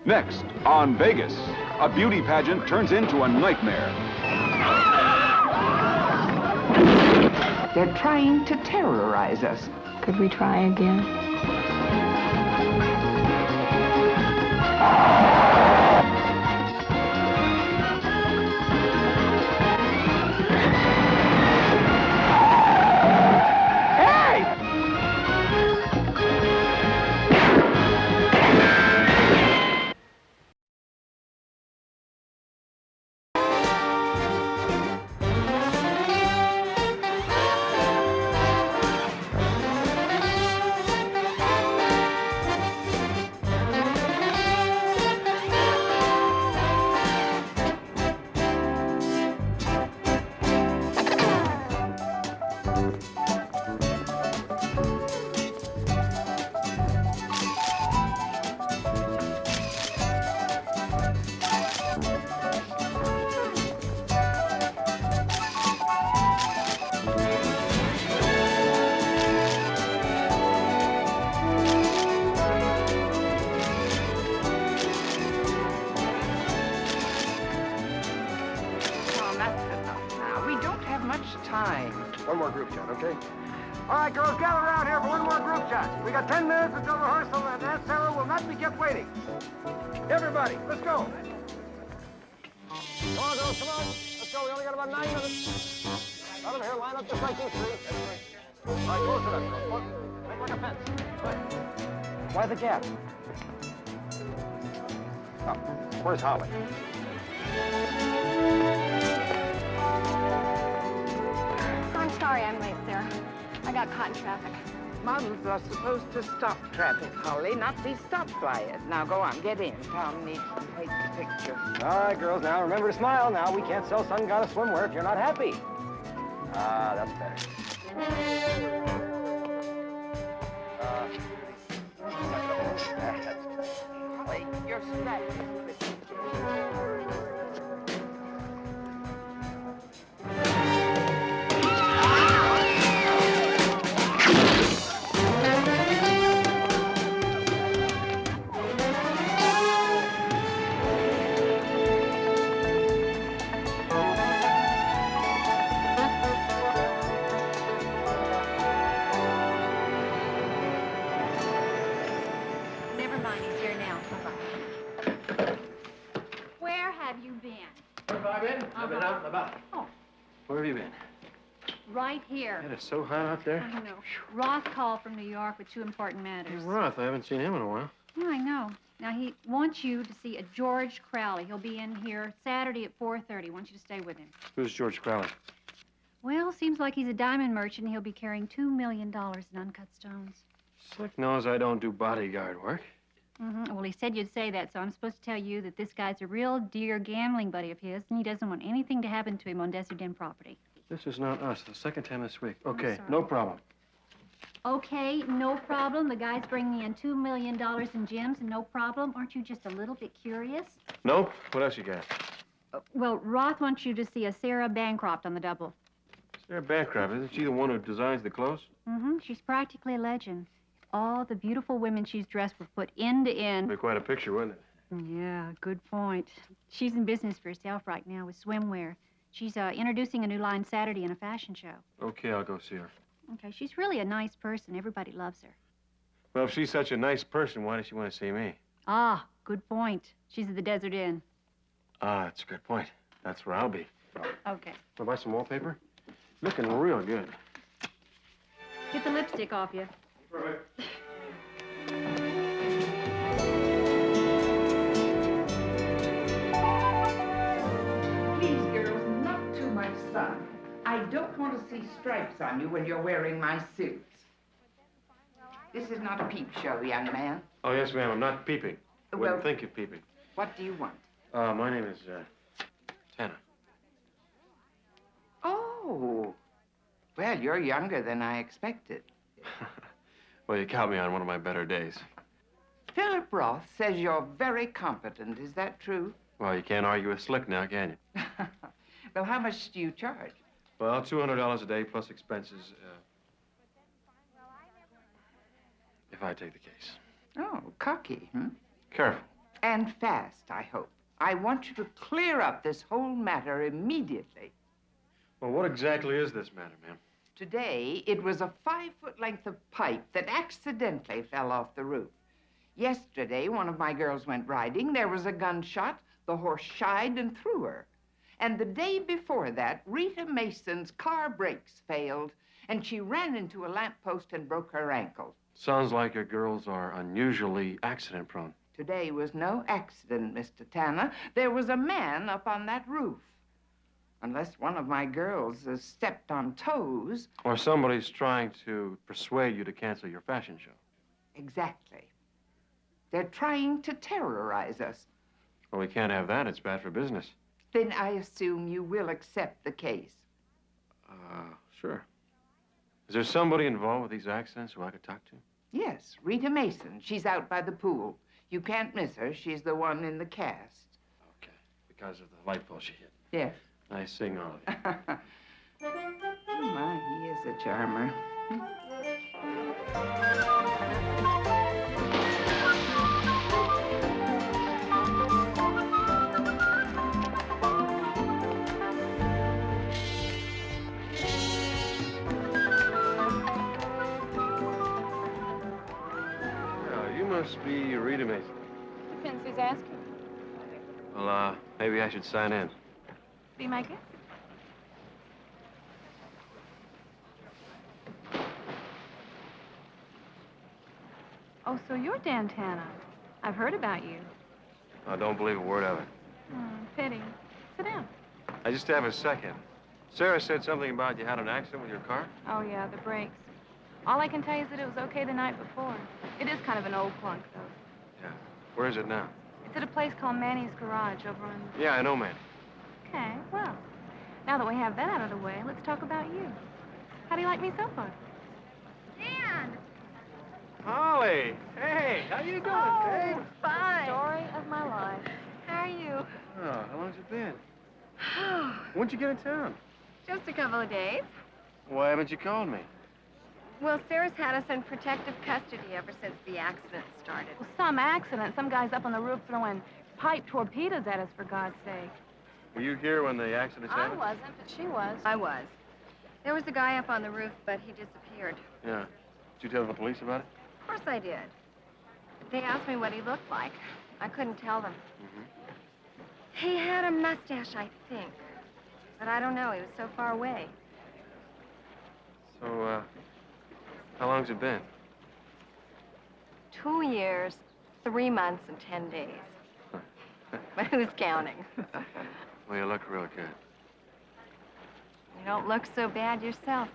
Next, on Vegas, a beauty pageant turns into a nightmare. They're trying to terrorize us. Could we try again? One more group shot, okay? All right, girls, gather around here for one more group shot. We got 10 minutes until rehearsal, and Aunt Sarah will not be kept waiting. Everybody, let's go. Come on, girls, come on. Let's go. We only got about 9 minutes. Out of here, line up just like these three. All right, close it up, girls. Make like a fence. Right. Why the gap? Oh, where's Holly? I'm sorry I'm late, Sarah. I got caught in traffic. Models are supposed to stop traffic, Holly, not be stopped by it. Now go on, get in. Tom needs to take the picture. All right, girls, now remember to smile. Now, we can't sell Sun Goddess swimwear if you're not happy. Ah, that's better. Holly, you're strapped. Never mind, he's here now. Bye-bye. Where have you been? Where have I been? I've been out and about. Oh. Where have you been? Right here. It is so hot out there. I know. Roth called from New York with 2 important matters. Roth, I haven't seen him in a while. Yeah, I know. Now, he wants you to see a George Crowley. He'll be in here Saturday at 4:30. Wants you to stay with him. Who's George Crowley? Well, seems like he's a diamond merchant, and he'll be carrying $2 million in uncut stones. Slick knows I don't do bodyguard work. Mm-hmm. Well, he said you'd say that, so I'm supposed to tell you that this guy's a real dear gambling buddy of his, and he doesn't want anything to happen to him on Desert Inn property. This is not us. The second time this week. Okay, sorry. no problem. Okay, no problem. The guy's bringing in $2 million in gems, and no problem. Aren't you just a little bit curious? Nope. What else you got? Well, Roth wants you to see a Sarah Bancroft on the double. Sarah Bancroft, isn't she the one who designs the clothes? Mm-hmm. She's practically a legend. All the beautiful women she's dressed were put end to end. Be quite a picture, wouldn't it? Yeah, good point. She's in business for herself right now with swimwear. She's introducing a new line Saturday in a fashion show. Okay, I'll go see her. Okay, she's really a nice person. Everybody loves her. Well, if she's such a nice person, why does she want to see me? Ah, good point. She's at the Desert Inn. Ah, that's a good point. That's where I'll be. Okay. Want to buy some wallpaper? Looking real good. Get the lipstick off you. Right. Please, girls, not too much sun. I don't want to see stripes on you when you're wearing my suits. This is not a peep show, young man. Oh, yes, ma'am. I'm not peeping. I wouldn't Well- think of peeping. What do you want? My name is, Tanner. Oh. Well, you're younger than I expected. Well, you caught me on one of my better days. Philip Roth says you're very competent. Is that true? Well, you can't argue with Slick now, can you? Well, how much do you charge? Well, $200 a day plus expenses, if I take the case. Oh, cocky, hmm? Careful. And fast, I hope. I want you to clear up this whole matter immediately. Well, what exactly is this matter, ma'am? Today, it was a 5-foot length of pipe that accidentally fell off the roof. Yesterday, one of my girls went riding. There was a gunshot. The horse shied and threw her. And the day before that, Rita Mason's car brakes failed, and she ran into a lamppost and broke her ankle. Sounds like your girls are unusually accident-prone. Today was no accident, Mr. Tanner. There was a man up on that roof. Unless one of my girls has stepped on toes. Or somebody's trying to persuade you to cancel your fashion show. Exactly. They're trying to terrorize us. Well, we can't have that. It's bad for business. Then I assume you will accept the case. Sure. Is there somebody involved with these accidents who I could talk to? Yes, Rita Mason. She's out by the pool. You can't miss her. She's the one in the cast. Okay. Because of the light pole she hit. Yes. Nice seeing all of you. Oh, my, he is a charmer. You must be Rita Mason. Depends who's asking. Well, maybe I should sign in. Be my guest. Oh, so you're Dan Tanner. I've heard about you. I don't believe a word of it. Pity. Sit down. I just have a second. Sarah said something about you had an accident with your car? Oh, yeah, the brakes. All I can tell you is that it was okay the night before. It is kind of an old clunk, though. Yeah. Where is it now? It's at a place called Manny's Garage over on... Yeah, I know, man. Okay, well, now that we have that out of the way, let's talk about you. How do you like me so far? Dan! Holly! Hey, how you doing, babe? Fine. Story of my life. How are you? Oh, how long's it been? When'd you get in town? Just a couple of days. Why haven't you called me? Well, Sarah's had us in protective custody ever since the accident started. Well, some accident. Some guy's up on the roof throwing pipe torpedoes at us, for God's sake. Were you here when the accident I happened? wasn't, but she was. I was. There was a guy up on the roof, but he disappeared. Yeah. Did you tell the police about it? Of course I did. They asked me what he looked like. I couldn't tell them. He had a mustache, I think. But I don't know. He was so far away. So, how long's it been? 2 years, 3 months, and 10 days. But who's counting? Well, you look real good. You don't look so bad yourself.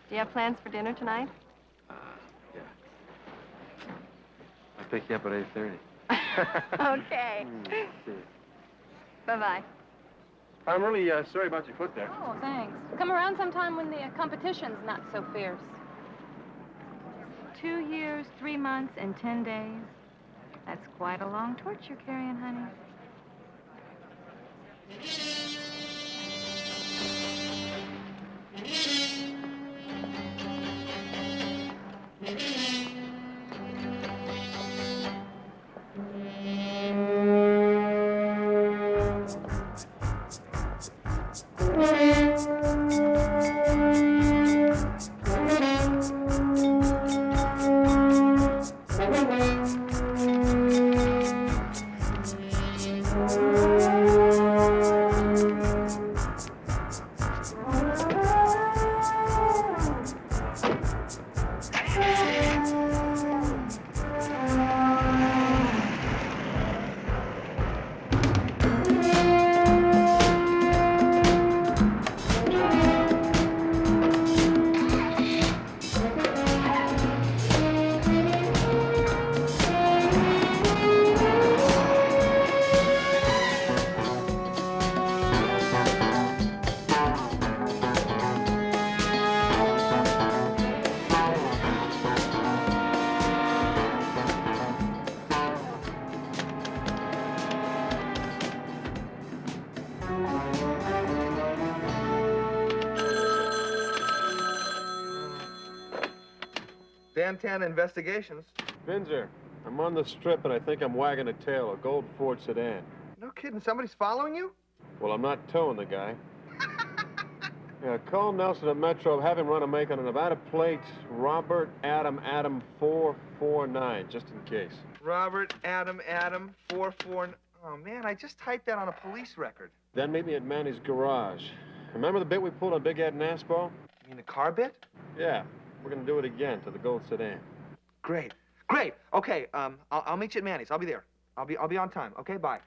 Do you have plans for dinner tonight? Yeah. I'll pick you up at 8:30. Okay. See you. Bye-bye. I'm really sorry about your foot there. Oh, thanks. Come around sometime when the competition's not so fierce. 2 years, 3 months, and 10 days. That's quite a long torch you're carrying, honey. Dan Tanner Investigations. Binzer, I'm on the strip, and I think I'm wagging a tail, a gold Ford sedan. No kidding. Somebody's following you? Well, I'm not towing the guy. Yeah, call Nelson at Metro. Have him run a make on a Nevada plate, Robert Adam 449, just in case. Robert Adam 449. Oh, man, I just typed that on a police record. Then meet me at Manny's garage. Remember the bit we pulled on Big Ed and Aspo? You mean the car bit? Yeah, we're gonna do it again to the gold sedan. Great. Great. Okay, I'll meet you at Manny's. I'll be there. I'll be on time. Okay, bye.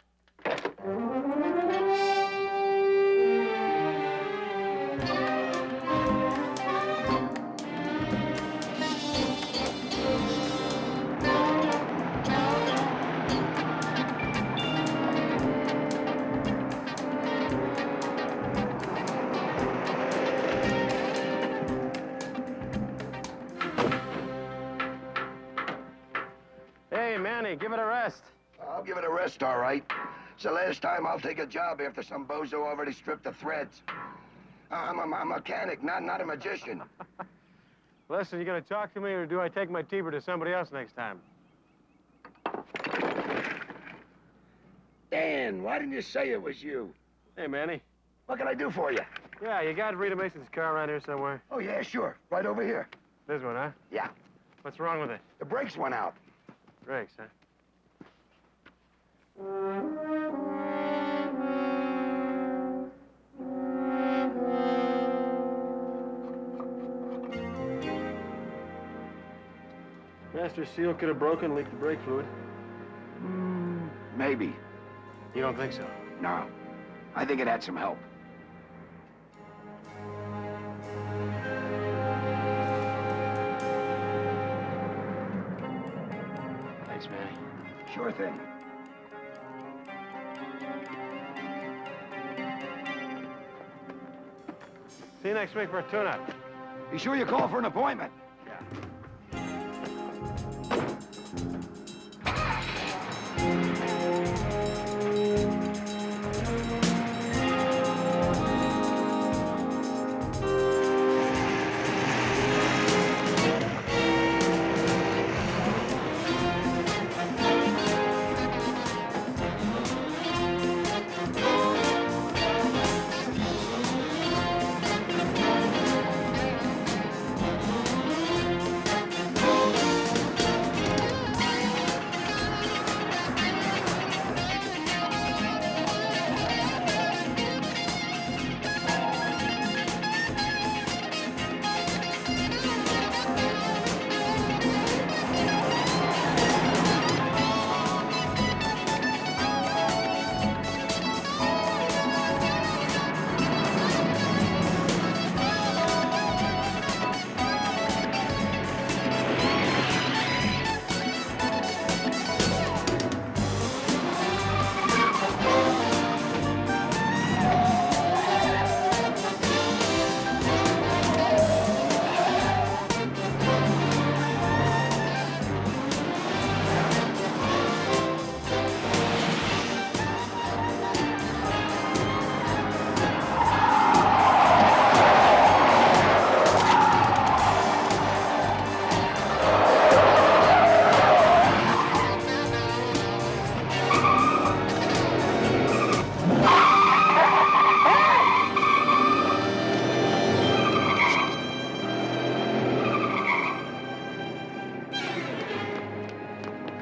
Hey, Manny, give it a rest. I'll give it a rest, all right. It's the last time I'll take a job after some bozo already stripped the threads. I'm a mechanic, not a magician. Listen, you gonna talk to me, or do I take my T-bird to somebody else next time? Dan, why didn't you say it was you? Hey, Manny. What can I do for you? Yeah, you got Rita Mason's car around here somewhere? Oh, yeah, sure. Right over here. This one, huh? Yeah. What's wrong with it? The brakes went out. Brakes, huh? Master seal could have broken, leaked the brake fluid. Maybe. You don't think so? No. I think it had some help. Thanks, Manny. Sure thing. See you next week for a tune-up. Be sure you call for an appointment.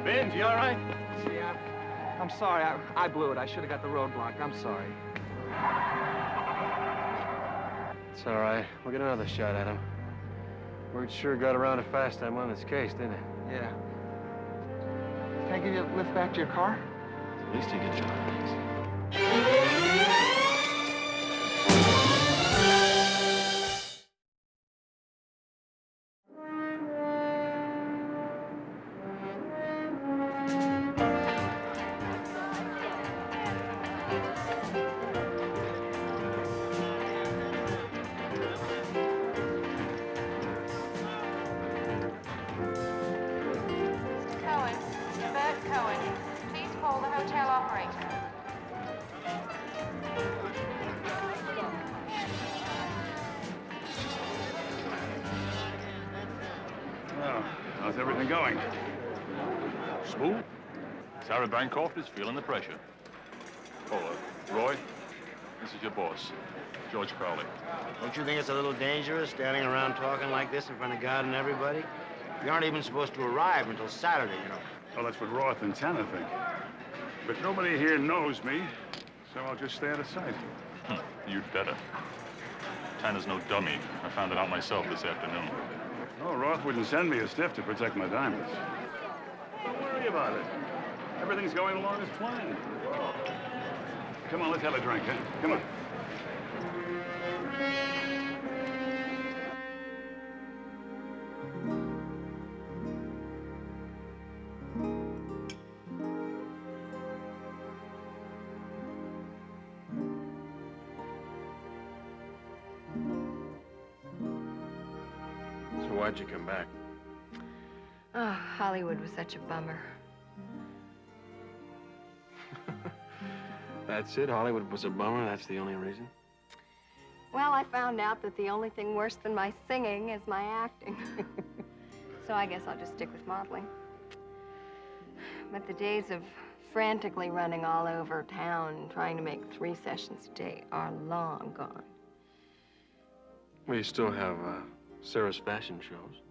Vince, you all right? Yeah. I'm sorry. I blew it. I should have got the road blocked. I'm sorry. It's all right. We'll get another shot at him. Word sure got around it fast time on this case, didn't it? Yeah. Can I give you a lift back to your car? At least you get your thanks. Cohen, Bert Cohen, please call the hotel operator. Well, how's everything going? Smooth. Sarah Bancroft is feeling the pressure. Oh, Roy, this is your boss, George Crowley. Don't you think it's a little dangerous standing around talking like this in front of God and everybody? You aren't even supposed to arrive until Saturday, you know. Well, that's what Roth and Tanner think. But nobody here knows me, so I'll just stay out of sight. You'd better. Tanner's no dummy. I found it out myself this afternoon. Oh, Roth wouldn't send me a stiff to protect my diamonds. Don't worry about it. Everything's going along as planned. Come on, let's have a drink, huh? Come on. So why'd you come back? Oh, Hollywood was such a bummer. That's it? Hollywood was a bummer? That's the only reason? Well, I found out that the only thing worse than my singing is my acting. So I guess I'll just stick with modeling. But the days of frantically running all over town trying to make 3 sessions a day are long gone. Well, you still have Sarah's fashion shows,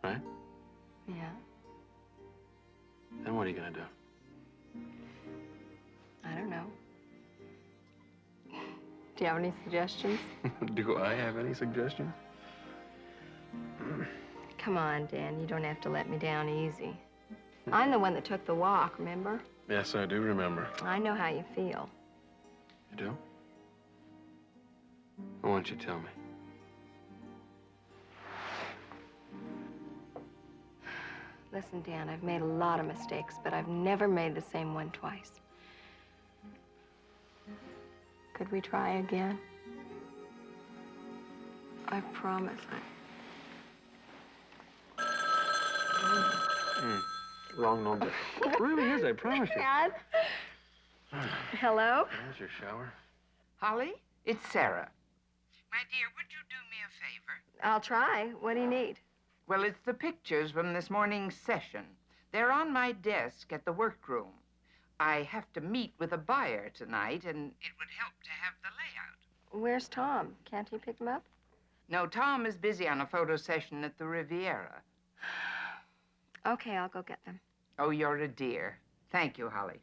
right? Yeah. Then what are you gonna do? I don't know. Do you have any suggestions? Do I have any suggestions? Come on, Dan. You don't have to let me down easy. I'm the one that took the walk, remember? Yes, I do remember. I know how you feel. You do? Why don't you tell me? Listen, Dan, I've made a lot of mistakes, but I've never made the same one twice. Could we try again? I promise. Wrong number. It really is, I promise you. Dad? Hello? There's your shower. Holly, it's Sarah. My dear, would you do me a favor? I'll try. What do you need? Well, it's the pictures from this morning's session. They're on my desk at the workroom. I have to meet with a buyer tonight, and it would help to have the layout. Where's Tom? Can't you pick him up? No, Tom is busy on a photo session at the Riviera. Okay, I'll go get them. Oh, you're a dear. Thank you, Holly.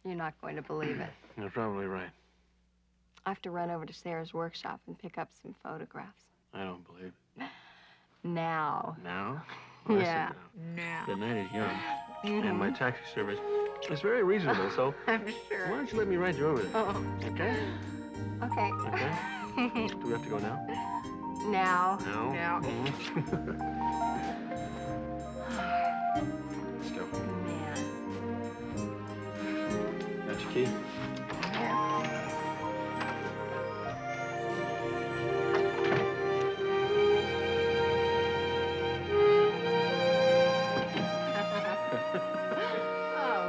You're not going to believe it. You're probably right. I have to run over to Sarah's workshop and pick up some photographs. I don't believe it. Now. Now? Yeah. Now. The night is young, and my taxi service is very reasonable, so I'm sure. why don't you let me ride you over there? Oh. Okay? Okay. Okay? Do we have to go now? Now. No? Now. Let's go. Man. Got your key?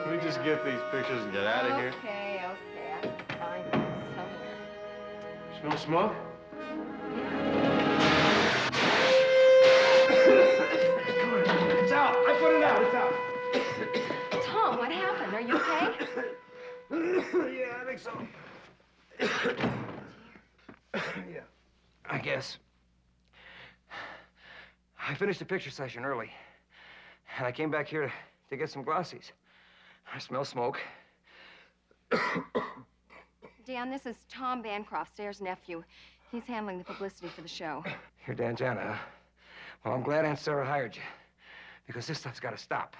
Can we just get these pictures and get out of here? Okay, okay. I can find them somewhere. Smell smoke? It's out. I put it out. It's out. Tom, what happened? Are you okay? Yeah, I think so. Yeah, I guess. I finished the picture session early, and I came back here to get some glossies. I smell smoke. Dan, this is Tom Bancroft, Sarah's nephew. He's handling the publicity for the show. You're Dan Jana, huh? Well, I'm glad Aunt Sarah hired you, because this stuff's got to stop.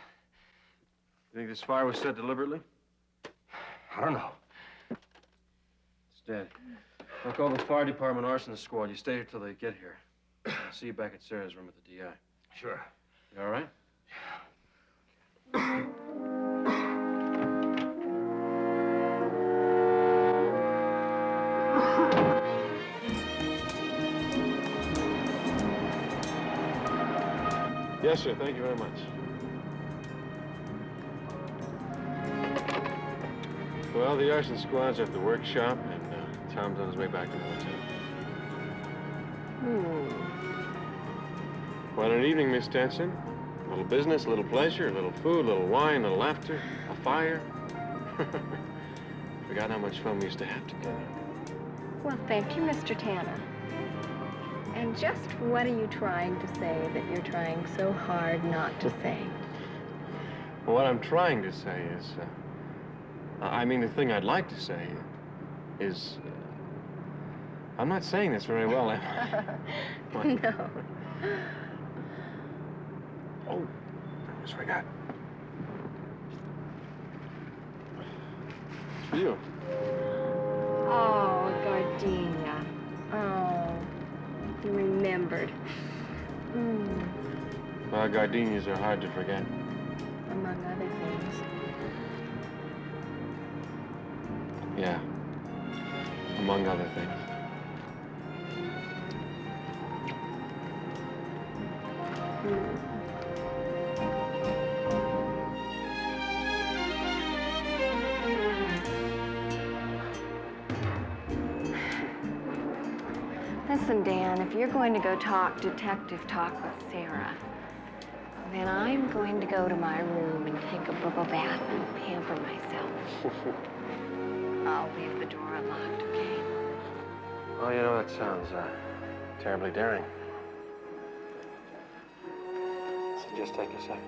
You think this fire was set deliberately? I don't know. It's dead. I'll call the fire department arson squad. You stay here till they get here. I'll see you back at Sarah's room at the DI. Sure. You all right? Yes, sir. Thank you very much. Well, the arson squad's at the workshop, and Tom's on his way back to the hotel. What an evening, Miss Stetson. A little business, a little pleasure, a little food, a little wine, a little laughter, a fire. Forgot how much fun we used to have together. Well, thank you, Mr. Tanner. And just what are you trying to say that you're trying so hard not to say? Well, what I'm trying to say is, I mean, the thing I'd like to say is, I'm not saying this very well, am I? No. Oh, I almost forgot. It's for you. Oh, gardenia. Oh, you remembered. Well, gardenias are hard to forget. Among other things. Yeah, among other things. Listen, Dan, if you're going to go talk detective talk with Sarah, then I'm going to go to my room and take a bubble bath and pamper myself. I'll leave the door unlocked, okay? Oh, you know, that sounds terribly daring. So just take a second.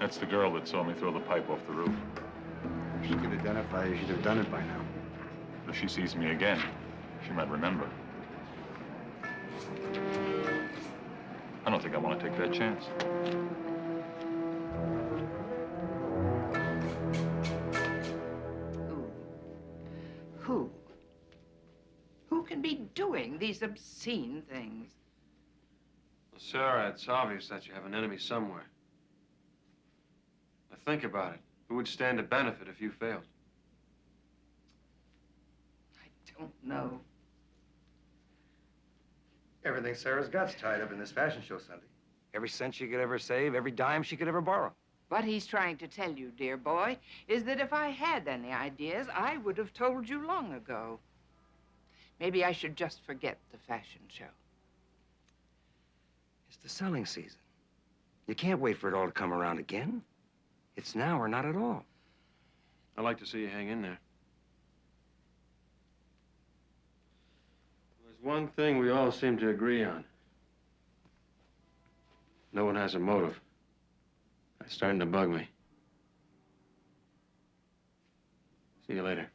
That's the girl that saw me throw the pipe off the roof. If she could identify you, she'd have done it by now. If she sees me again, she might remember. I don't think I want to take that chance. Who? Who can be doing these obscene things? Well, Sarah, it's obvious that you have an enemy somewhere. Now, think about it. Who would stand to benefit if you failed? I don't know. Everything Sarah's got's tied up in this fashion show Sunday. Every cent she could ever save, every dime she could ever borrow. What he's trying to tell you, dear boy, is that if I had any ideas, I would have told you long ago. Maybe I should just forget the fashion show. It's the selling season. You can't wait for it all to come around again. It's now or not at all. I'd like to see you hang in there. There's one thing we all seem to agree on. No one has a motive. That's starting to bug me. See you later.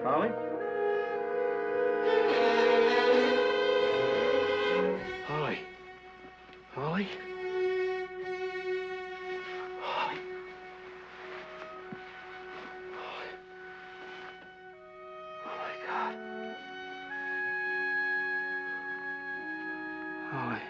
Holly? Holly? Holly? Holly? Holly? Oh, my God. Holly.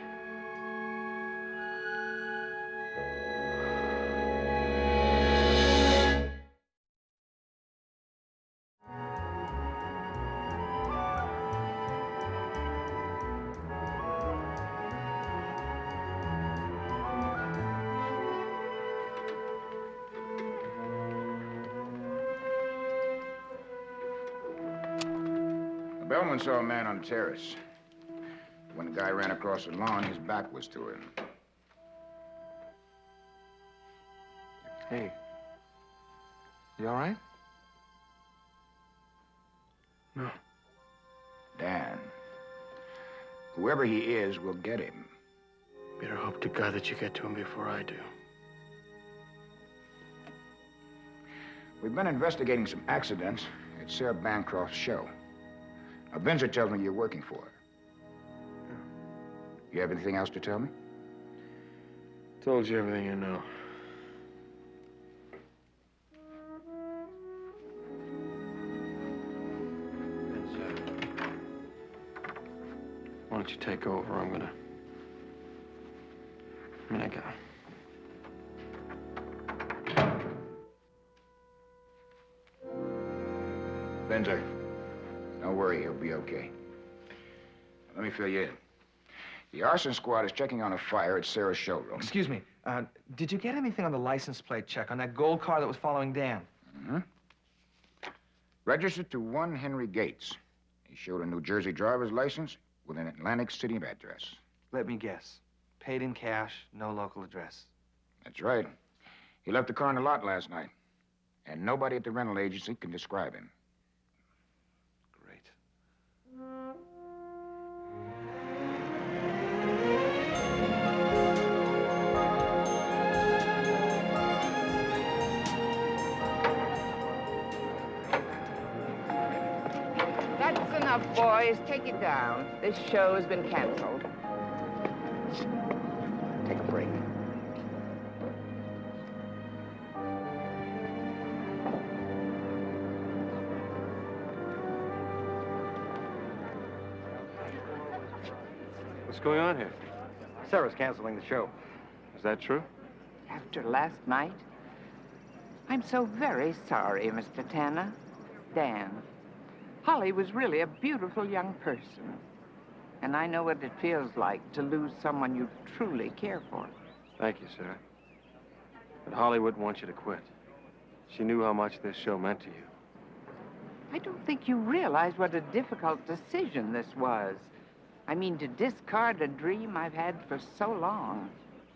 Bellman saw a man on the terrace. When the guy ran across the lawn, his back was to him. Hey. You all right? No. Dan. Whoever he is, we'll get him. Better hope to God that you get to him before I do. We've been investigating some accidents at Sarah Bancroft's show. Now, Binzer tells me you're working for her. You have anything else to tell me? Told you everything you know. Why don't you take over? I'm gonna go. Binzer, don't worry, he'll be okay. Let me fill you in. The arson squad is checking on a fire at Sarah's showroom. Excuse me, did you get anything on the license plate check on that gold car that was following Dan? Mm-hmm. Registered to 1 Henry Gates. He showed a New Jersey driver's license with an Atlantic City address. Let me guess. Paid in cash, no local address. That's right. He left the car in the lot last night. And nobody at the rental agency can describe him. Great. That's enough, boys. Take it down. This show has been canceled. Take a break. What's going on here? Sarah's canceling the show. Is that true? After last night? I'm so very sorry, Mr. Tanner. Dan. Holly was really a beautiful young person. And I know what it feels like to lose someone you truly care for. Thank you, Sarah. But Holly wouldn't want you to quit. She knew how much this show meant to you. I don't think you realize what a difficult decision this was. I mean, to discard a dream I've had for so long.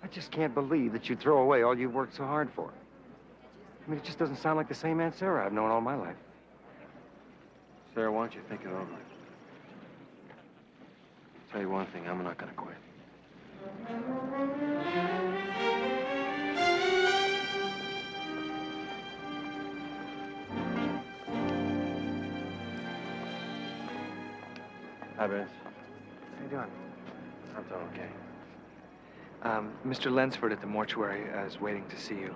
I just can't believe that you'd throw away all you've worked so hard for. I mean, it just doesn't sound like the same Aunt Sarah I've known all my life. Sarah, why don't you think it over? I'll tell you one thing, I'm not gonna quit. Hi, Vince. How you doing? I'm doing okay. Mr. Lensford at the mortuary is waiting to see you.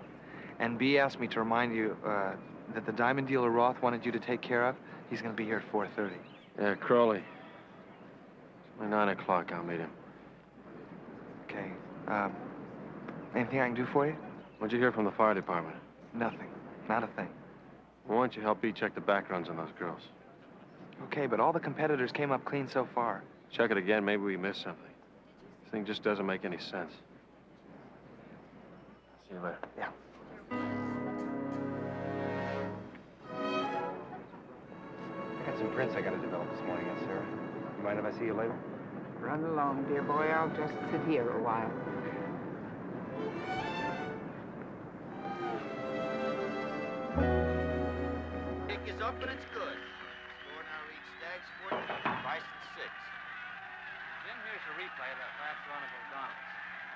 And B asked me to remind you that the diamond dealer Roth wanted you to take care of. He's going to be here at 4:30. Yeah, Crowley. It's my 9 o'clock, I'll meet him. Okay. Anything I can do for you? What'd you hear from the fire department? Nothing. Not a thing. Well, why don't you help me check the backgrounds on those girls? Okay, but all the competitors came up clean so far. Check it again, maybe we missed something. This thing just doesn't make any sense. See you later. Yeah. I got some prints I got to develop this morning, Aunt Sarah. You mind if I see you later? Run along, dear boy. I'll just sit here a while. Kick is up and it's good. Score now reads Staggs 14, Bison 6. Jim, here's a replay of that last run of O'Donnell's.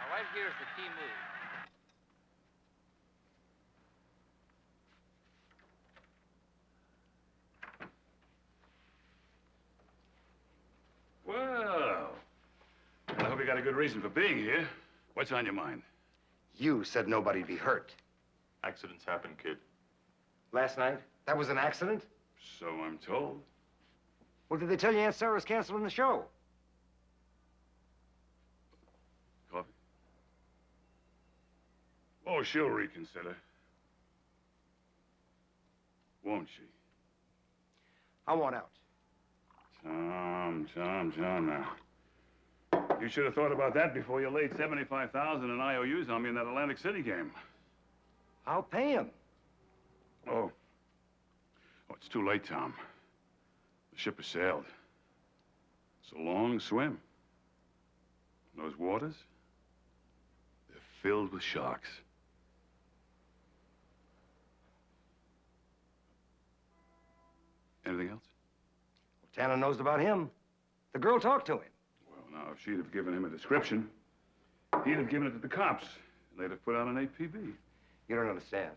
Now, right here's the key move. Well, I hope you got a good reason for being here. What's on your mind? You said nobody'd be hurt. Accidents happen, kid. Last night? That was an accident? So I'm told. Well, did they tell you Aunt Sarah's canceling the show? Coffee? Oh, she'll reconsider. Won't she? I want out. John, now. You should have thought about that before you laid $75,000 in IOUs on me in that Atlantic City game. I'll pay him. Oh, it's too late, Tom. The ship has sailed. It's a long swim. Those waters, they're filled with sharks. Anything else? Well, Tanner knows about him. The girl talked to him. Well, now, if she'd have given him a description, he'd have given it to the cops. And they'd have put out an APB. You don't understand.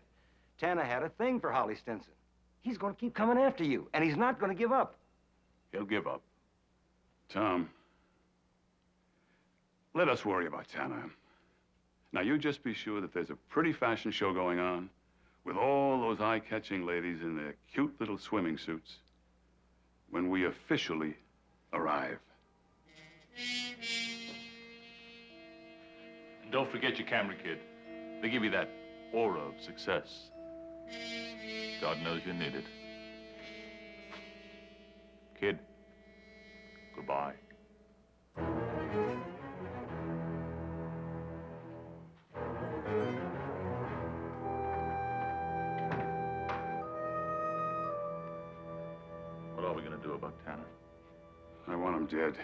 Tanner had a thing for Holly Stinson. He's going to keep coming after you, and he's not going to give up. He'll give up. Tom, let us worry about Tanner. Now, you just be sure that there's a pretty fashion show going on with all those eye-catching ladies in their cute little swimming suits when we officially arrive. And don't forget your camera, kid. They give you that aura of success. God knows you need it. Kid, goodbye. What are we going to do about Tanner? I want him dead.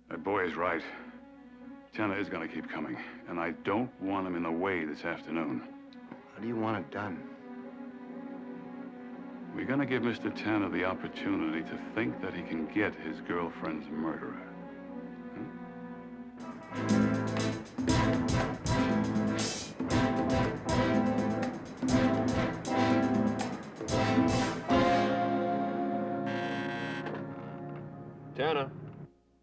That boy is right. Tanner is going to keep coming, and I don't want him in the way this afternoon. How do you want it done? We're going to give Mr. Tanner the opportunity to think that he can get his girlfriend's murderer. Tanner.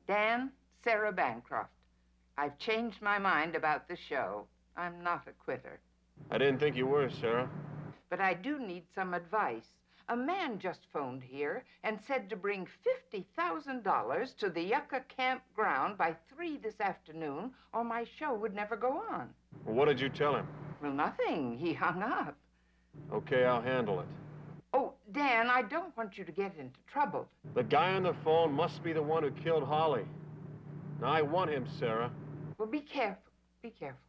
Dan, Sarah Bancroft. I've changed my mind about the show. I'm not a quitter. I didn't think you were, Sarah. But I do need some advice. A man just phoned here and said to bring $50,000 to the Yucca campground by 3 this afternoon, or my show would never go on. Well, what did you tell him? Well, nothing. He hung up. Okay, I'll handle it. Oh, Dan, I don't want you to get into trouble. The guy on the phone must be the one who killed Holly. Now, I want him, Sarah. Well, be careful. Be careful.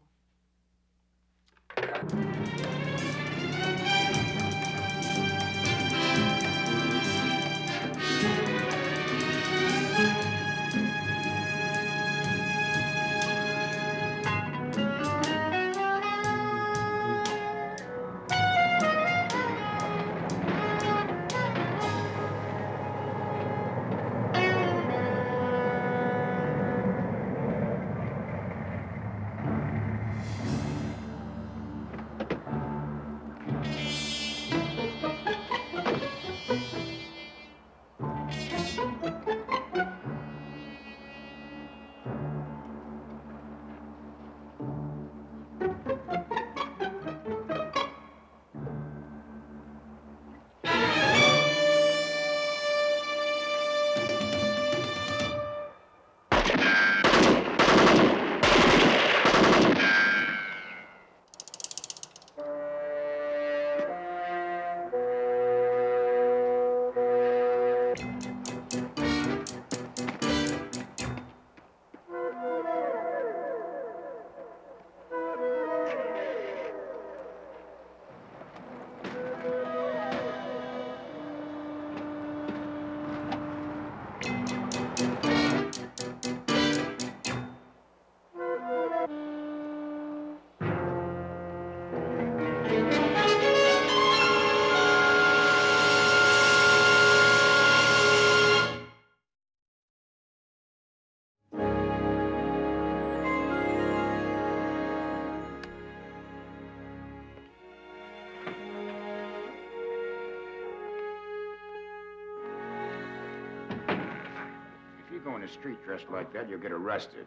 Go in the street dressed like that, you'll get arrested.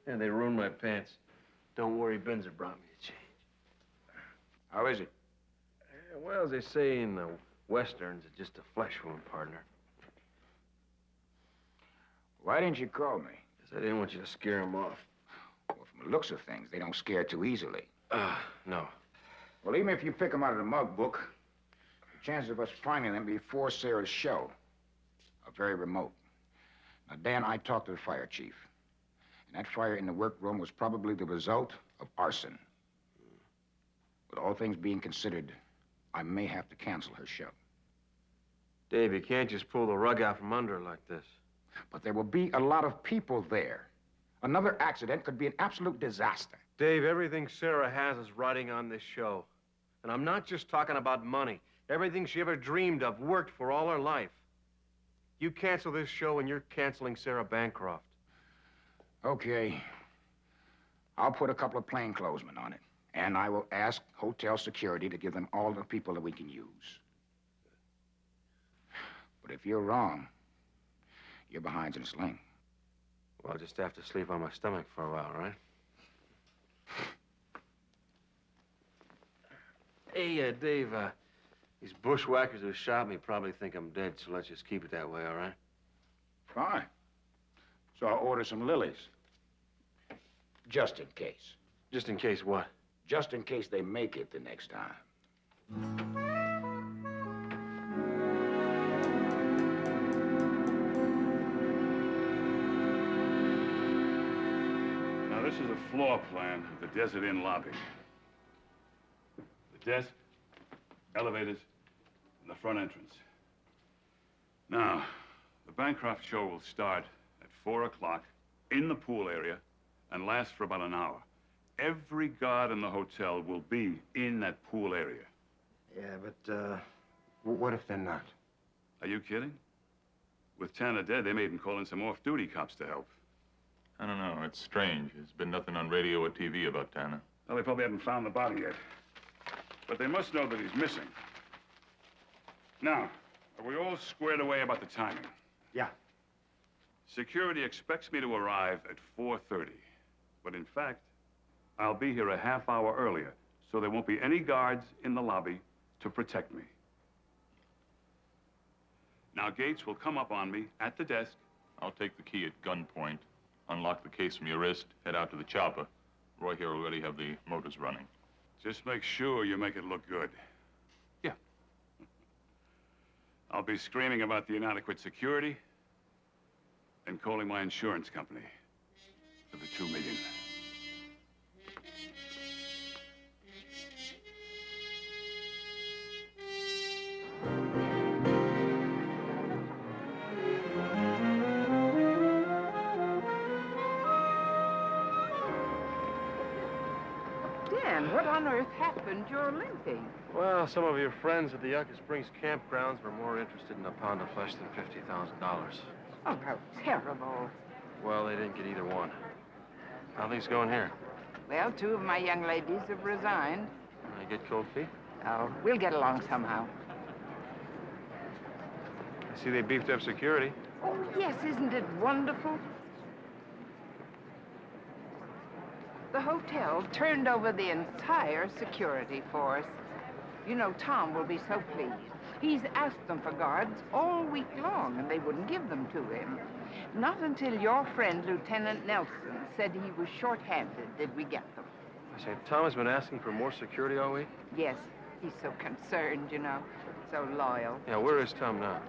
And they ruined my pants. Don't worry, Benzer brought me the change. How is it? Well, as they say in the Westerns, it's just a flesh wound, partner. Why didn't you call me? Because I didn't want you to scare him off. Well, from the looks of things, they don't scare too easily. No. Well, even if you pick them out of the mug book, the chances of us finding them before Sarah's show are very remote. Now, Dan, I talked to the fire chief. And that fire in the workroom was probably the result of arson. With all things being considered, I may have to cancel her show. Dave, you can't just pull the rug out from under her like this. But there will be a lot of people there. Another accident could be an absolute disaster. Dave, everything Sarah has is riding on this show. And I'm not just talking about money. Everything she ever dreamed of, worked for all her life. You cancel this show and you're canceling Sarah Bancroft. Okay. I'll put a couple of plainclothesmen on it. And I will ask hotel security to give them all the people that we can use. But if you're wrong, you're behind in a sling. Well, I'll just have to sleep on my stomach for a while, right? Hey, Dave, these bushwhackers who shot me probably think I'm dead, so let's just keep it that way, all right? Fine. So I'll order some lilies. Just in case. Just in case what? Just in case they make it the next time. Now, this is a floor plan of the Desert Inn lobby. The desk, elevators, and the front entrance. Now, the Bancroft show will start at 4 o'clock in the pool area and last for about an hour. Every guard in the hotel will be in that pool area. Yeah, but, what if they're not? Are you kidding? With Tanner dead, they may even call in some off-duty cops to help. I don't know. It's strange. There's been nothing on radio or TV about Tanner. Well, they probably haven't found the body yet. But they must know that he's missing. Now, are we all squared away about the timing? Yeah. Security expects me to arrive at 4:30. But in fact, I'll be here a half hour earlier, so there won't be any guards in the lobby to protect me. Now, Gates will come up on me at the desk. I'll take the key at gunpoint, unlock the case from your wrist, head out to the chopper. Roy here already have the motors running. Just make sure you make it look good. Yeah. I'll be screaming about the inadequate security and calling my insurance company for the $2 million. Dan, what on earth happened? You're limping. Well, some of your friends at the Yucca Springs campgrounds were more interested in a pound of flesh than $50,000. Oh, how terrible. Well, they didn't get either one. How are things going here? Well, 2 of my young ladies have resigned. I get cold feet? Oh, we'll get along somehow. I see they beefed up security. Oh, yes, isn't it wonderful? The hotel turned over the entire security force. You know, Tom will be so pleased. He's asked them for guards all week long, and they wouldn't give them to him. Not until your friend, Lieutenant Nelson, said he was short-handed did we get them. I say, Tom has been asking for more security all week? Yes, he's so concerned, you know, so loyal. Yeah, where is Tom now?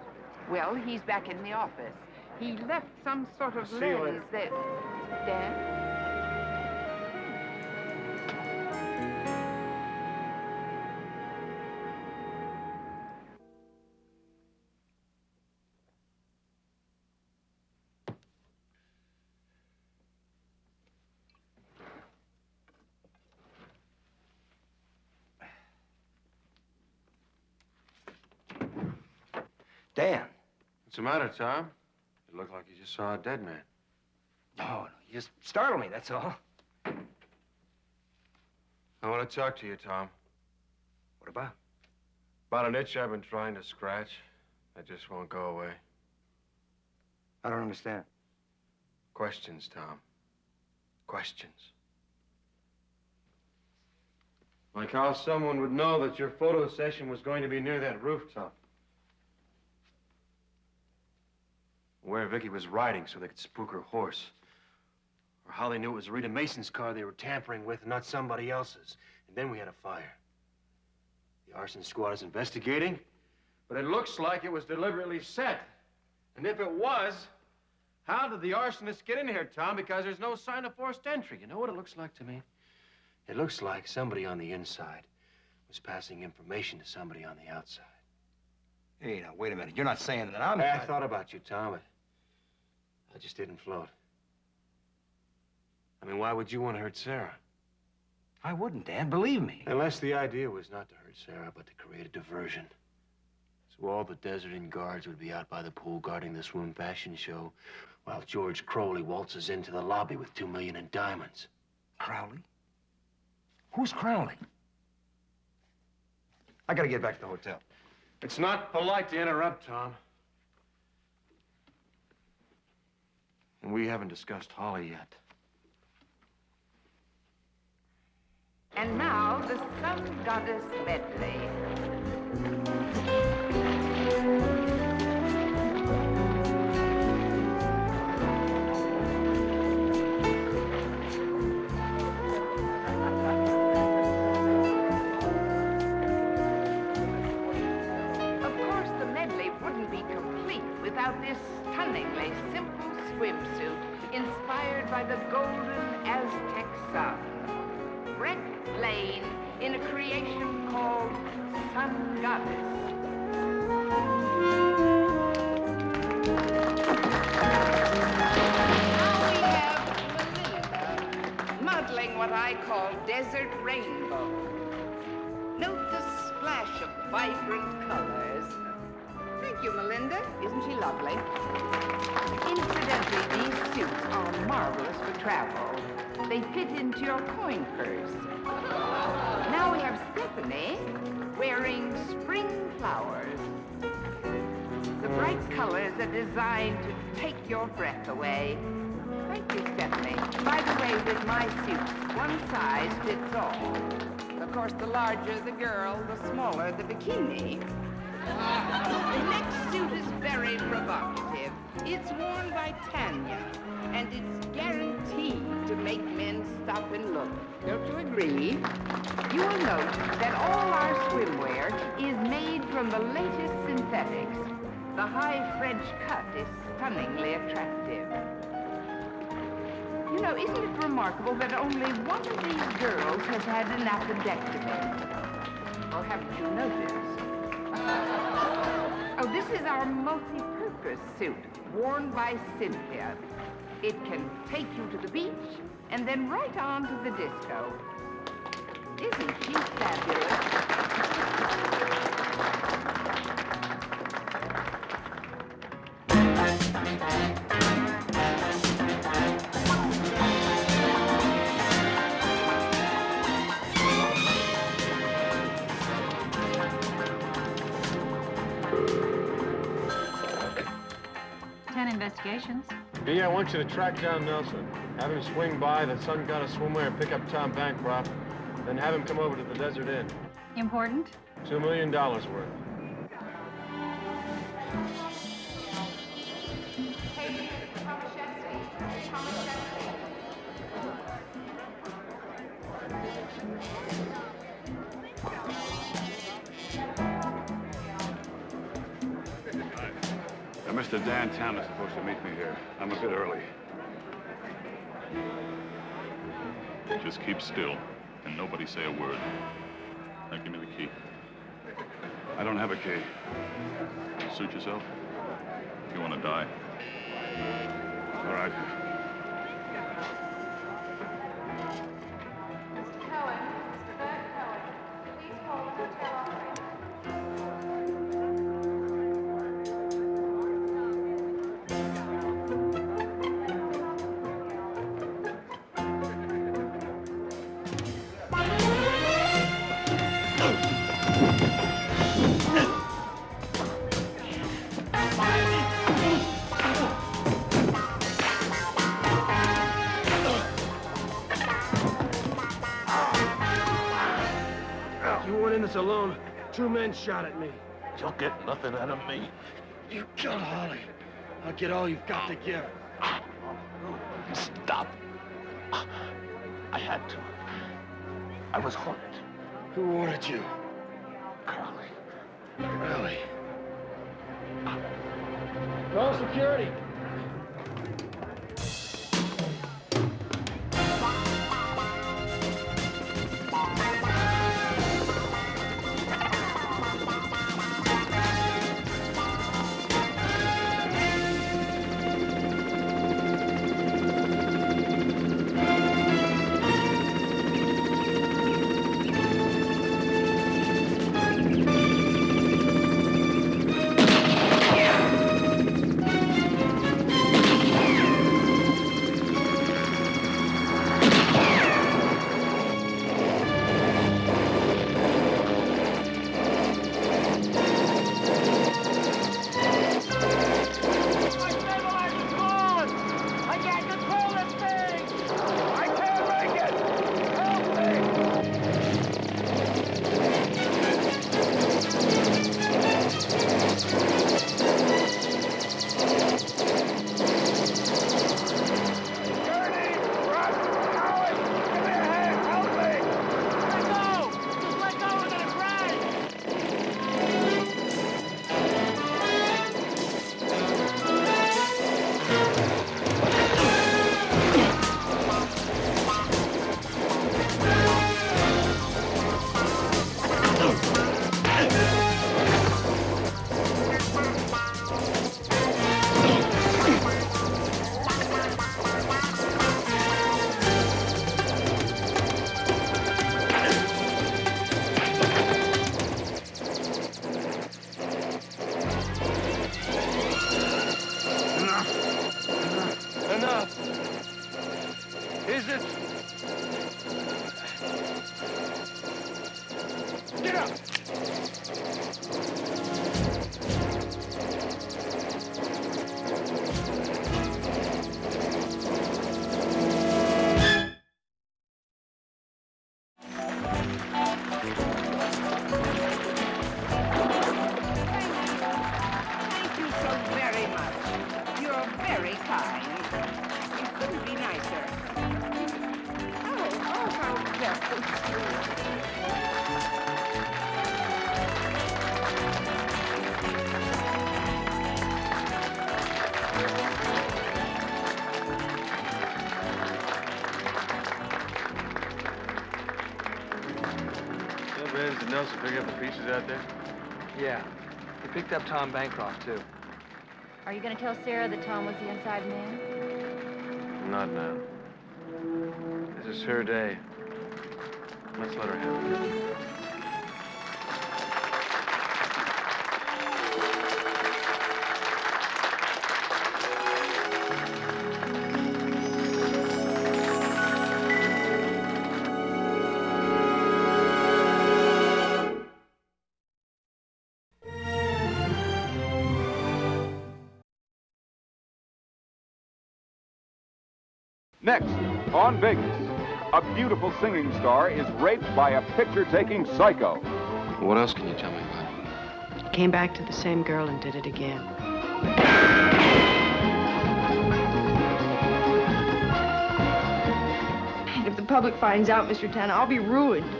Well, he's back in the office. He left some sort of See you later. lens that... Dan? Dan. What's the matter, Tom? You look like you just saw a dead man. No, you just startled me, that's all. I want to talk to you, Tom. What about? About an itch I've been trying to scratch. That just won't go away. I don't understand. Questions, Tom. Questions. Like how someone would know that your photo session was going to be near that rooftop. Where Vicky was riding so they could spook her horse. Or how they knew it was Rita Mason's car they were tampering with and not somebody else's. And then we had a fire. The arson squad is investigating, but it looks like it was deliberately set. And if it was, how did the arsonist get in here, Tom? Because there's no sign of forced entry. You know what it looks like to me? It looks like somebody on the inside was passing information to somebody on the outside. Hey, now, wait a minute. You're not saying that I'm... I thought about you, Tom, but I just didn't float. mean, why would you want to hurt Sarah? I wouldn't, Dan, believe me. Unless the idea was not to hurt Sarah, but to create a diversion. So all the Desert Inn guards would be out by the pool guarding this room fashion show, while George Crowley waltzes into the lobby with $2 million in diamonds. Crowley? Who's Crowley? I gotta get back to the hotel. It's not polite to interrupt, Tom. And we haven't discussed Holly yet. And now, the Sun Goddess medley. Of course, the medley wouldn't be complete without this stunningly simple swimsuit inspired by the golden Aztec sun. Brett Lane in a creation called Sun Goddess. Now we have Melinda modeling what I call desert rainbow. Note the splash of vibrant colors. Thank you, Melinda. Isn't she lovely? Incidentally, these suits are marvelous for travel. They fit into your coin purse. Now we have Stephanie wearing spring flowers. The bright colors are designed to take your breath away. Thank you, Stephanie. By the way, with my suits, one size fits all. Of course, the larger the girl, the smaller the bikini. The next suit is very provocative. It's worn by Tanya, and it's guaranteed to make men stop and look. Don't you agree? You will note that all our swimwear is made from the latest synthetics. The high French cut is stunningly attractive. You know, isn't it remarkable that only one of these girls has had an appendectomy? Or haven't you noticed? Oh, this is our multi-purpose suit, worn by Cynthia. It can take you to the beach and then right on to the disco. Isn't she fabulous? Investigations. Dee, I want you to track down Nelson. Have him swing by the Sun Goddess swimwear and pick up Tom Bancroft. Then have him come over to the Desert Inn. Important? $2 million worth. Mr. Dan Tam is supposed to meet me here. I'm a bit early. Just keep still, and nobody say a word. Now give me the key. I don't have a key. Suit yourself. If you want to die. All right. Mr. Cohen, Mr. Bert Cohen, please call the hotel operator. Alone. 2 men shot at me. You'll get nothing out of me. You killed Holly. I'll get all you've got to give. Stop. I had to. I was hooked. Who ordered you? Carly. Really? Call security. Is it? Get up! Thank you so very much. You're very kind. You couldn't be nicer. Oh, how very sweet. So, Benz, did Nelson pick up the pieces out there? Yeah. He picked up Tom Bancroft, too. Are you going to tell Sarah that Tom was the inside man? Not now. This is her day. Let's let her have it. Next, on Vegas, a beautiful singing star is raped by a picture-taking psycho. What else can you tell me about it? Came back to the same girl and did it again. And if the public finds out, Mr. Tanner, I'll be ruined.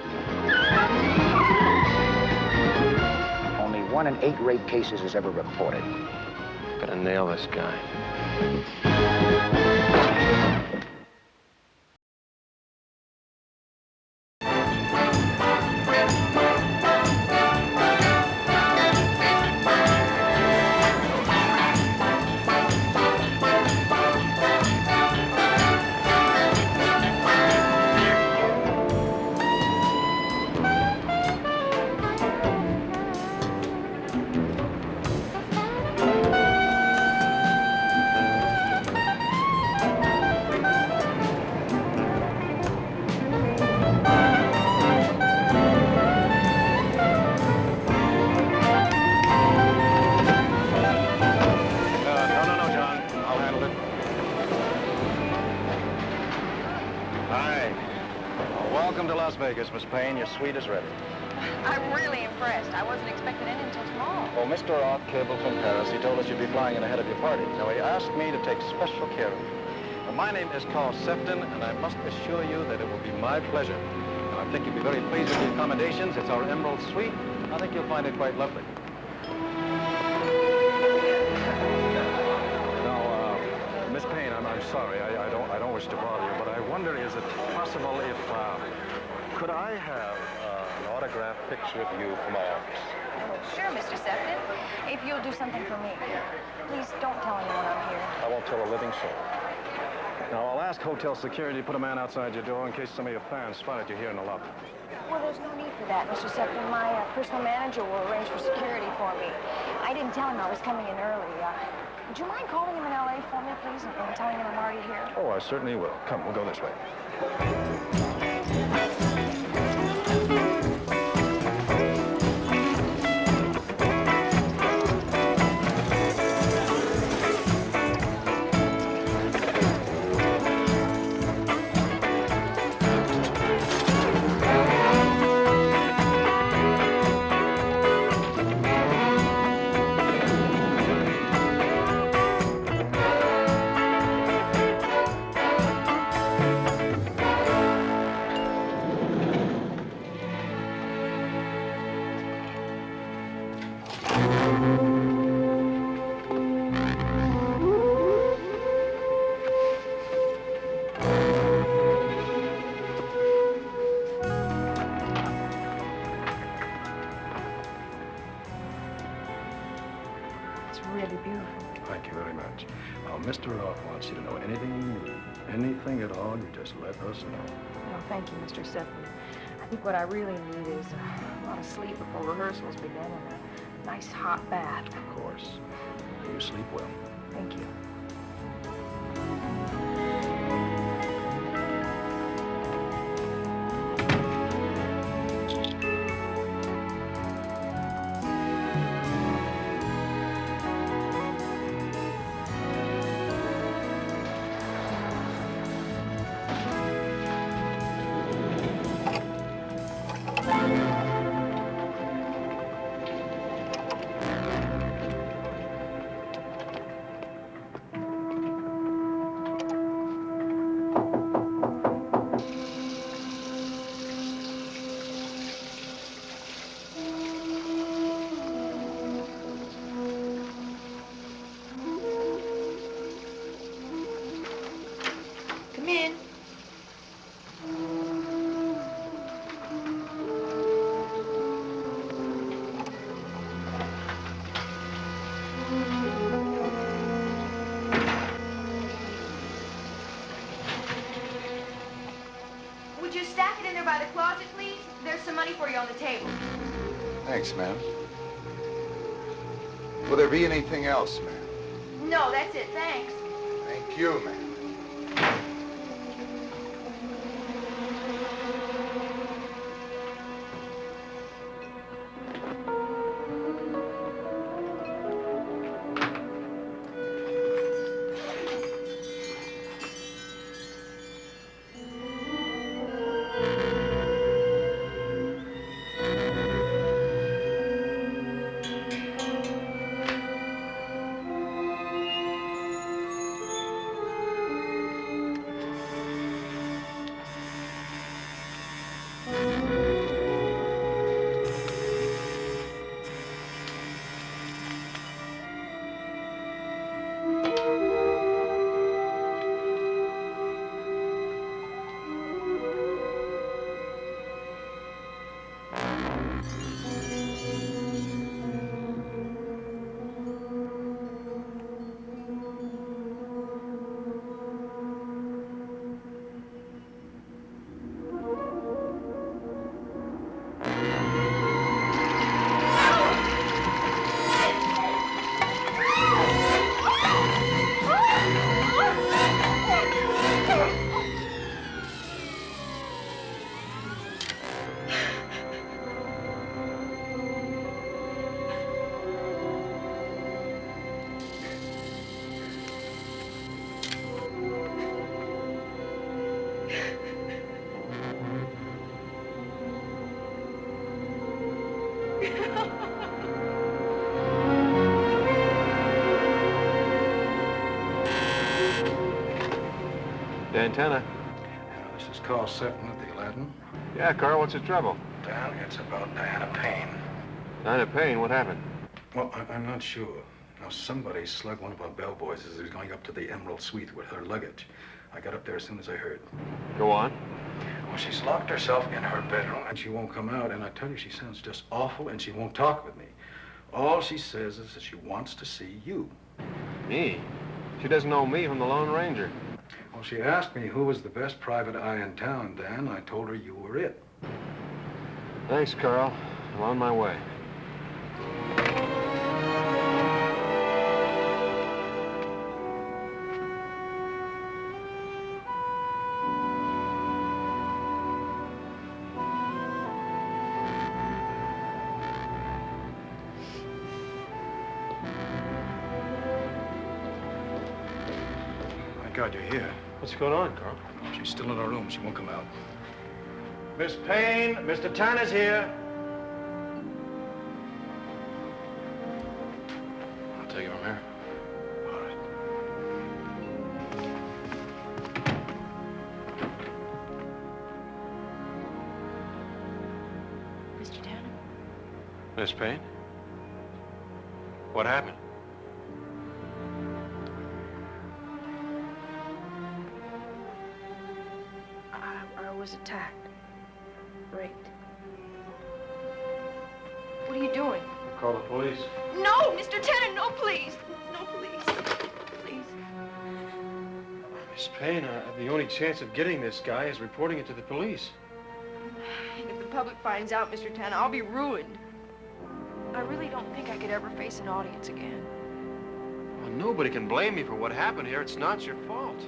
Only 1 in 8 rape cases is ever reported. Gotta nail this guy. Miss Payne, your suite is ready. I'm really impressed. I wasn't expecting it until tomorrow. Well, Mr. Roth cabled from Paris. He told us you'd be flying in ahead of your party. So he asked me to take special care of you. Well, my name is Carl Sefton, and I must assure you that it will be my pleasure. And I think you'll be very pleased with the accommodations. It's our Emerald Suite. I think you'll find it quite lovely. Now, Miss Payne, I'm sorry. I don't wish to bother you, but I wonder, is it possible if, could I have an autographed picture of you for my office? Oh, sure, Mr. Sefton. If you'll do something for me. Please don't tell anyone I'm here. I won't tell a living soul. Now, I'll ask hotel security to put a man outside your door in case some of your fans spotted you here in the lobby. Well, there's no need for that, Mr. Sefton. My personal manager will arrange for security for me. I didn't tell him I was coming in early. Would you mind calling him in L.A. for me, please, and telling him I'm already here? Oh, I certainly will. Come, we'll go this way. Really beautiful. Thank you very much. Mr. Roth wants you to know anything you need. Anything at all, you just let us know. Well, thank you, Mr. Sefton. I think what I really need is a lot of sleep before rehearsals begin and a nice hot bath. Of course. You sleep well. Thank you. Come in. Would you stack it in there by the closet, please? There's some money for you on the table. Thanks, ma'am. Will there be anything else, ma'am? No, that's it. Thanks. Thank you, ma'am. Antenna. This is Carl Sefton at the Aladdin. Yeah, Carl, what's the trouble? Dan, it's about Diana Payne. Diana Payne, what happened? Well, I'm not sure. Now, somebody slugged one of our bellboys as he was going up to the Emerald Suite with her luggage. I got up there as soon as I heard. Go on. Well, she's locked herself in her bedroom, and she won't come out. And I tell you, she sounds just awful, and she won't talk with me. All she says is that she wants to see you. Me? She doesn't know me from the Lone Ranger. Well, she asked me who was the best private eye in town, Dan. I told her you were it. Thanks, Carl. I'm on my way. God, you're here. What's going on, Carl? She's still in her room. She won't come out. Miss Payne, Mr. Tanner's here. I'll take it from here. All right. Mr. Tanner? Miss Payne? What happened? I was attacked. Raped. What are you doing? Call the police. No, Mr. Tanner, no, please. No, please. Please. Miss Payne, the only chance of getting this guy is reporting it to the police. If the public finds out, Mr. Tanner, I'll be ruined. I really don't think I could ever face an audience again. Well, nobody can blame me for what happened here. It's not your fault.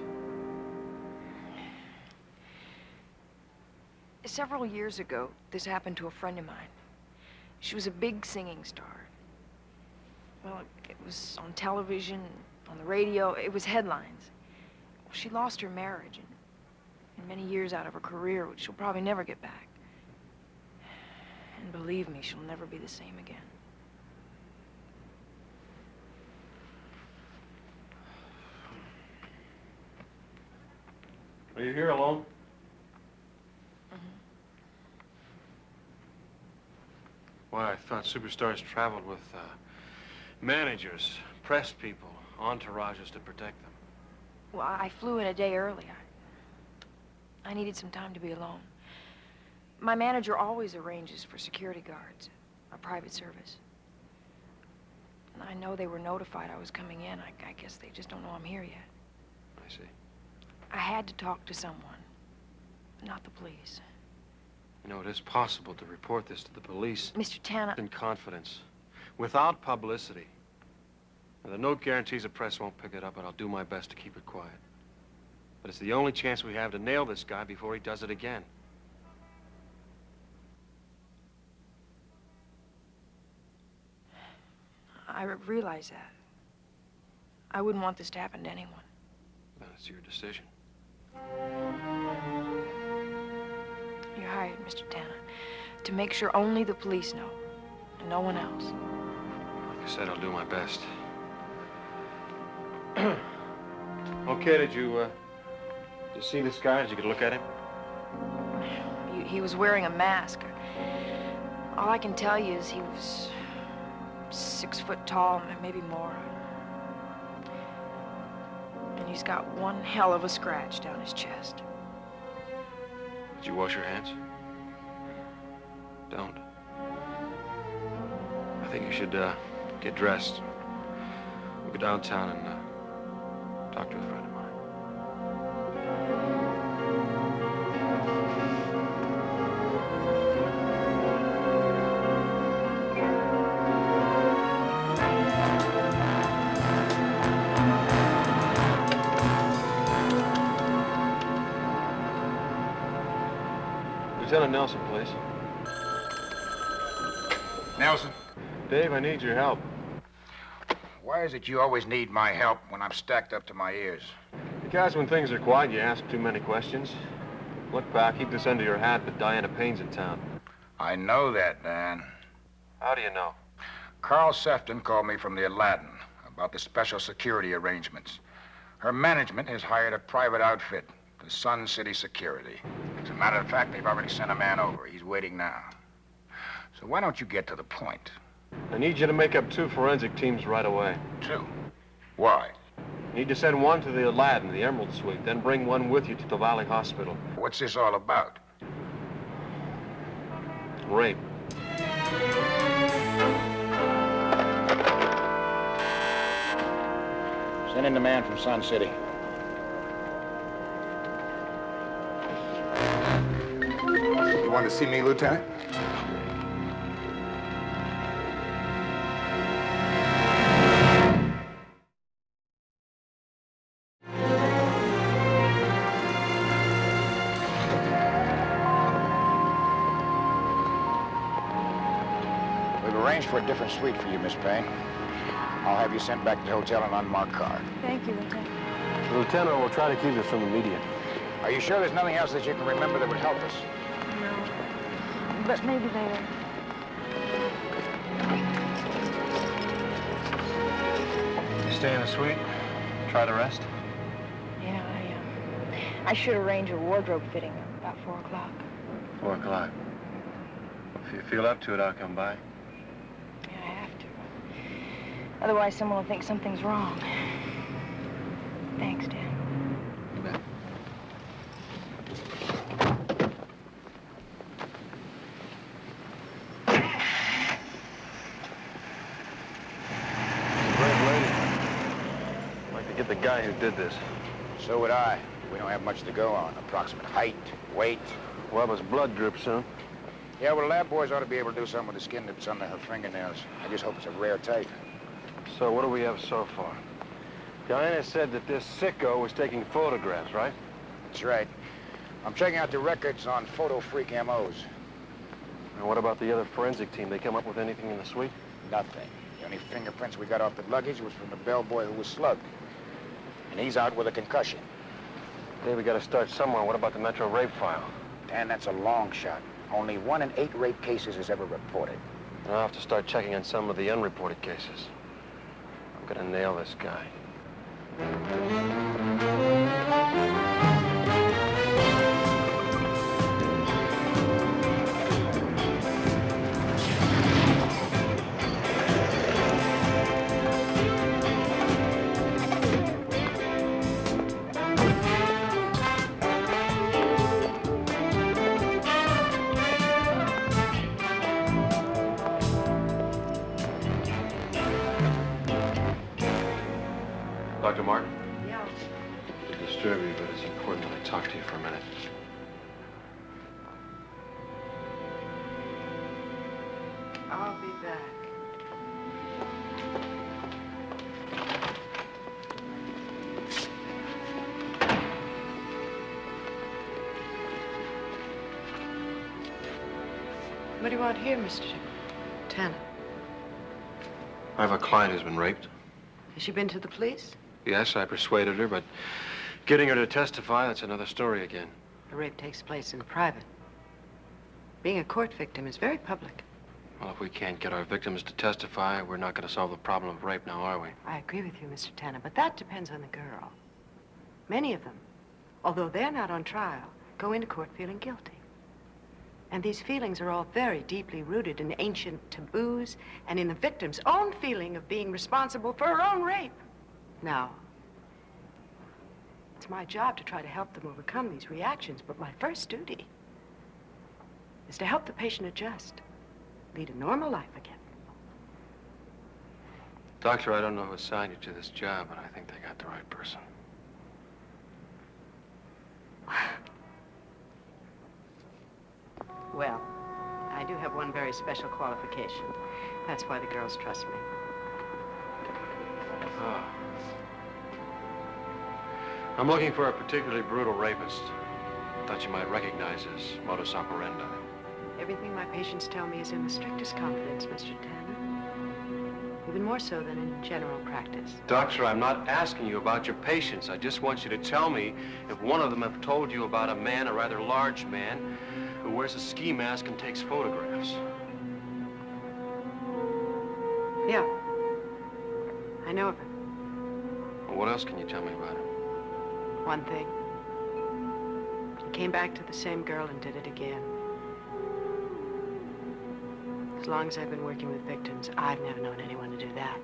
Several years ago, this happened to a friend of mine. She was a big singing star. Well, it was on television, on the radio, it was headlines. Well, she lost her marriage and many years out of her career, which she'll probably never get back. And believe me, she'll never be the same again. Are you here alone? Why, I thought superstars traveled with managers, press people, entourages to protect them. Well, I flew in a day early. I needed some time to be alone. My manager always arranges for security guards, a private service. And I know they were notified I was coming in. I guess they just don't know I'm here yet. I see. I had to talk to someone, not the police. You know, it is possible to report this to the police. Mr. Tanner. In confidence, without publicity. Now, there are no guarantees the press won't pick it up, but I'll do my best to keep it quiet. But it's the only chance we have to nail this guy before he does it again. I realize that. I wouldn't want this to happen to anyone. Then it's your decision. You're hired, Mr. Tanner, to make sure only the police know, and no one else. Like I said, I'll do my best. Okay, did you see this guy? Did you get a look at him? He was wearing a mask. All I can tell you is he was 6 foot tall, maybe more. And he's got one hell of a scratch down his chest. Did you wash your hands? Don't. I think you should get dressed. We'll go downtown and talk to a friend of mine. Lieutenant Nelson, please. Nelson? Dave, I need your help. Why is it you always need my help when I'm stacked up to my ears? Because when things are quiet, you ask too many questions. Look, pal, keep this under your hat, but Diana Payne's in town. I know that, Dan. How do you know? Carl Sefton called me from the Aladdin about the special security arrangements. Her management has hired a private outfit, the Sun City Security. As a matter of fact, they've already sent a man over. He's waiting now. So why don't you get to the point? I need you to make up 2 forensic teams right away. 2? Why? You need to send one to the Aladdin, the Emerald Suite, then bring one with you to the Valley Hospital. What's this all about? Rape. Send in the man from Sun City. You want to see me, Lieutenant? We've arranged for a different suite for you, Miss Payne. I'll have you sent back to the hotel in an unmarked car. Thank you, Lieutenant. The lieutenant will try to keep this from the media. Are you sure there's nothing else that you can remember that would help us? No. But maybe later. You stay in the suite? Try to rest? Yeah, I should arrange a wardrobe fitting about 4 o'clock. 4 o'clock. If you feel up to it, I'll come by. Yeah, I have to. Otherwise, someone will think something's wrong. Thanks, Dan. You bet. Brave lady. I'd like to get the guy who did this. So would I. We don't have much to go on. Approximate height, weight. Well, his blood drip soon. Yeah, well, lab boys ought to be able to do something with the skin that's under her fingernails. I just hope it's a rare type. So what do we have so far? Diana said that this sicko was taking photographs, right? That's right. I'm checking out the records on Photo Freak MOs. And what about the other forensic team? They come up with anything in the suite? Nothing. The only fingerprints we got off the luggage was from the bellboy who was slugged. And he's out with a concussion. Hey, we gotta start somewhere. What about the Metro rape file? Dan, that's a long shot. Only 1 in 8 rape cases is ever reported. I'll have to start checking on some of the unreported cases. I'm gonna nail this guy. Dr. Martin? Yeah. To disturb you, but it's important that I talk to you for a minute. I'll be back. What do you want here, Mr. Tanner? I have a client who's been raped. Has she been to the police? Yes, I persuaded her, but getting her to testify, that's another story again. A rape takes place in private. Being a court victim is very public. Well, if we can't get our victims to testify, we're not going to solve the problem of rape now, are we? I agree with you, Mr. Tanner, but that depends on the girl. Many of them, although they're not on trial, go into court feeling guilty. And these feelings are all very deeply rooted in ancient taboos and in the victim's own feeling of being responsible for her own rape. Now, it's my job to try to help them overcome these reactions, but my first duty is to help the patient adjust, lead a normal life again. Doctor, I don't know who assigned you to this job, but I think they got the right person. Well, I do have one very special qualification. That's why the girls trust me. Oh. I'm looking for a particularly brutal rapist. Thought you might recognize his modus operandi. Everything my patients tell me is in the strictest confidence, Mr. Tanner. Even more so than in general practice. Doctor, I'm not asking you about your patients. I just want you to tell me if one of them have told you about a man, a rather large man, who wears a ski mask and takes photographs. Yeah. I know of him. Well, what else can you tell me about him? One thing. He came back to the same girl and did it again. As long as I've been working with victims, I've never known anyone to do that.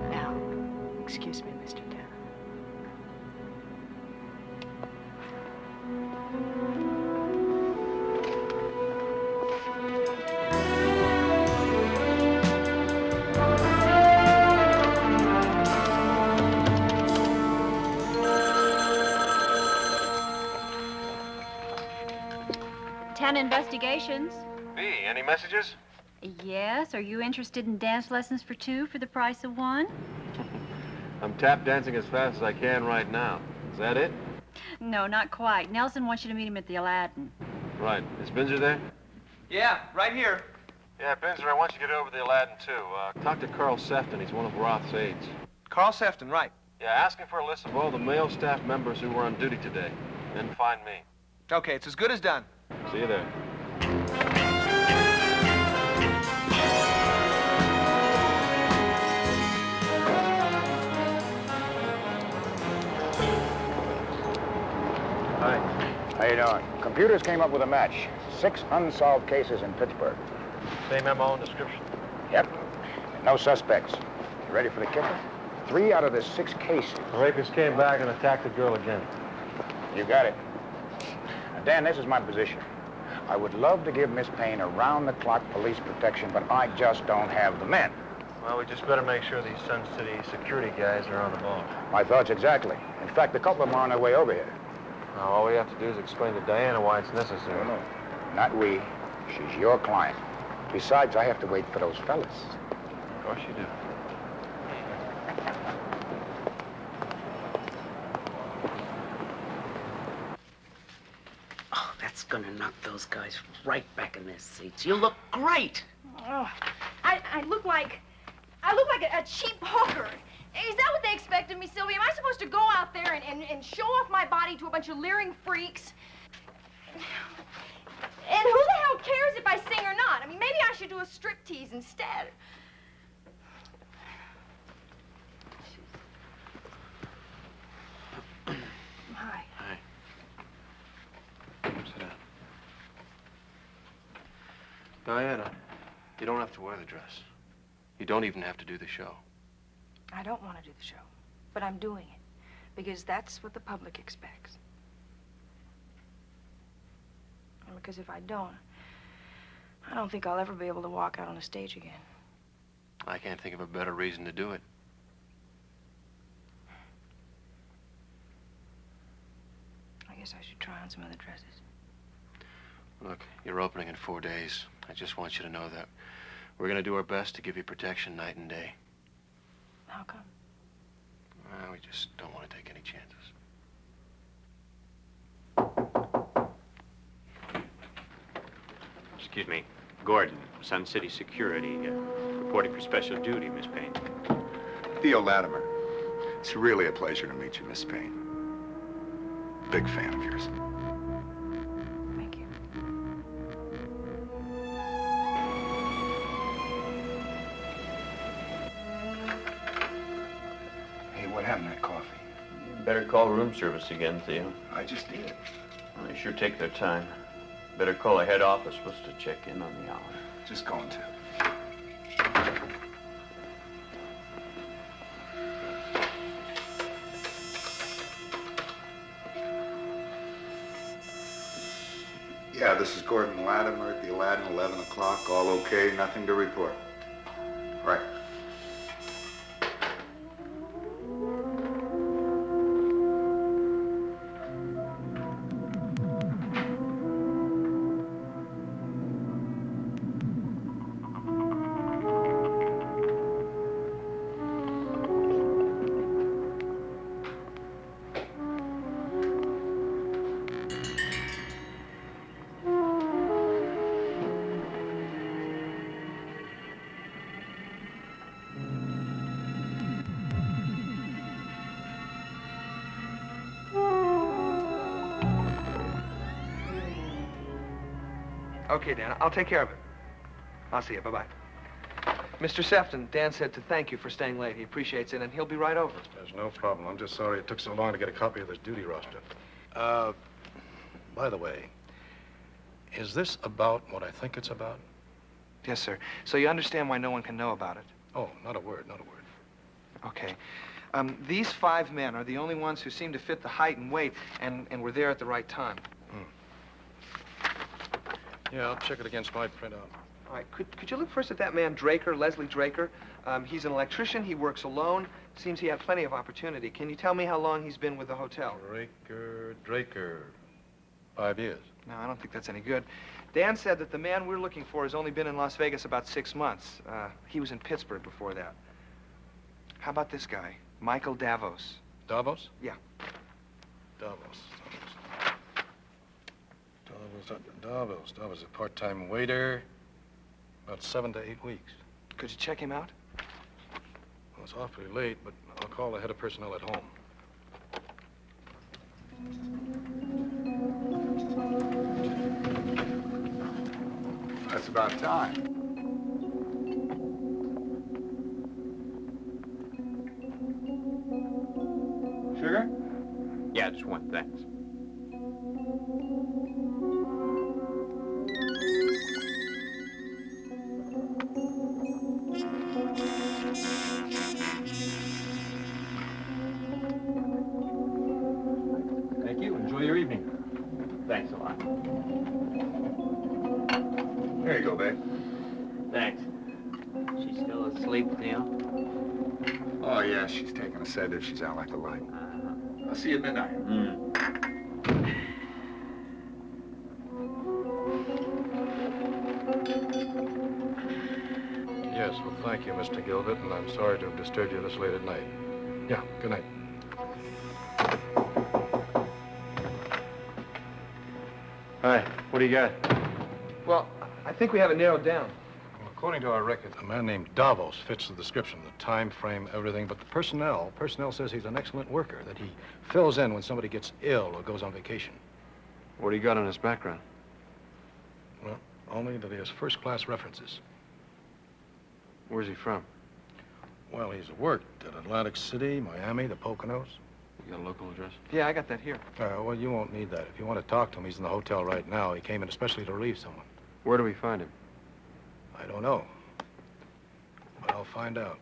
Now, excuse me, Mr. Tanner. Tanner Investigations. Me, any messages? Yes. Are you interested in dance lessons for two for the price of one? I'm tap dancing as fast as I can right now. Is that it? No, not quite. Nelson wants you to meet him at the Aladdin. Right. Is Binzer there? Yeah, right here. Yeah, Binzer, I want you to get over to the Aladdin, too. Talk to Carl Sefton. He's one of Roth's aides. Carl Sefton, right. Yeah, ask him for a list of all the male staff members who were on duty today. Then find me. Okay, it's as good as done. See you there. Hi. How you doing? Computers came up with a match. 6 unsolved cases in Pittsburgh. Same MO and description? Yep. No suspects. You ready for the kicker? 3 out of the 6 cases. The rapist came back and attacked the girl again. You got it. Now, Dan, this is my position. I would love to give Miss Payne around-the-clock police protection, but I just don't have the men. Well, we just better make sure these Sun City security guys are on the ball. My thoughts exactly. In fact, a couple of them are on their way over here. Now, all we have to do is explain to Diana why it's necessary. No. Not we. She's your client. Besides, I have to wait for those fellas. Of course you do. Oh, that's gonna knock those guys right back in their seats. You look great. Oh, I look like a cheap hooker. Is that what they expect of me, Sylvia? Am I supposed to go out there and show off my body to a bunch of leering freaks? And who the hell cares if I sing or not? I mean, maybe I should do a striptease instead. Hi. Hi. Sit down. Diana, you don't have to wear the dress. You don't even have to do the show. I don't want to do the show, but I'm doing it because that's what the public expects. And because if I don't think I'll ever be able to walk out on a stage again. I can't think of a better reason to do it. guess I should try on some other dresses. Look, you're opening in 4 days. I just want you to know that we're going to do our best to give you protection night and day. How come? Well, we just don't want to take any chances. Excuse me. Gordon, Sun City Security, reporting for special duty, Miss Payne. Theo Latimer. It's really a pleasure to meet you, Miss Payne. Big fan of yours. Thank you. Hey, what happened to that coffee? Better call room service again, Theo. I just did. Well, they sure take their time. Better call the head office. Supposed to check in on the hour. Just going to. Yeah, this is Gordon Latimer at the Aladdin, 11 o'clock. All okay, nothing to report. Right. Okay, Dan, I'll take care of it. I'll see you. Bye-bye. Mr. Sefton, Dan said to thank you for staying late. He appreciates it, and he'll be right over. There's no problem. I'm just sorry it took so long to get a copy of this duty roster. By the way, is this about what I think it's about? Yes, sir. So you understand why no one can know about it? Oh, not a word, not a word. Okay. These 5 men are the only ones who seem to fit the height and weight, and were there at the right time. Yeah, I'll check it against my printout. All right, could you look first at that man, Draker, Leslie Draker? He's an electrician. He works alone. Seems he had plenty of opportunity. Can you tell me how long he's been with the hotel? Draker. 5 years. No, I don't think that's any good. Dan said that the man we're looking for has only been in Las Vegas about 6 months. He was in Pittsburgh before that. How about this guy, Michael Davos? Davos? Yeah. Davos, a part-time waiter. About 7 to 8 weeks. Could you check him out? Well, it's awfully late, but I'll call the head of personnel at home. That's about time. Sugar? Yeah, just one, thanks. Thank you. Enjoy your evening. Thanks a lot. There you go, babe. Thanks. She's still asleep, Theo? Oh, yeah, she's taking a sedative. She's out like a light. I'll see you at midnight. Yes, well, thank you, Mr. Gilbert, and I'm sorry to have disturbed you this late at night. Yeah, good night. Hi, what do you got? Well, I think we have it narrowed down. Well, according to our records, a man named Davos fits the description, the time frame, everything, but the personnel says he's an excellent worker, that he fills in when somebody gets ill or goes on vacation. What do you got on his background? Well, only that he has first-class references. Where's he from? Well, he's worked at Atlantic City, Miami, the Poconos. You got a local address? Yeah, I got that here. Well, you won't need that. If you want to talk to him, he's in the hotel right now. He came in especially to relieve someone. Where do we find him? I don't know. But I'll find out.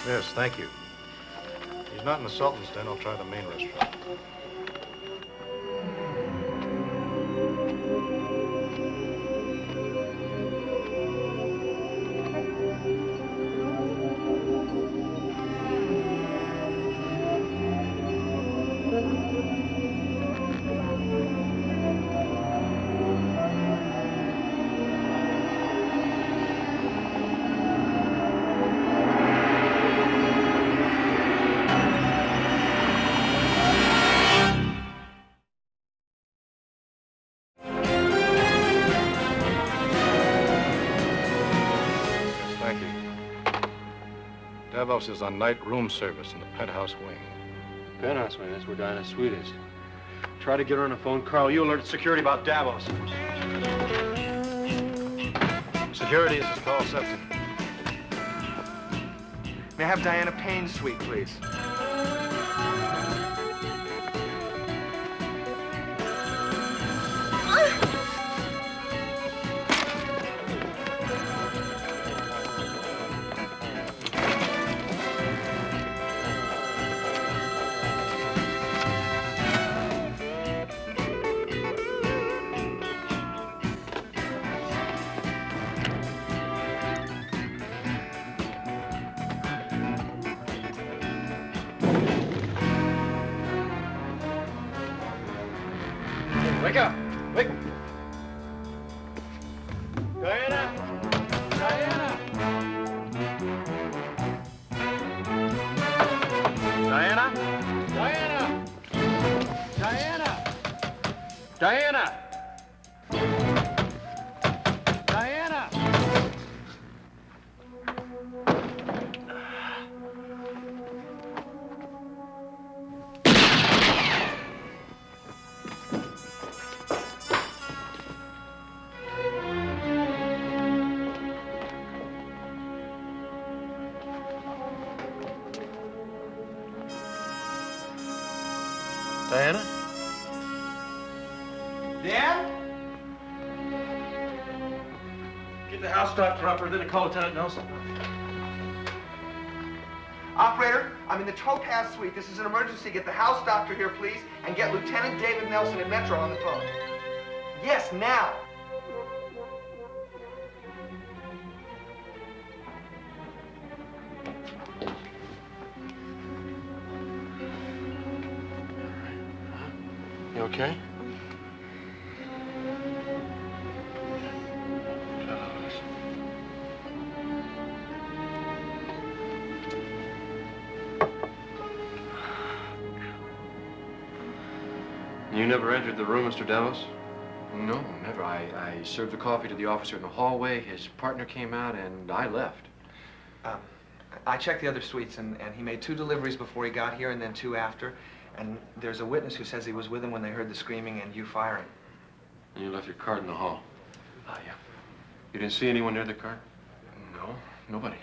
Yes, thank you. He's not in the Sultan's Den. I'll try the main restaurant. Davos is on night room service in the penthouse wing. Penthouse wing, that's where Dinah's suite is. Try to get her on the phone. Carl, you alert security about Davos. Security, this is Carl Septon. May I have Diana Payne's suite, please? Wake up! Wake! Diana! Diana! Diana! Diana! Diana! Diana! Diana! Diana? Dan? Get the house doctor up, or then call Lieutenant Nelson. Operator, I'm in the Topaz suite. This is an emergency. Get the house doctor here, please, and get Lieutenant David Nelson at Metro on the phone. Yes, now. You okay? You never entered the room, Mr. Davos? No, never. I served the coffee to the officer in the hallway. His partner came out, and I left. I checked the other suites, and he made 2 deliveries before he got here and then 2 after. And there's a witness who says he was with him when they heard the screaming and you firing. And you left your card in the hall? Yeah. You didn't see anyone near the card? No, nobody.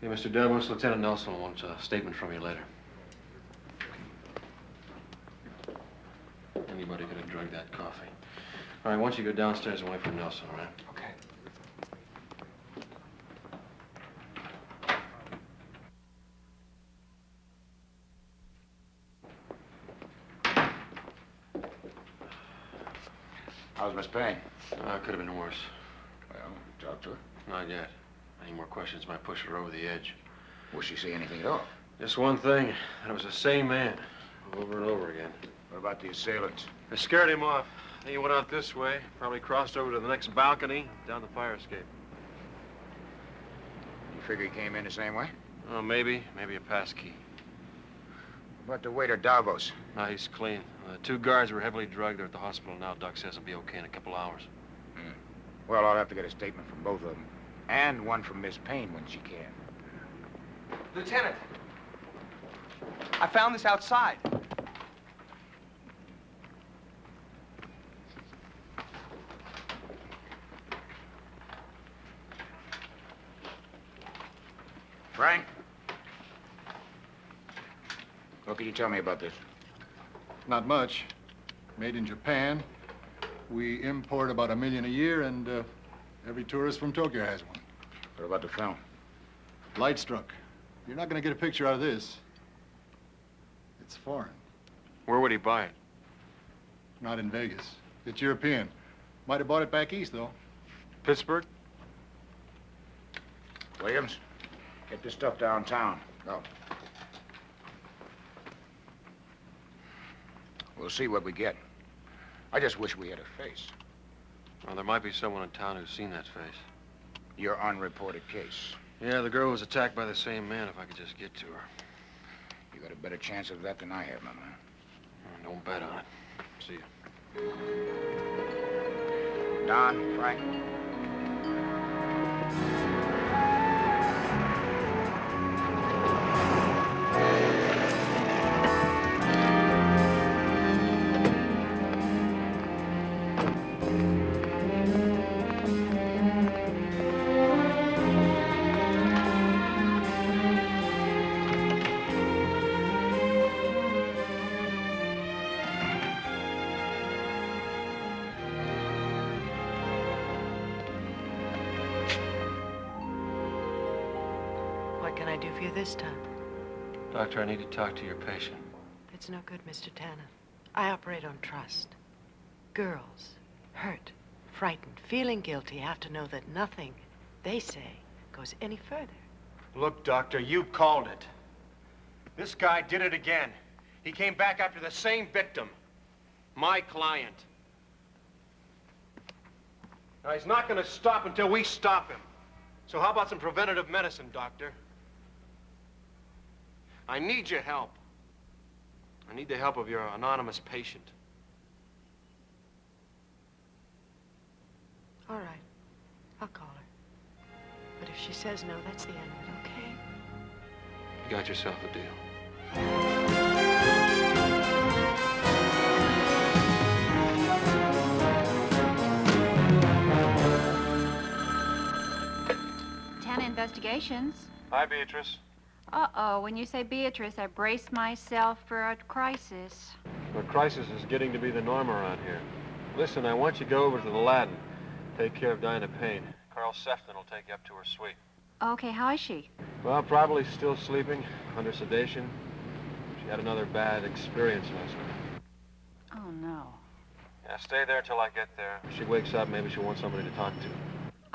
Okay, Mr. Davos, Lieutenant Nelson wants a statement from you later. Anybody could have drugged that coffee. All right, why don't you go downstairs and wait for Nelson, all right? Okay. How's Miss Payne? Could have been worse. Well, talk to her. Not yet. Any more questions might push her over the edge. Will she say anything at all? Just one thing, and it was the same man, over and over again. What about the assailants? They scared him off. He went out this way, probably crossed over to the next balcony, down the fire escape. You figure he came in the same way? Oh, maybe a pass key. What about the waiter, Davos? No, he's clean. The 2 guards were heavily drugged. They're at the hospital now. Doc says he'll be okay in a couple hours. Well, I'll have to get a statement from both of them. And one from Miss Payne when she can. Lieutenant, I found this outside. Frank? What can you tell me about this? Not much. Made in Japan. We import about 1 million a year, and every tourist from Tokyo has one. What about the film? Light struck. You're not going to get a picture out of this. It's foreign. Where would he buy it? Not in Vegas. It's European. Might have bought it back east, though. Pittsburgh? Williams, get this stuff downtown. Go. We'll see what we get. I just wish we had a face. Well, there might be someone in town who's seen that face. Your unreported case. Yeah, the girl was attacked by the same man, if I could just get to her. You got a better chance of that than I have, my man. Don't bet on it. See you. Don, Frank. What can I do for you this time? Doctor, I need to talk to your patient. It's no good, Mr. Tanner. I operate on trust. Girls, hurt, frightened, feeling guilty, have to know that nothing they say goes any further. Look, Doctor, you called it. This guy did it again. He came back after the same victim. My client. Now, he's not going to stop until we stop him. So how about some preventative medicine, Doctor? I need your help. I need the help of your anonymous patient. All right. I'll call her. But if she says no, that's the end of it, okay? You got yourself a deal. Tanner Investigations. Hi, Beatrice. Uh-oh, when you say Beatrice, I brace myself for a crisis. The crisis is getting to be the norm around here. Listen, I want you to go over to the Latin. Take care of Diana Payne. Carl Sefton will take you up to her suite. Okay, how is she? Well, probably still sleeping, under sedation. She had another bad experience last night. Oh, no. Yeah, stay there till I get there. If she wakes up, maybe she'll want somebody to talk to.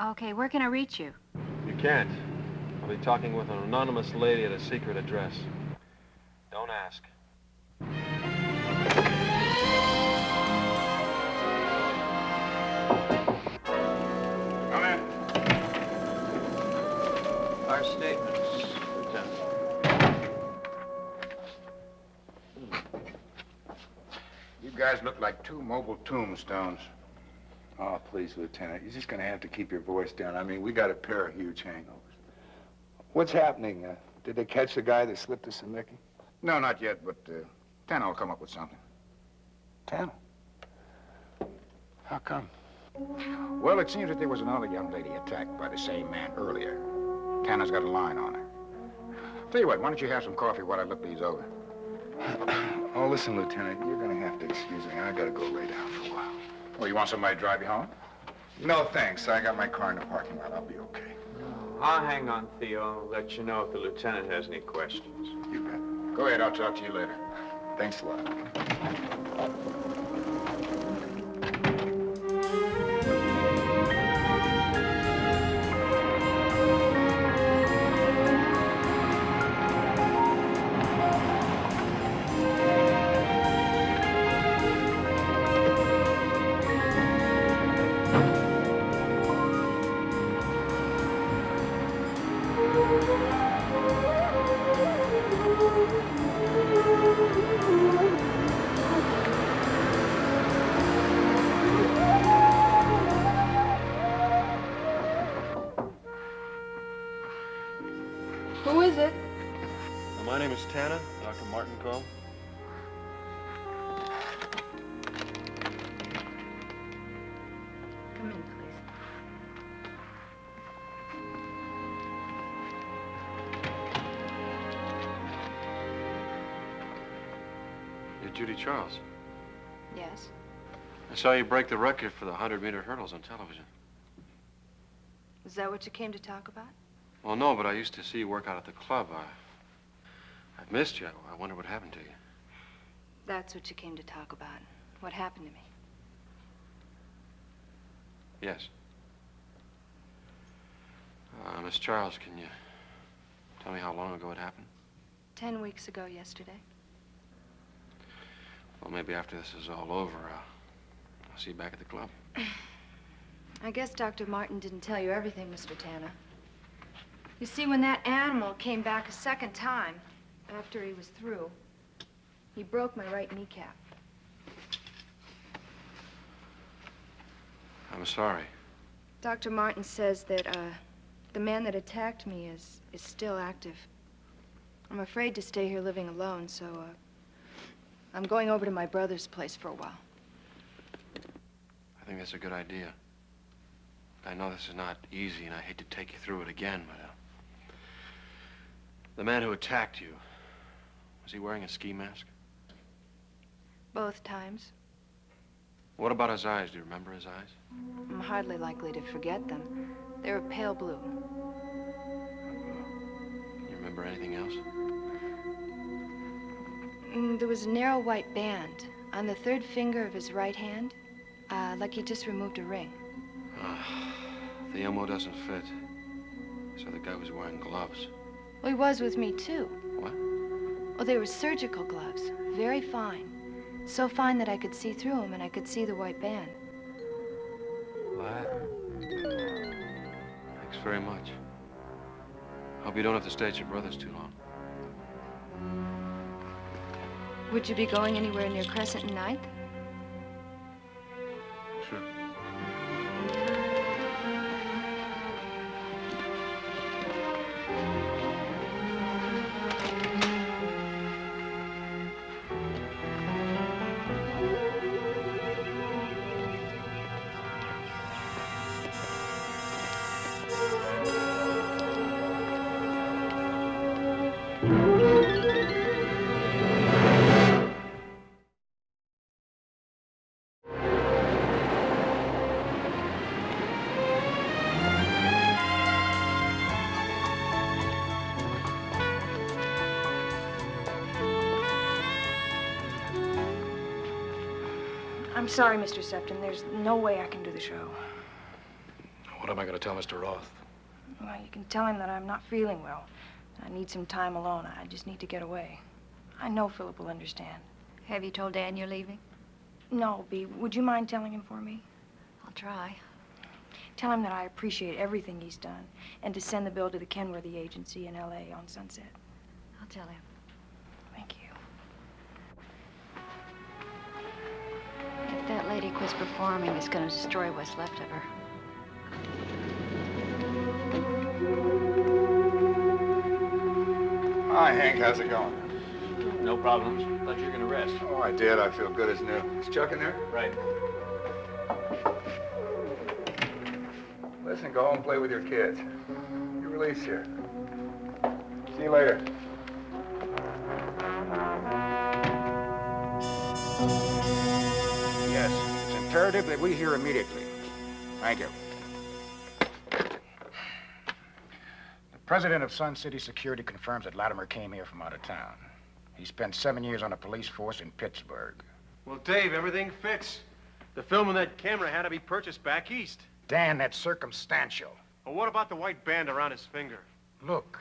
Okay, where can I reach you? You can't. I'll be talking with an anonymous lady at a secret address. Don't ask. Come in. Our statements, Lieutenant. You guys look like two mobile tombstones. Oh, please, Lieutenant. You're just going to have to keep your voice down. I mean, we got a pair of huge hangovers. What's happening? Did they catch the guy that slipped us some Mickey? No, not yet, but Tanner will come up with something. Tanner? How come? Well, it seems that there was another young lady attacked by the same man earlier. Tanner's got a line on her. Tell you what, why don't you have some coffee while I look these over? Oh, listen, Lieutenant, you're going to have to excuse me. I got to go lay down for a while. Well, you want somebody to drive you home? No, thanks. I got my car in the parking lot. I'll be okay. I'll hang on, Theo. I'll let you know if the lieutenant has any questions. You bet. Go ahead, I'll talk to you later. Thanks a lot. Who is it? My name is Tanner, Dr. Martin Cole. Come in, please. You're Judy Charles. Yes. I saw you break the record for the 100-meter hurdles on television. Is that what you came to talk about? Well, no, but I used to see you work out at the club. I've missed you. I wonder what happened to you. That's what you came to talk about. What happened to me? Yes. Miss Charles, can you tell me how long ago it happened? 10 weeks ago yesterday. Well, maybe after this is all over, I'll see you back at the club. I guess Dr. Martin didn't tell you everything, Mr. Tanner. You see, when that animal came back a second time, after he was through, he broke my right kneecap. I'm sorry. Dr. Martin says that, the man that attacked me is still active. I'm afraid to stay here living alone, so, I'm going over to my brother's place for a while. I think that's a good idea. I know this is not easy, and I hate to take you through it again, but, the man who attacked you, was he wearing a ski mask? Both times. What about his eyes? Do you remember his eyes? I'm hardly likely to forget them. They were pale blue. You remember anything else? There was a narrow white band on the third finger of his right hand, like he just removed a ring. The elbow doesn't fit. So the guy was wearing gloves. Well, he was with me, too. What? Oh, they were surgical gloves, very fine. So fine that I could see through them, and I could see the white band. Thanks very much. Hope you don't have to stay at your brother's too long. Would you be going anywhere near Crescent and Ninth? Sure. I'm sorry, Mr. Septon. There's no way I can do the show. What am I going to tell Mr. Roth? Well, you can tell him that I'm not feeling well. I need some time alone. I just need to get away. I know Philip will understand. Have you told Dan you're leaving? No, Bea. Would you mind telling him for me? I'll try. Tell him that I appreciate everything he's done, and to send the bill to the Kenworthy Agency in L.A. on Sunset. I'll tell him. Thank you. If that lady quits performing, it's going to destroy what's left of her. Hi, Hank. How's it going? No problems. Thought you were going to rest. Oh, I did. I feel good as new. Is Chuck in there? Right. Listen, go home and play with your kids. You're released here. See you later. Yes, it's imperative that we hear immediately. Thank you. The president of Sun City Security confirms that Latimer came here from out of town. He spent 7 years on a police force in Pittsburgh. Well, Dave, everything fits. The film on that camera had to be purchased back east. Dan, that's circumstantial. Well, what about the white band around his finger? Look,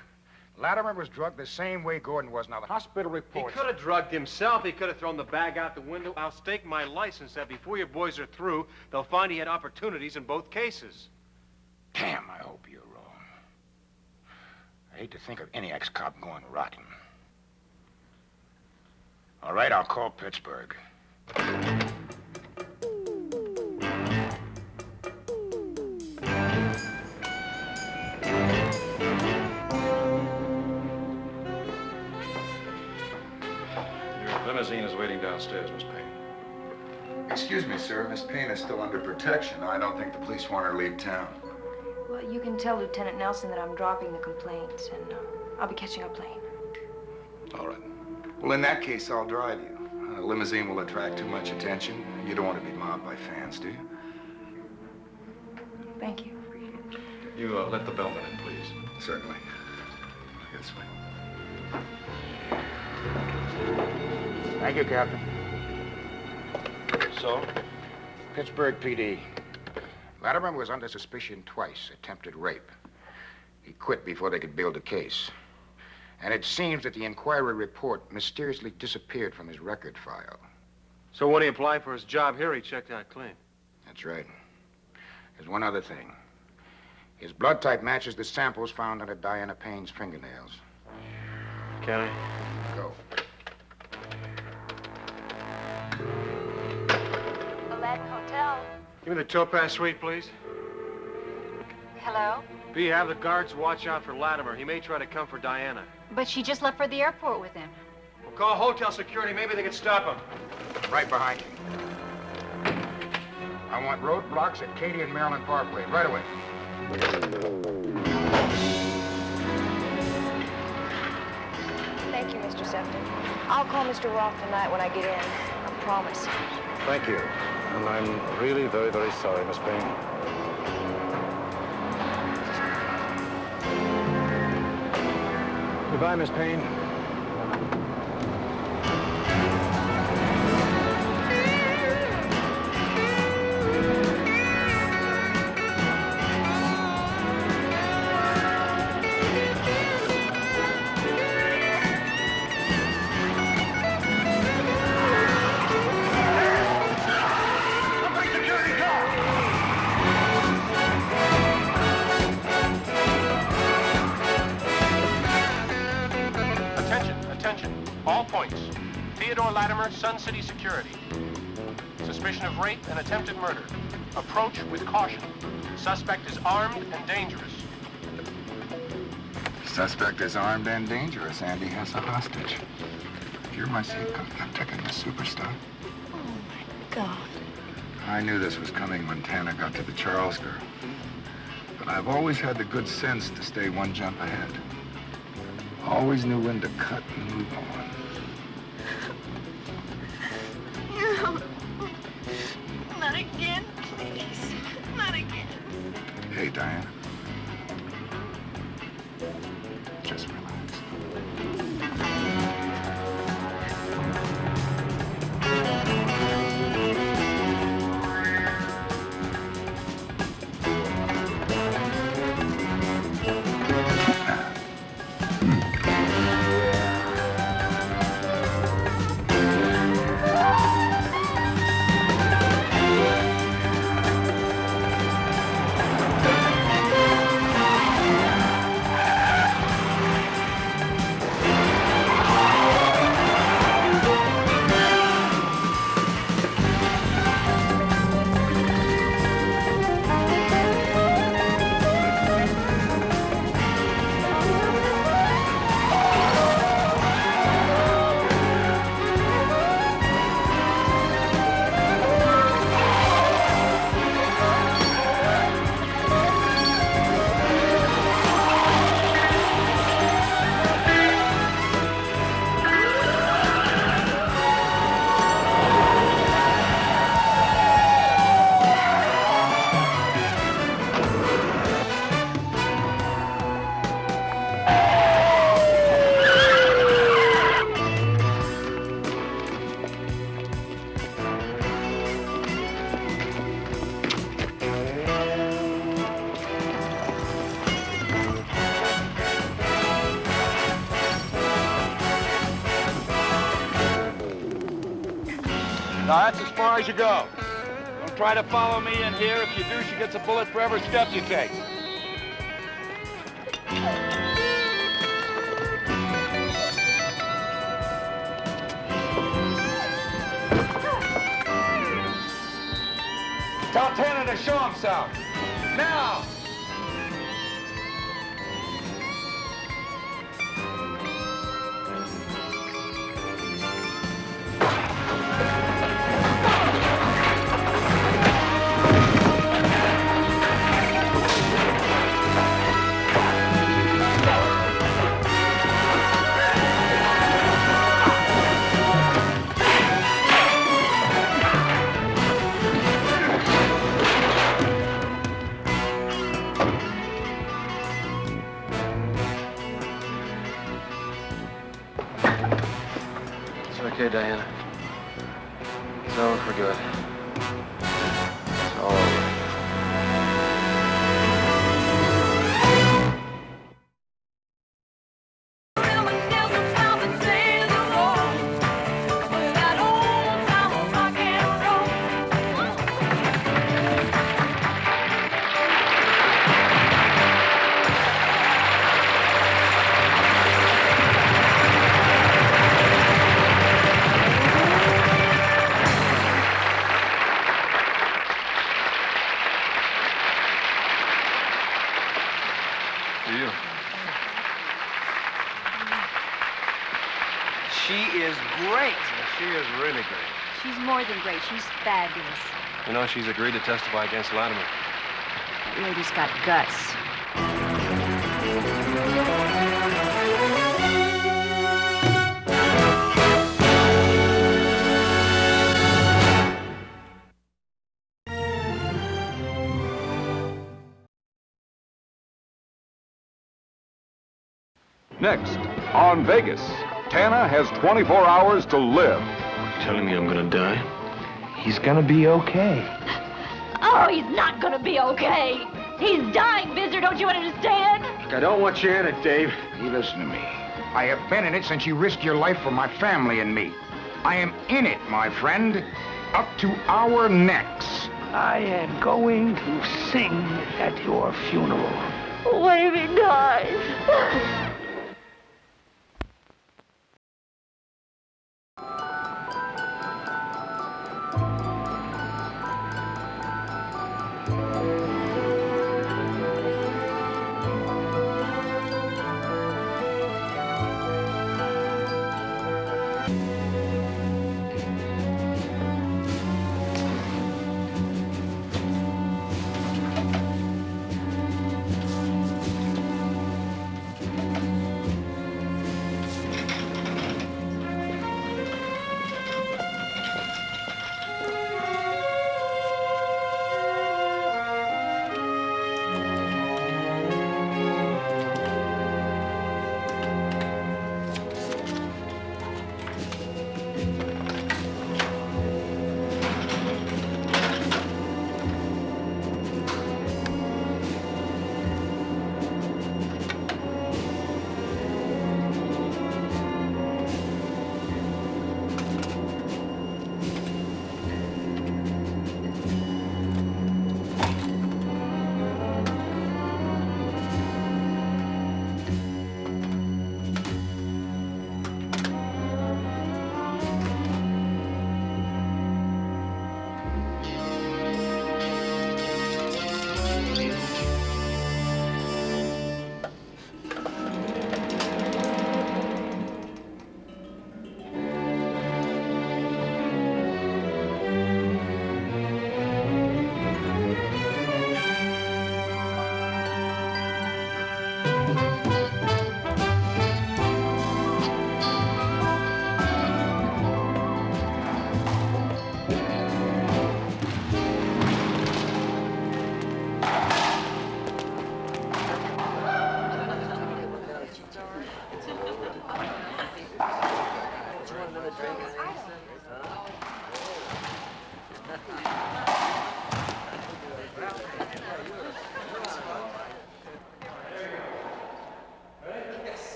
Latimer was drugged the same way Gordon was. Now, the hospital He reports... could have drugged himself. He could have thrown the bag out the window. I'll stake my license that before your boys are through, they'll find he had opportunities in both cases. Damn, I hope you're wrong. I hate to think of any ex-cop going rotten. All right, I'll call Pittsburgh. Your limousine is waiting downstairs, Miss Payne. Excuse me, sir. Miss Payne is still under protection. I don't think the police want her to leave town. Well, you can tell Lieutenant Nelson that I'm dropping the complaints, and I'll be catching a plane. All right. Well, in that case, I'll drive you. A limousine will attract too much attention. You don't want to be mobbed by fans, do you? Thank you. You let the bellman in, please. Certainly. This way. Thank you, Captain. So? Pittsburgh PD. Latimer was under suspicion twice, attempted rape. He quit before they could build a case. And it seems that the inquiry report mysteriously disappeared from his record file. So when he applied for his job here, he checked out clean. That's right. There's one other thing. His blood type matches the samples found under Diana Payne's fingernails. Can I? Go. Aladdin Hotel. Give me the Topaz Suite, please. Hello? B, have the guards watch out for Latimer. He may try to come for Diana. But she just left for the airport with him. We'll call hotel security. Maybe they can stop him. Right behind you. I want roadblocks at Katy and Maryland Parkway. Right away. Thank you, Mr. Sefton. I'll call Mr. Roth tonight when I get in. I promise. Thank you. And I'm really very, very sorry, Miss Payne. Goodbye, Miss Payne. All points. Theodore Latimer, Sun City Security. Suspicion of rape and attempted murder. Approach with caution. Suspect is armed and dangerous. Suspect is armed and dangerous. Andy has a hostage. If you're my seat, I'm taking this superstar. Oh, my God. I knew this was coming when Tana got to the Charles girl. But I've always had the good sense to stay one jump ahead. Always knew when to cut and move on. No. Not again, please. Not again. Hey, Diana. Just relax. Now, that's as far as you go. Don't try to follow me in here. If you do, she gets a bullet for every step you take. Tell Tana to show himself. Now! okay, Diana. It's over for good. It's all over. She is great. She is really great. She's more than great. She's fabulous. You know, she's agreed to testify against Latimer. That lady's got guts. Next, on Vegas, Tana has 24 hours to live. Telling me I'm gonna die? He's gonna be okay. Oh, he's not gonna be okay. He's dying, Mister. Don't you understand? Look, I don't want you in it, Dave. You listen to me. I have been in it since you risked your life for my family and me. I am in it, my friend, up to our necks. I am going to sing at your funeral. What if he dies?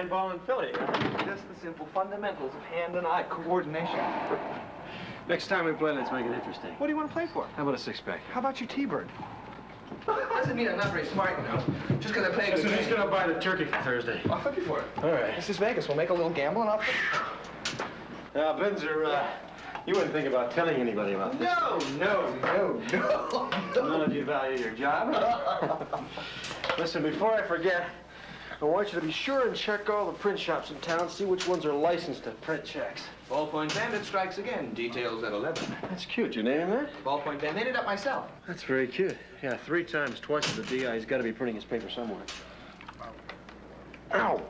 handball in Philly. Just the simple fundamentals of hand and eye coordination. Next time we play, let's make it interesting. What do you want to play for? How about a six-pack? How about your T-bird? Doesn't mean I'm not very smart, you know. Just because I play a good Listen, game. who's gonna buy the turkey for Thursday? I'll flip you for it. All right. This is Vegas. We'll make a little gamble and I'll flip. Now, Binzer, you wouldn't think about telling anybody about this. No. None of you value your job. Listen, before I forget, I want you to be sure and check all the print shops in town, see which ones are licensed to print checks. Ballpoint Bandit strikes again. Details at 11. That's cute. You name him that? Ballpoint Bandit. Made it up myself. That's very cute. Yeah, 3 times, twice to the DI. He's got to be printing his paper somewhere. Ow!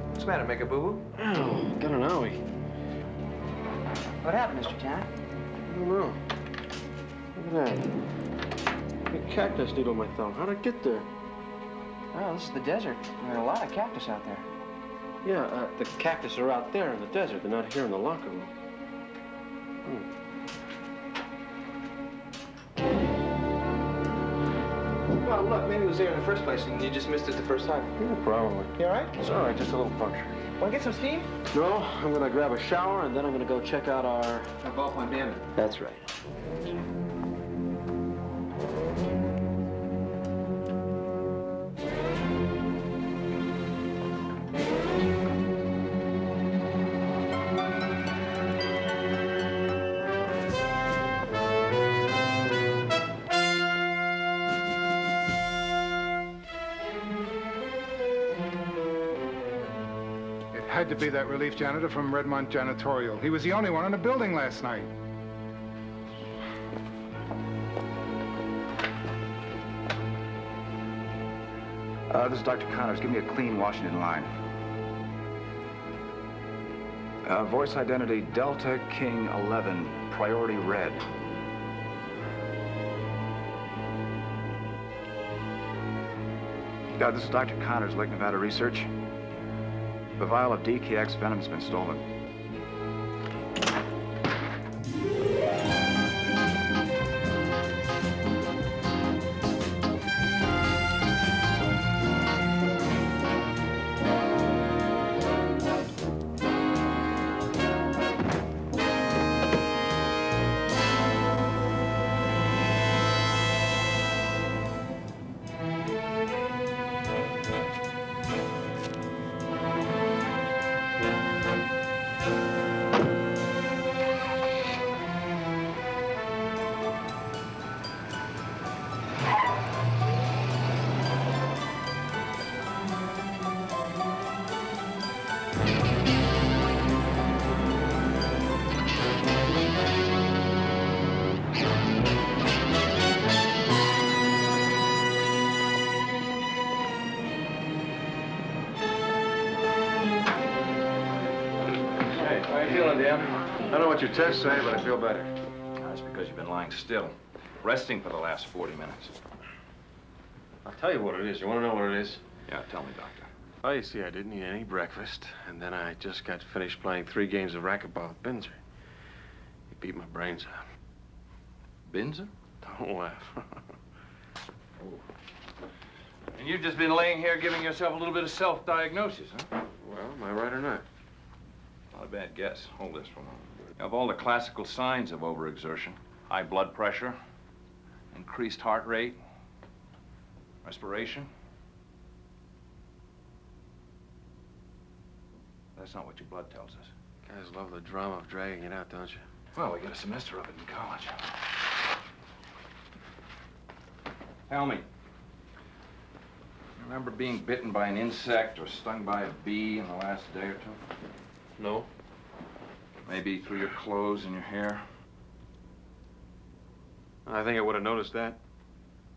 What's the matter? Make a boo-boo? Ow, got an owie. What happened, Mr. Tanner? I don't know. Look at that. A cactus needle on my thumb. How'd it get there? Oh, this is the desert. There are a lot of cactus out there. Yeah, the cactus are out there in the desert. They're not here in the locker room. Well, look, maybe it was there in the first place and you just missed it the first time. Yeah, probably. You all right? It's all right, just a little puncture. Want to get some steam? No, I'm gonna grab a shower and then I'm gonna go check out our Ballpoint Bandit. That's right. Had to be that relief janitor from Redmont Janitorial. He was the only one in the building last night. This is Dr. Connors. Give me a clean Washington line. Voice identity Delta King 11, priority red. This is Dr. Connors, Lake Nevada Research. The vial of DKX venom's been stolen. I don't know what your tests say, but I feel better. That's because you've been lying still, resting for the last 40 minutes. I'll tell you what it is. You want to know what it is? Yeah, tell me, Doctor. Oh, you see, I didn't eat any breakfast, and then I just got finished playing 3 games of racquetball with Binzer. He beat my brains out. Binzer? Don't laugh. And you've just been laying here giving yourself a little bit of self-diagnosis, huh? Well, am I right or not? Not a bad guess. Hold this for a moment. You have all the classical signs of overexertion. High blood pressure, increased heart rate, respiration. That's not what your blood tells us. Guys love the drama of dragging it out, don't you? Well, we got a semester of it in college. Tell me, you remember being bitten by an insect or stung by a bee in the last day or two? No. Maybe through your clothes and your hair? I think I would have noticed that.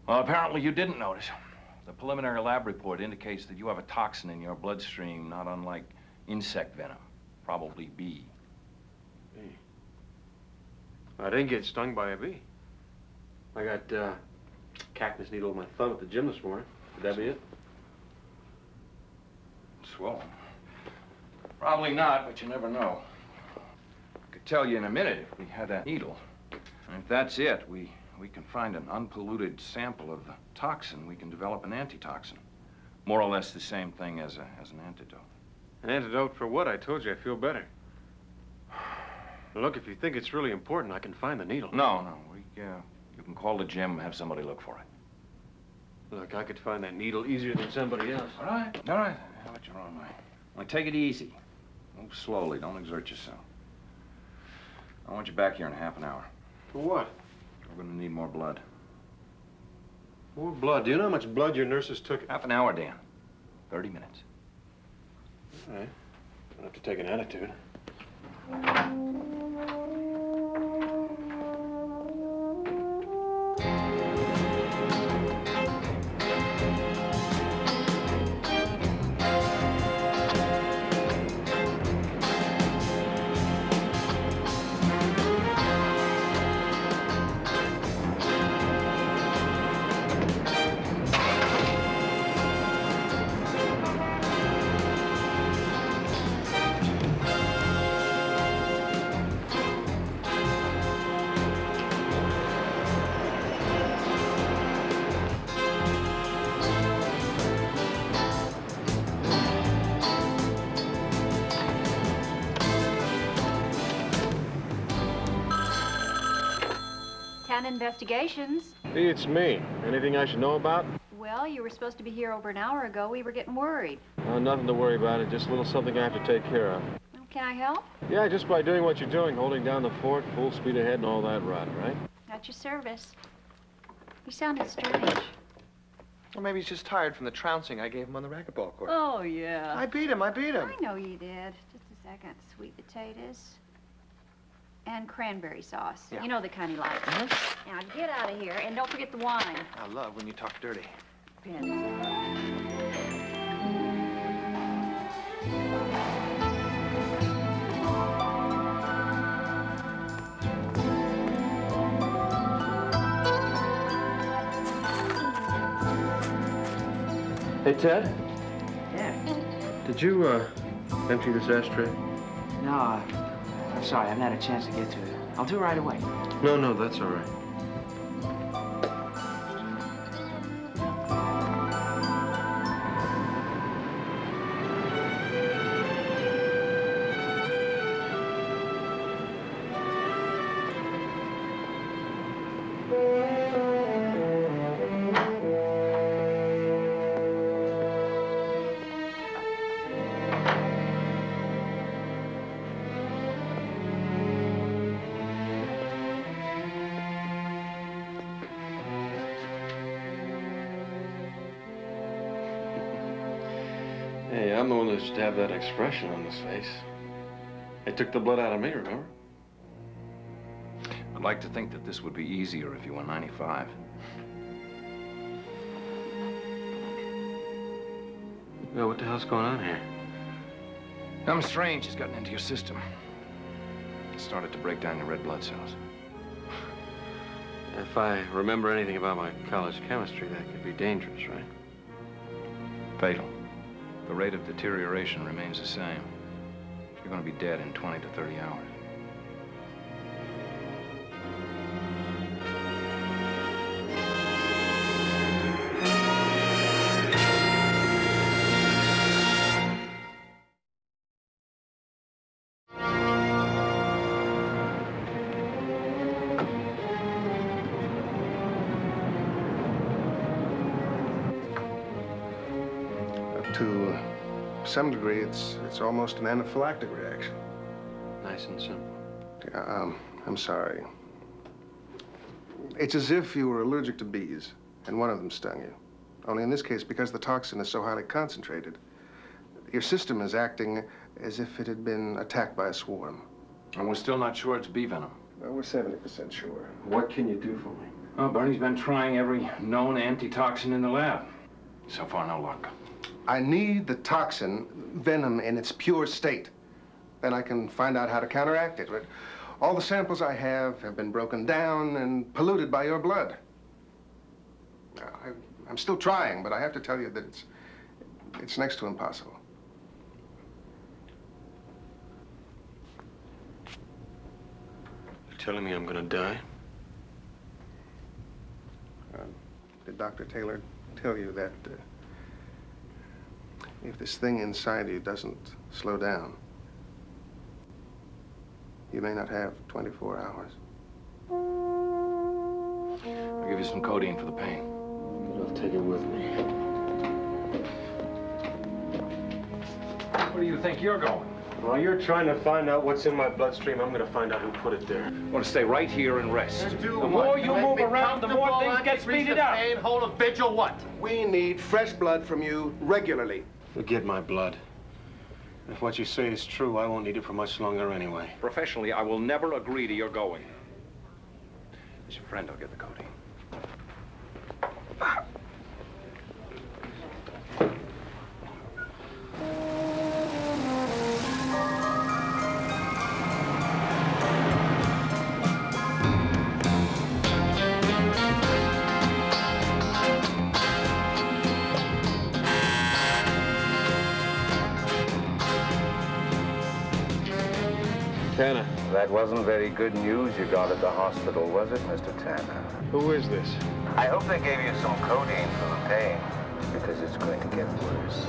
Well, apparently you didn't notice. The preliminary lab report indicates that you have a toxin in your bloodstream not unlike insect venom, probably bee. Bee? I didn't get stung by a bee. I got cactus needle in my thumb at the gym this morning. Could that be it? Swollen. Probably not, but you never know. I could tell you in a minute if we had that needle. And if that's it, we can find an unpolluted sample of the toxin. We can develop an antitoxin. more or less the same thing as an antidote. An antidote for what? I told you I feel better. Look, if you think it's really important, I can find the needle. No. You can call the gym and have somebody look for it. Look, I could find that needle easier than somebody else. All right. Have it your own way. Only take it easy. Move slowly. Don't exert yourself. I want you back here in half an hour. For what? We're gonna need more blood. More blood? Do you know how much blood your nurses took? Half an hour, Dan. 30 minutes. All right. Don't have to take an attitude. Town Investigations. Hey, it's me. Anything I should know about? Well, you were supposed to be here over an hour ago. We were getting worried. Nothing to worry about. It's just a little something I have to take care of. Well, can I help? Yeah, just by doing what you're doing, holding down the fort, full speed ahead and all that rot, right? At your service. You sounded strange. Or maybe he's just tired from the trouncing I gave him on the racquetball court. Oh, yeah. I beat him. I know you did. Just a second. Sweet potatoes. And cranberry sauce. Yeah. You know the kind he likes. Now, get out of here, and don't forget the wine. I love when you talk dirty. Pins. Hey, Ted? Yeah. Did you, empty this ashtray? No, I'm sorry. I haven't had a chance to get to it. I'll do it right away. No, that's all right. Hey, I'm the one that should have that expression on his face. They took the blood out of me, remember? I'd like to think that this would be easier if you were 95. Well, what the hell's going on here? Something strange has gotten into your system. It started to break down your red blood cells. If I remember anything about my college chemistry, that could be dangerous, right? Fatal. The rate of deterioration remains the same. You're going to be dead in 20 to 30 hours. To some degree, it's almost an anaphylactic reaction. Nice and simple. Yeah, I'm sorry. It's as if you were allergic to bees, and one of them stung you. Only in this case, because the toxin is so highly concentrated, your system is acting as if it had been attacked by a swarm. And we're still not sure it's bee venom. Well, we're 70% sure. What can you do for me? Well, Bernie's been trying every known antitoxin in the lab. So far, no luck. I need the toxin, venom, in its pure state. Then I can find out how to counteract it. But all the samples I have been broken down and polluted by your blood. I'm still trying, but I have to tell you that it's next to impossible. You're telling me I'm gonna die? Did Dr. Taylor tell you that if this thing inside you doesn't slow down, you may not have 24 hours. I'll give you some codeine for the pain. I'll take it with me. Where do you think you're going? While you're trying to find out what's in my bloodstream, I'm going to find out who put it there. I want to stay right here and rest. Do The more you move around, the more things get speeded up. Hold a vigil, what? We need fresh blood from you regularly. Forget my blood. If what you say is true, I won't need it for much longer anyway. Professionally, I will never agree to your going. As your friend, I'll get the codeine. Tanner. That wasn't very good news you got at the hospital, was it, Mr. Tanner? Who is this? I hope they gave you some codeine for the pain, because it's going to get worse.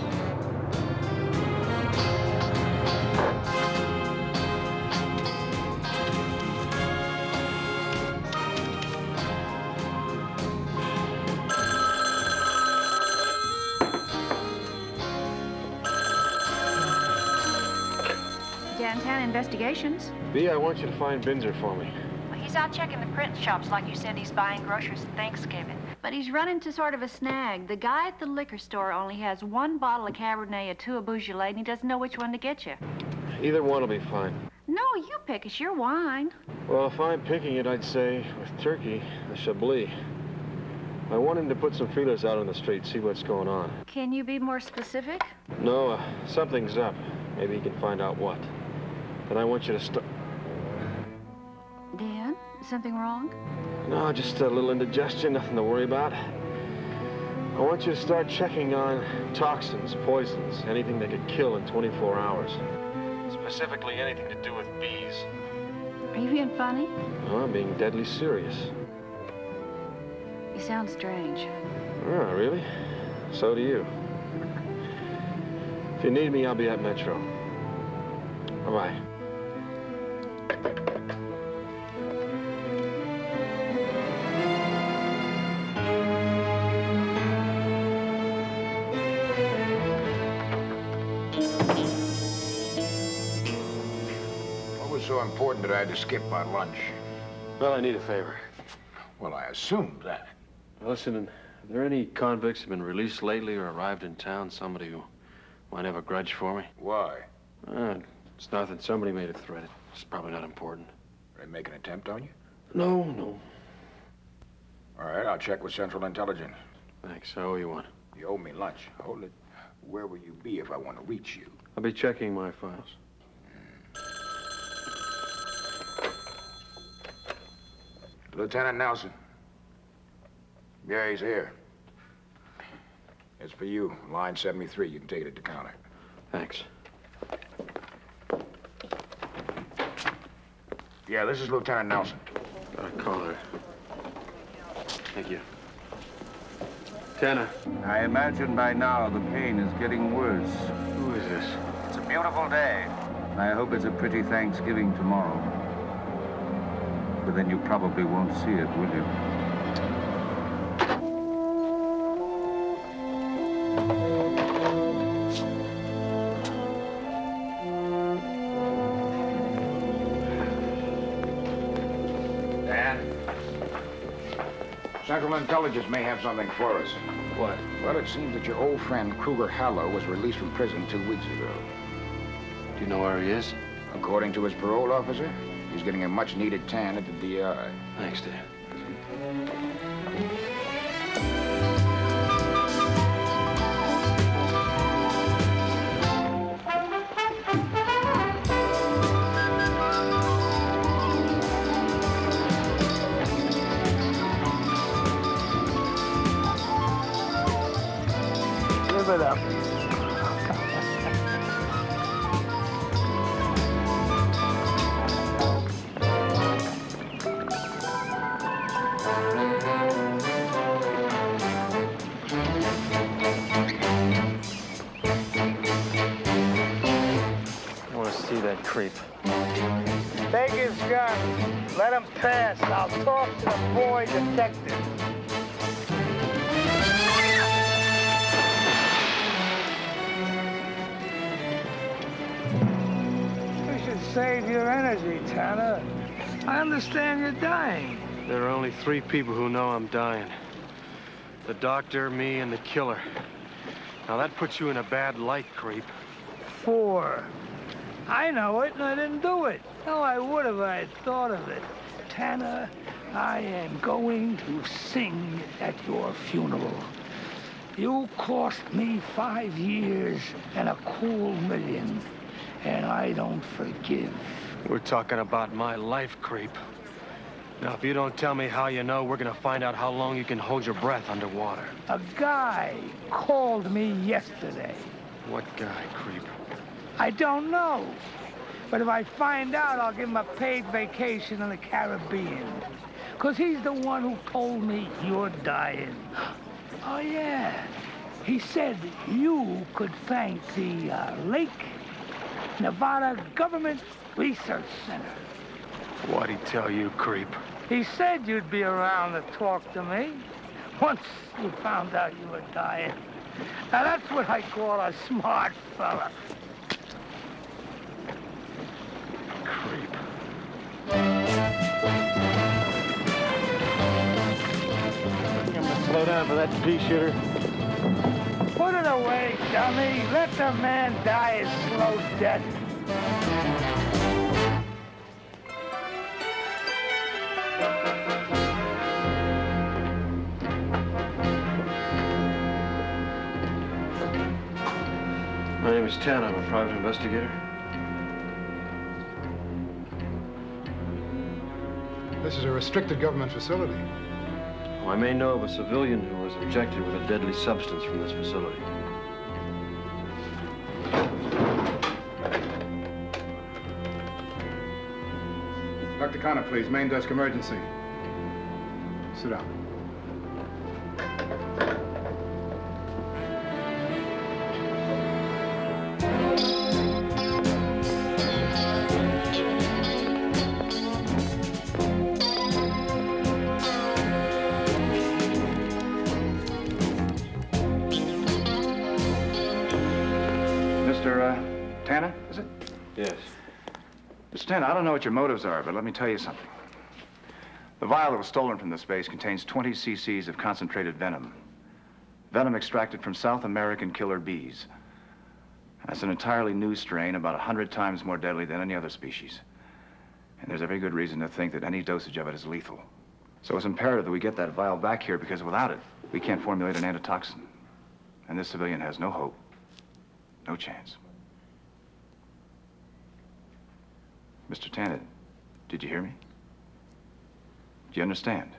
Downtown Investigations. B, I want you to find Binzer for me. Well, he's out checking the print shops like you said he's buying groceries for Thanksgiving. But he's run into sort of a snag. The guy at the liquor store only has one bottle of Cabernet or two of Beaujolais, and he doesn't know which one to get you. Either one will be fine. No, you pick. It's your wine. Well, if I'm picking it, I'd say, with turkey, a Chablis. I want him to put some feelers out on the street, see what's going on. Can you be more specific? No, something's up. Maybe he can find out what. Then I want you to start... Dan, is something wrong? No, just a little indigestion, nothing to worry about. I want you to start checking on toxins, poisons, anything that could kill in 24 hours. Specifically, anything to do with bees. Are you being funny? No, I'm being deadly serious. You sound strange. Oh, really? So do you. If you need me, I'll be at Metro. Bye-bye. What was so important that I had to skip my lunch? Well, I need a favor. Well, I assumed that. Listen, are there any convicts who've been released lately or arrived in town? Somebody who might have a grudge for me? Why? It's nothing. Somebody made a threat. It's probably not important. Did they make an attempt on you? No. All right, I'll check with Central Intelligence. Thanks. I owe you one. You owe me lunch. Hold it. Where will you be if I want to reach you? I'll be checking my files. Lieutenant Nelson. Yeah, he's here. It's for you, line 73. You can take it at the counter. Thanks. Yeah, this is Lieutenant Nelson. Gotta call her. Thank you. Tanner. I imagine by now the pain is getting worse. Who is this? It's a beautiful day. I hope it's a pretty Thanksgiving tomorrow. But then you probably won't see it, will you? Central Intelligence may have something for us. What? Well, it seems that your old friend Kruger Hallow was released from prison 2 weeks ago. Do you know where he is? According to his parole officer, he's getting a much-needed tan at the DI. Thanks, Dan. Give it up. creep. Take his gun. Let him pass. I'll talk to the boy detective. You should save your energy, Tanner. I understand you're dying. There are only 3 people who know I'm dying. The doctor, me, and the killer. Now that puts you in a bad light, creep. 4. I know it, and I didn't do it. No, I would have I had thought of it. Tanner, I am going to sing at your funeral. You cost me 5 years and a cool $1,000,000, and I don't forgive. We're talking about my life, creep. Now, if you don't tell me how you know, we're gonna find out how long you can hold your breath underwater. A guy called me yesterday. What guy, creep? I don't know. But if I find out, I'll give him a paid vacation in the Caribbean. 'Cause he's the one who told me you're dying. Oh, yeah. He said you could thank the Lake Nevada Government Research Center. What'd he tell you, creep? He said you'd be around to talk to me once you found out you were dying. Now, that's what I call a smart fella. Creep. I'm gonna slow down for that pea shooter. Put it away, dummy. Let the man die a slow death. My name is Tanner. I'm a private investigator. This is a restricted government facility. Oh, I may know of a civilian who was injected with a deadly substance from this facility. Dr. Connor, please. Main desk emergency. Sit down. Mr. Tanner, is it? Yes. Mr. Tanner, I don't know what your motives are, but let me tell you something. The vial that was stolen from this base contains 20 cc's of concentrated venom. Venom extracted from South American killer bees. That's an entirely new strain, about 100 times more deadly than any other species. And there's every good reason to think that any dosage of it is lethal. So it's imperative that we get that vial back here, because without it, we can't formulate an antitoxin. And this civilian has no hope, no chance. Mr. Tanner, did you hear me? Do you understand?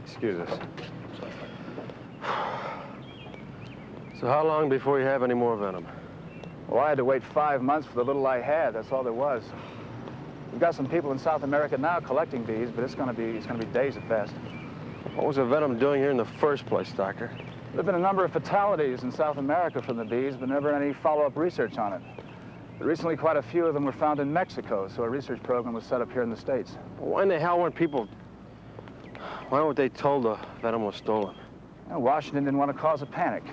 Excuse us. So how long before you have any more venom? Well, I had to wait 5 months for the little I had. That's all there was. We've got some people in South America now collecting bees, but it's gonna be days at best. What was the venom doing here in the first place, Doctor? There have been a number of fatalities in South America from the bees, but never any follow-up research on it. But recently, quite a few of them were found in Mexico, so a research program was set up here in the States. Why in the hell weren't people... Why weren't they told the venom was stolen? Well, Washington didn't want to cause a panic.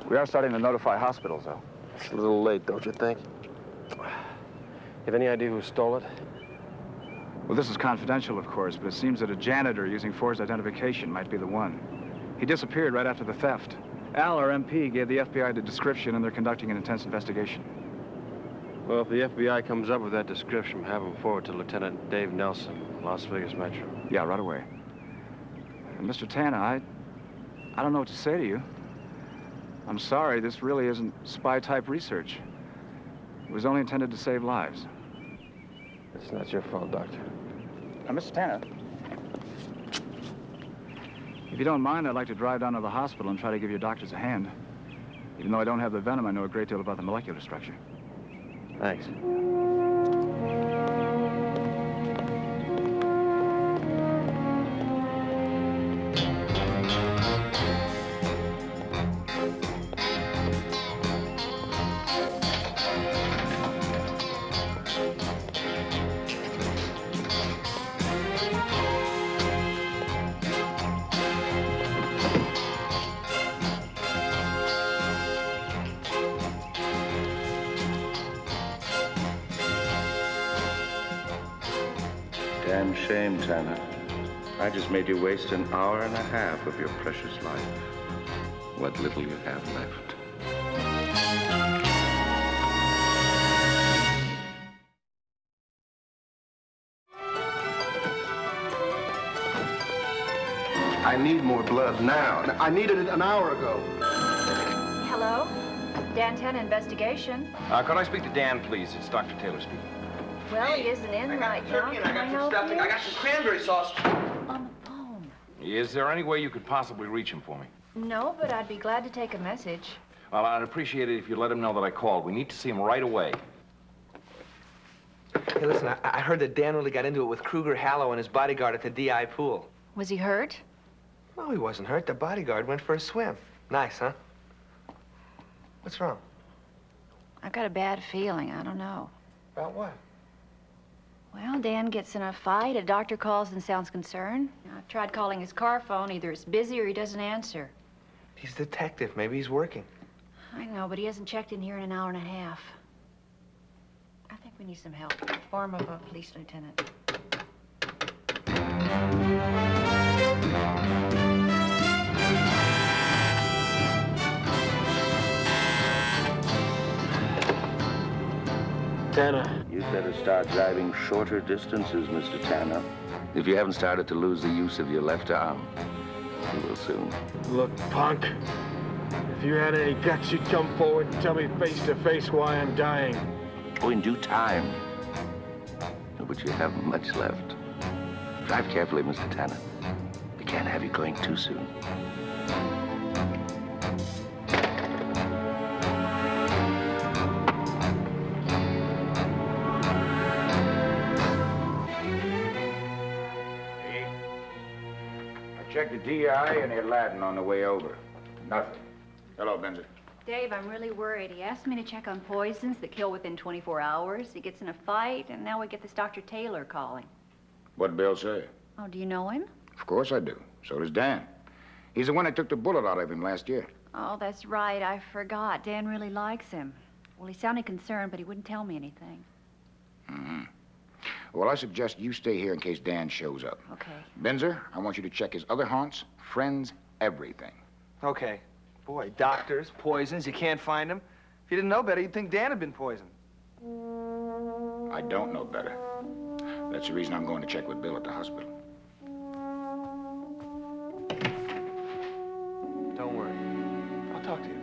We are starting to notify hospitals, though. It's a little late, don't you think? You have any idea who stole it? Well, this is confidential, of course, but it seems that a janitor using forced identification might be the one. He disappeared right after the theft. Al, our MP, gave the FBI the description, and they're conducting an intense investigation. Well, if the FBI comes up with that description, have them forward to Lieutenant Dave Nelson, Las Vegas Metro. Yeah, right away. And Mr. Tanner, I don't know what to say to you. I'm sorry, this really isn't spy-type research. It was only intended to save lives. It's not your fault, Doctor. Now, Mr. Tanner, if you don't mind, I'd like to drive down to the hospital and try to give your doctors a hand. Even though I don't have the venom, I know a great deal about the molecular structure. Thanks. Damn shame, Tanner. I just made you waste an hour and a half of your precious life. What little you have left. I need more blood now. I needed it an hour ago. Hello? Dan Tennant Investigation. Could I speak to Dan, please? It's Dr. Taylor speaking. Well, he isn't in right now. Can I help you? I got some cranberry sauce. On the phone. Is there any way you could possibly reach him for me? No, but I'd be glad to take a message. Well, I'd appreciate it if you'd let him know that I called. We need to see him right away. Hey, listen, I heard that Dan really got into it with Kruger Hallow and his bodyguard at the DI pool. Was he hurt? No, he wasn't hurt. The bodyguard went for a swim. Nice, huh? What's wrong? I've got a bad feeling. I don't know. About what? Well, Dan gets in a fight. A doctor calls and sounds concerned. I've tried calling his car phone. Either it's busy or he doesn't answer. He's a detective. Maybe he's working. I know, but he hasn't checked in here in an hour and a half. I think we need some help in the form of a police lieutenant. Tanner. You'd better start driving shorter distances, Mr. Tanner. If you haven't started to lose the use of your left arm, you will soon. Look, punk. If you had any guts, you'd come forward and tell me face to face why I'm dying. Oh, in due time. But you haven't much left. Drive carefully, Mr. Tanner. We can't have you going too soon. I checked the DI and the Aladdin on the way over. Nothing. Hello, Benzer. Dave, I'm really worried. He asked me to check on poisons that kill within 24 hours. He gets in a fight, and now we get this Dr. Taylor calling. What'd Bill say? Oh, do you know him? Of course I do. So does Dan. He's the one that took the bullet out of him last year. Oh, that's right. I forgot. Dan really likes him. Well, he sounded concerned, but he wouldn't tell me anything. Mm-hmm. Well, I suggest you stay here in case Dan shows up. Okay. Benzer, I want you to check his other haunts, friends, everything. Okay. Boy, doctors, poisons, you can't find them. If you didn't know better, you'd think Dan had been poisoned. I don't know better. That's the reason I'm going to check with Bill at the hospital. Don't worry. I'll talk to you.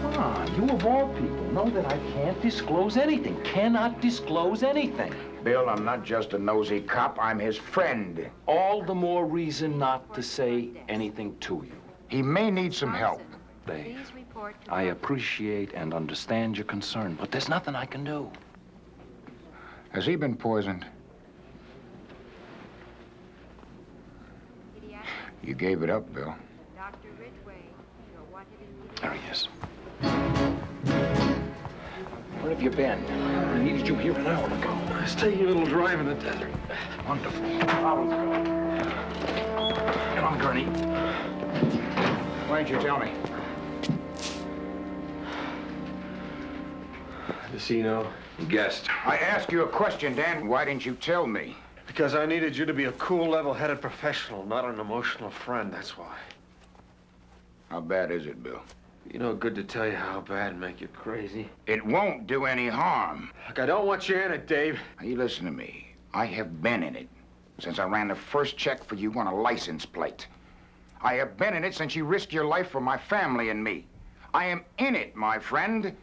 Come on, you of all people know that I can't disclose anything. Cannot disclose anything. Bill, I'm not just a nosy cop. I'm his friend. All the more reason not to say anything to you. He may need some help. Dave, I appreciate and understand your concern, but there's nothing I can do. Has he been poisoned? You gave it up, Bill. There he is. Where have you been? I needed you here an hour ago. I was taking a little drive in the desert. Wonderful. Problems go. Come on, Gurney. Why didn't you tell me? Does he know? He guessed. I asked you a question, Dan. Why didn't you tell me? Because I needed you to be a cool, level-headed professional, not an emotional friend, that's why. How bad is it, Bill? You know, good to tell you how bad and make you crazy. It won't do any harm. Look, I don't want you in it, Dave. Now, you listen to me. I have been in it since I ran the first check for you on a license plate. I have been in it since you risked your life for my family and me. I am in it, my friend,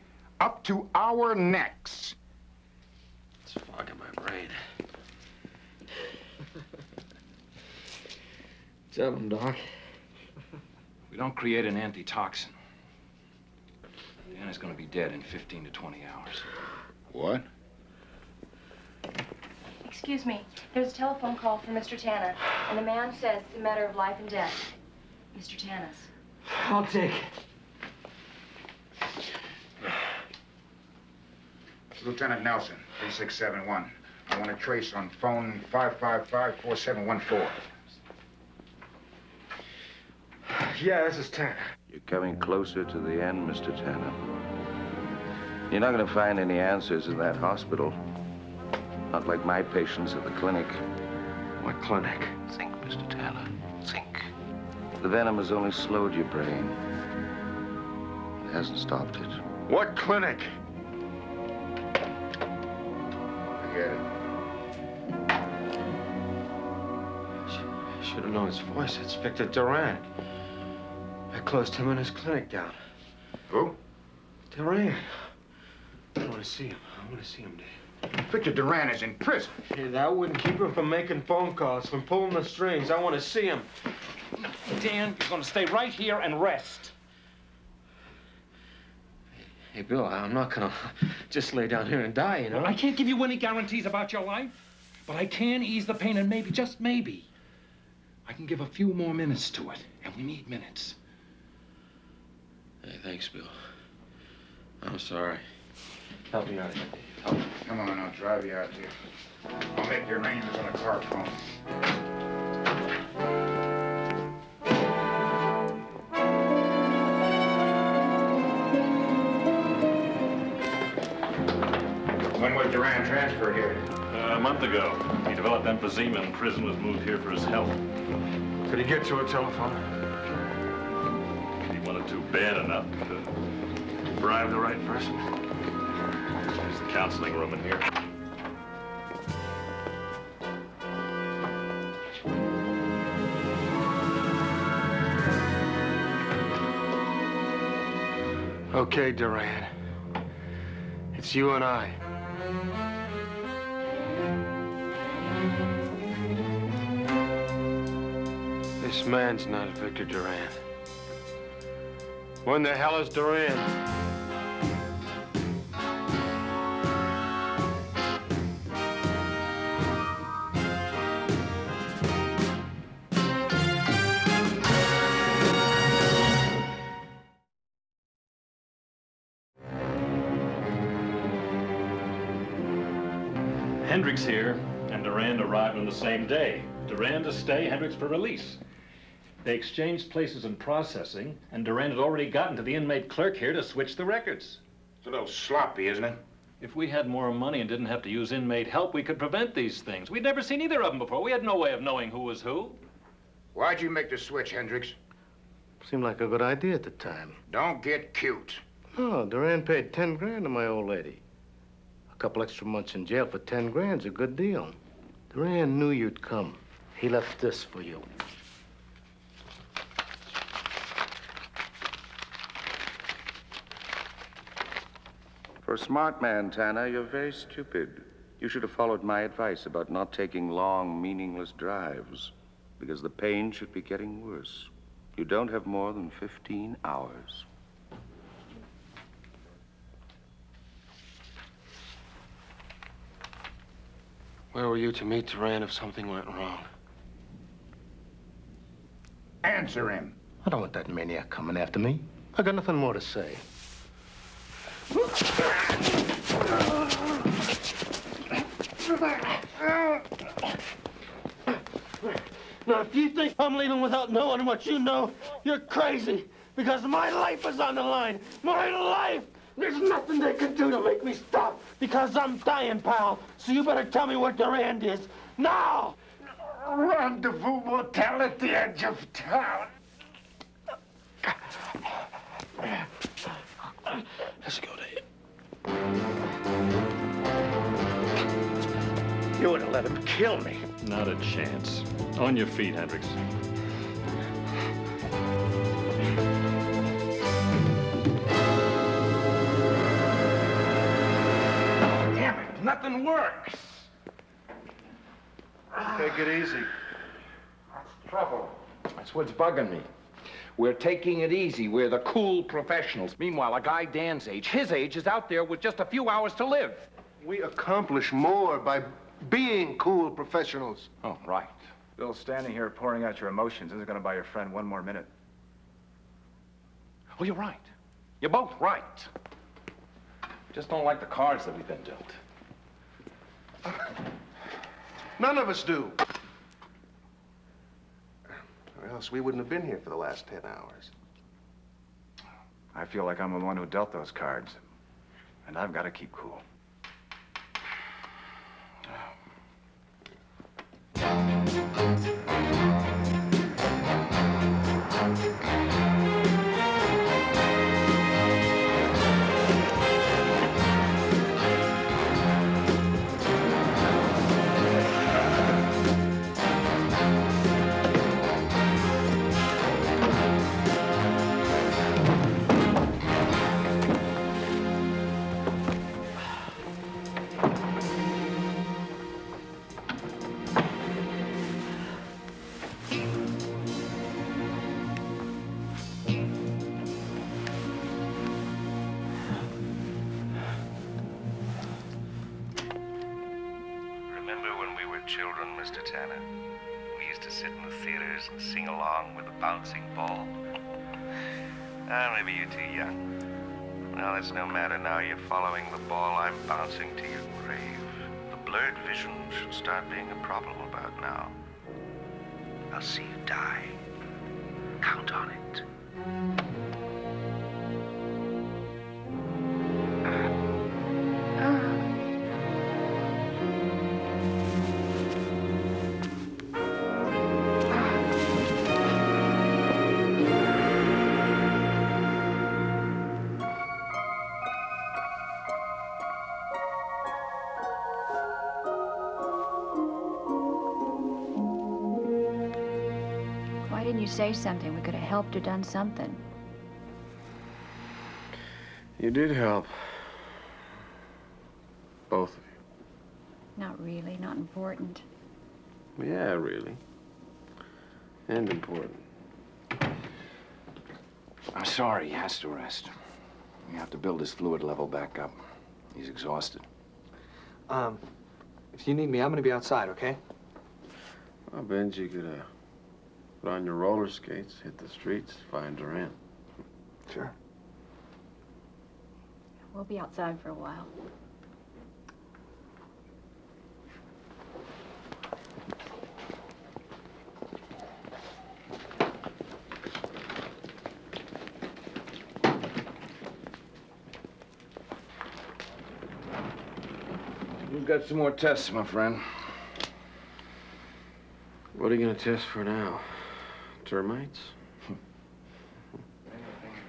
up to our necks. It's fogging my brain. Tell him, Doc. We don't create an antitoxin. Dan is going to be dead in 15 to 20 hours. What? Excuse me. There's a telephone call from Mr. Tanner, and the man says it's a matter of life and death. Mr. Tanner's. I'll take it. Lieutenant Nelson, 3671. I want to trace on phone 555-4714. Yeah, this is Tanner. You're coming closer to the end, Mr. Tanner. You're not going to find any answers in that hospital. Not like my patients at the clinic. What clinic? Think, Mr. Tanner. Think. The venom has only slowed your brain. It hasn't stopped it. What clinic? Forget it. Should have known his voice. Inspector Duran. I closed him and his clinic down. Who? Duran. I want to see him. I want to see him, Dave. Inspector Duran is in prison. Hey, that wouldn't keep him from making phone calls, from pulling the strings. I want to see him. Dan, you're going to stay right here and rest. Hey, Bill, I'm not going to just lay down here and die, you know? Well, I can't give you any guarantees about your life, but I can ease the pain, and maybe, just maybe, I can give a few more minutes to it, and we need minutes. Hey, thanks, Bill. I'm sorry. Help me out here, Dave. Help me. Come on, I'll drive you out there. I'll make the arrangements on a car phone. When was Duran transferred here? A month ago. He developed emphysema in prison, was moved here for his health. Could he get to a telephone? He wanted to bad enough to bribe the right person. There's the counseling room in here. Okay, Duran. It's you and I. This man's not Victor Duran. When the hell is Duran? Hendricks here, and Durand arrived on the same day. Durand to stay, Hendricks for release. They exchanged places in processing, and Durand had already gotten to the inmate clerk here to switch the records. It's a little sloppy, isn't it? If we had more money and didn't have to use inmate help, we could prevent these things. We'd never seen either of them before. We had no way of knowing who was who. Why'd you make the switch, Hendricks? Seemed like a good idea at the time. Don't get cute. No, Duran paid 10 grand to my old lady. A couple extra months in jail for 10 grand's a good deal. Duran knew you'd come. He left this for you. For a smart man, Tanner, you're very stupid. You should have followed my advice about not taking long, meaningless drives, because the pain should be getting worse. You don't have more than 15 hours. Where were you to meet Duran if something went wrong? Answer him. I don't want that maniac coming after me. I got nothing more to say. Now, if you think I'm leaving without knowing what you know, you're crazy. Because my life is on the line. My life! There's nothing they can do to make me stop. Because I'm dying, pal. So you better tell me where Durand is. Now! Rendezvous motel at the edge of town. Let's go, Dave. You would have let him kill me. Not a chance. On your feet, Hendricks. Damn it, nothing works. Take it easy. That's trouble. That's what's bugging me. We're taking it easy. We're the cool professionals. Meanwhile, a guy Dan's age, his age, is out there with just a few hours to live. We accomplish more by being cool professionals. Oh, right. Bill, standing here pouring out your emotions isn't going to buy your friend one more minute. Oh, you're right. You're both right. We just don't like the cards that we've been dealt. None of us do. Well, else we wouldn't have been here for the last 10 hours. I feel like I'm the one who dealt those cards. And I've got to keep cool. Remember when we were children, Mr. Tanner? We used to sit in the theaters and sing along with the bouncing ball. Maybe you're too young. Well, that's no matter now. You're following the ball. I'm bouncing to your grave. The blurred vision should start being a problem about now. I'll see you die. Count on it. Why didn't you say something? We could have helped or done something. You did help. Both of Not really, not important. you. Yeah, really. And important. I'm sorry, he has to rest. We have to build his fluid level back up. He's exhausted. If you need me, I'm gonna be outside, okay? Well, Benji, you could, put on your roller skates, hit the streets, find Duran. Sure. We'll be outside for a while. We've got some more tests, my friend. What are you gonna test for now? Termites?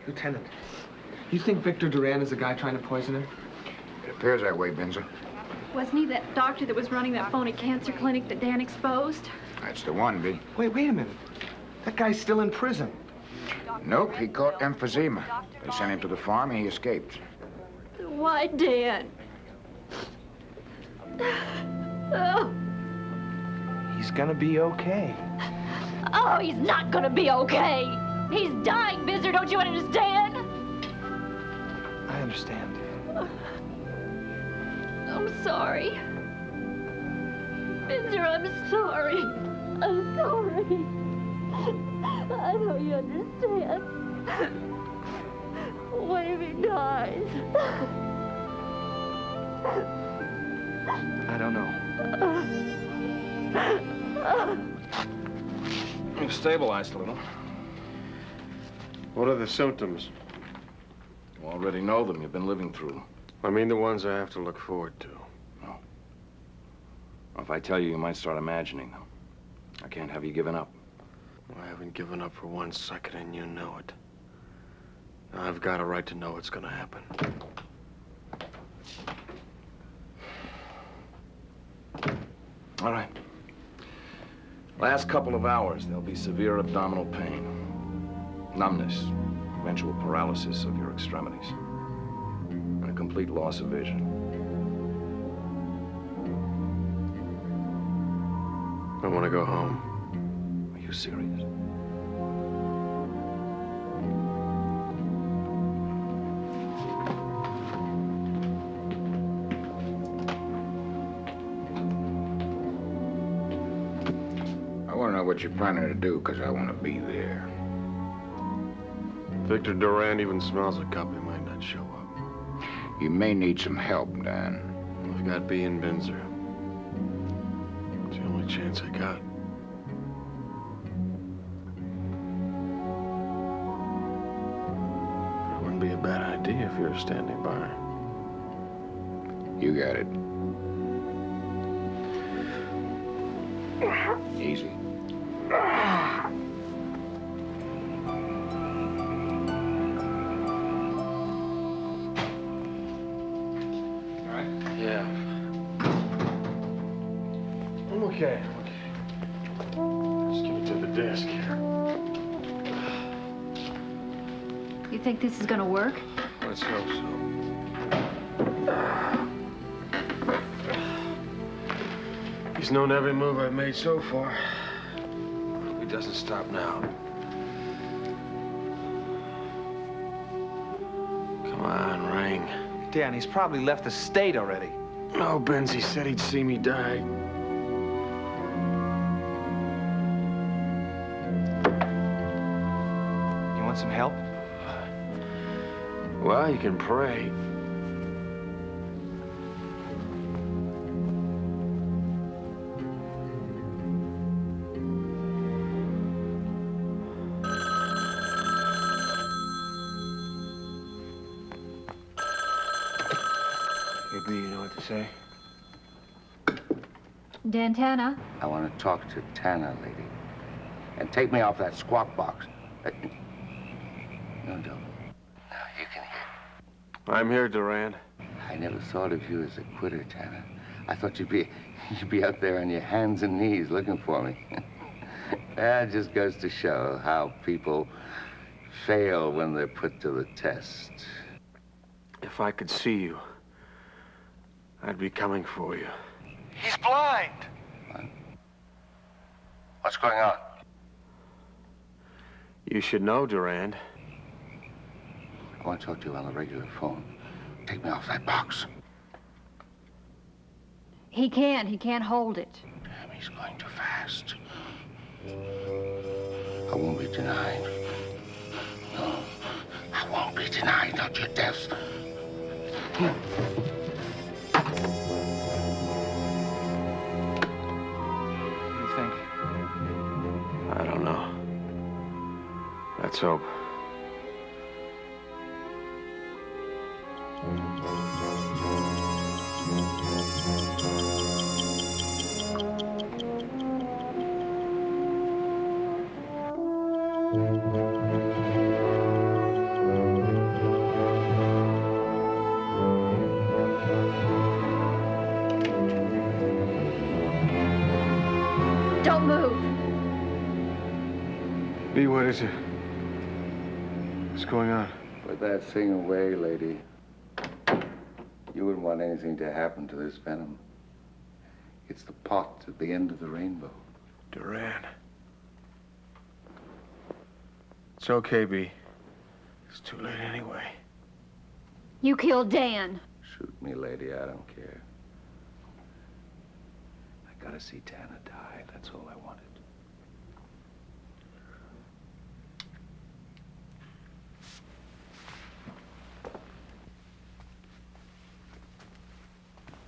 Lieutenant, you think Victor Duran is the guy trying to poison him? It appears that way, Binzer. Wasn't he that doctor that was running that phony cancer clinic that Dan exposed? That's the one, B. Wait a minute. That guy's still in prison. Nope, he caught emphysema. They sent him to the farm and he escaped. Why, Dan? Oh. He's gonna be okay. Oh, he's not gonna be okay. He's dying, Bizzer, don't you understand? I understand. I'm sorry. Bizzer, I'm sorry. I'm sorry. I know you understand. What if he dies? I don't know. You've stabilized a little. What are the symptoms? You already know them. You've been living through them. I mean the ones I have to look forward to. No. Well, if I tell you, you might start imagining them. I can't have you giving up. I haven't given up for 1 second, and you know it. I've got a right to know what's gonna happen. All right. Last couple of hours, there'll be severe abdominal pain, numbness, eventual paralysis of your extremities, and a complete loss of vision. I want to go home. Are you serious? I want to know what you're planning to do, because I want to be there. Victor Duran even smells a cup. He might not show up. You may need some help, Dan. I've got B and Binzer. It's the only chance I got. bad idea if you're standing by. You got it. Easy. Yeah. I'm okay. Just give it to the desk here. You think this is gonna work? Let's hope so. He's known every move I've made so far. He doesn't stop now. Come on, ring. Dan, he's probably left the state already. No, Benzie said he'd see me die. You want some help? Well, you can pray. Maybe you know what to say? Dan Tanner? I want to talk to Tanner, lady. And take me off that squawk box. No, don't. No, you can hear. I'm here, Durand. I never thought of you as a quitter, Tanner. I thought you'd be out there on your hands and knees looking for me. That just goes to show how people fail when they're put to the test. If I could see you, I'd be coming for you. He's blind. What? What's going on? You should know, Durand. I want to talk to you on the regular phone. Take me off that box. He can't hold it. Damn, he's going too fast. I won't be denied. No, I won't be denied, not your death. What do you think? I don't know. Let's hope. Don't move. B, what is it? What's going on? Put that thing away, lady. You wouldn't want anything to happen to this venom. It's the pot at the end of the rainbow. Durand. It's okay, B. It's too late anyway. You killed Dan. Shoot me, lady, I don't care. I gotta see Tanner die, that's all I wanted.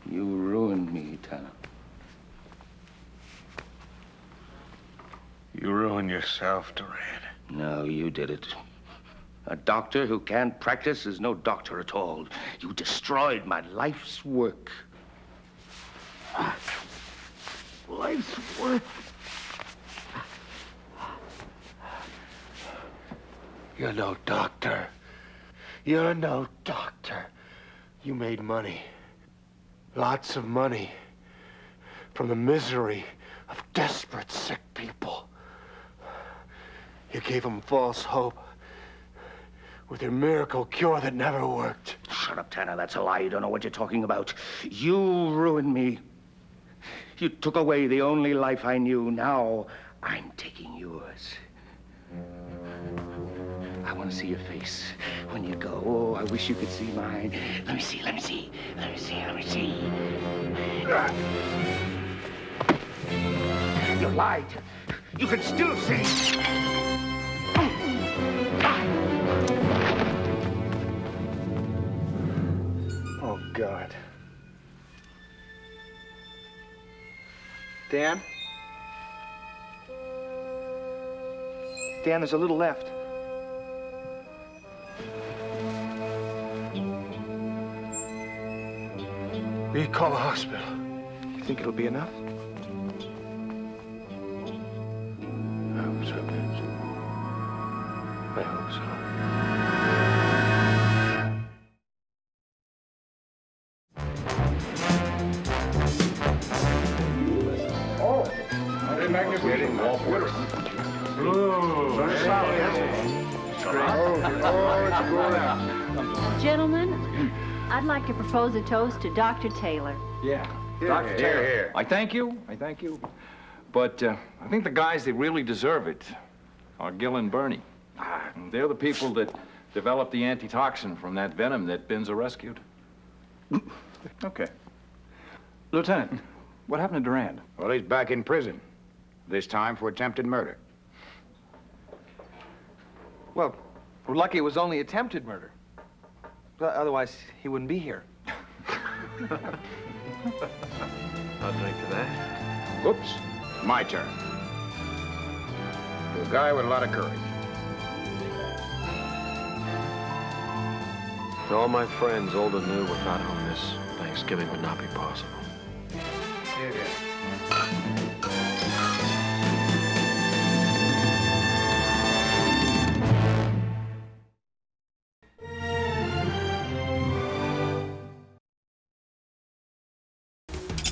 You ruined me, Tanner. You ruined yourself, Durand. No, you did it. A doctor who can't practice is no doctor at all. You destroyed my life's work. Life's work. You're no doctor. You're no doctor. You made money. Lots of money. From the misery of desperate, sick people. You gave them false hope. With your miracle cure that never worked. Shut up, Tanner. That's a lie. You don't know what you're talking about. You ruined me. You took away the only life I knew. Now I'm taking yours. I want to see your face when you go. Oh, I wish you could see mine. Let me see, let me see. Let me see, let me see. You lied. You can still see. Oh, God. Dan? Dan, there's a little left. You call the hospital. You think it'll be enough? I hope so, Vince. I hope so. Gentlemen, I'd like to propose a toast to Dr. Taylor. Yeah. Dr. Taylor. I thank you. But I think the guys that really deserve it are Gil and Bernie. They're the people that developed the antitoxin from that venom that Binzer rescued. Okay. Lieutenant, what happened to Durand? Well, he's back in prison. This time for attempted murder. Well, we're lucky it was only attempted murder. But otherwise, he wouldn't be here. I'll drink to that. Whoops. My turn. To a guy with a lot of courage. To all my friends, old and new, without whom this Thanksgiving would not be possible.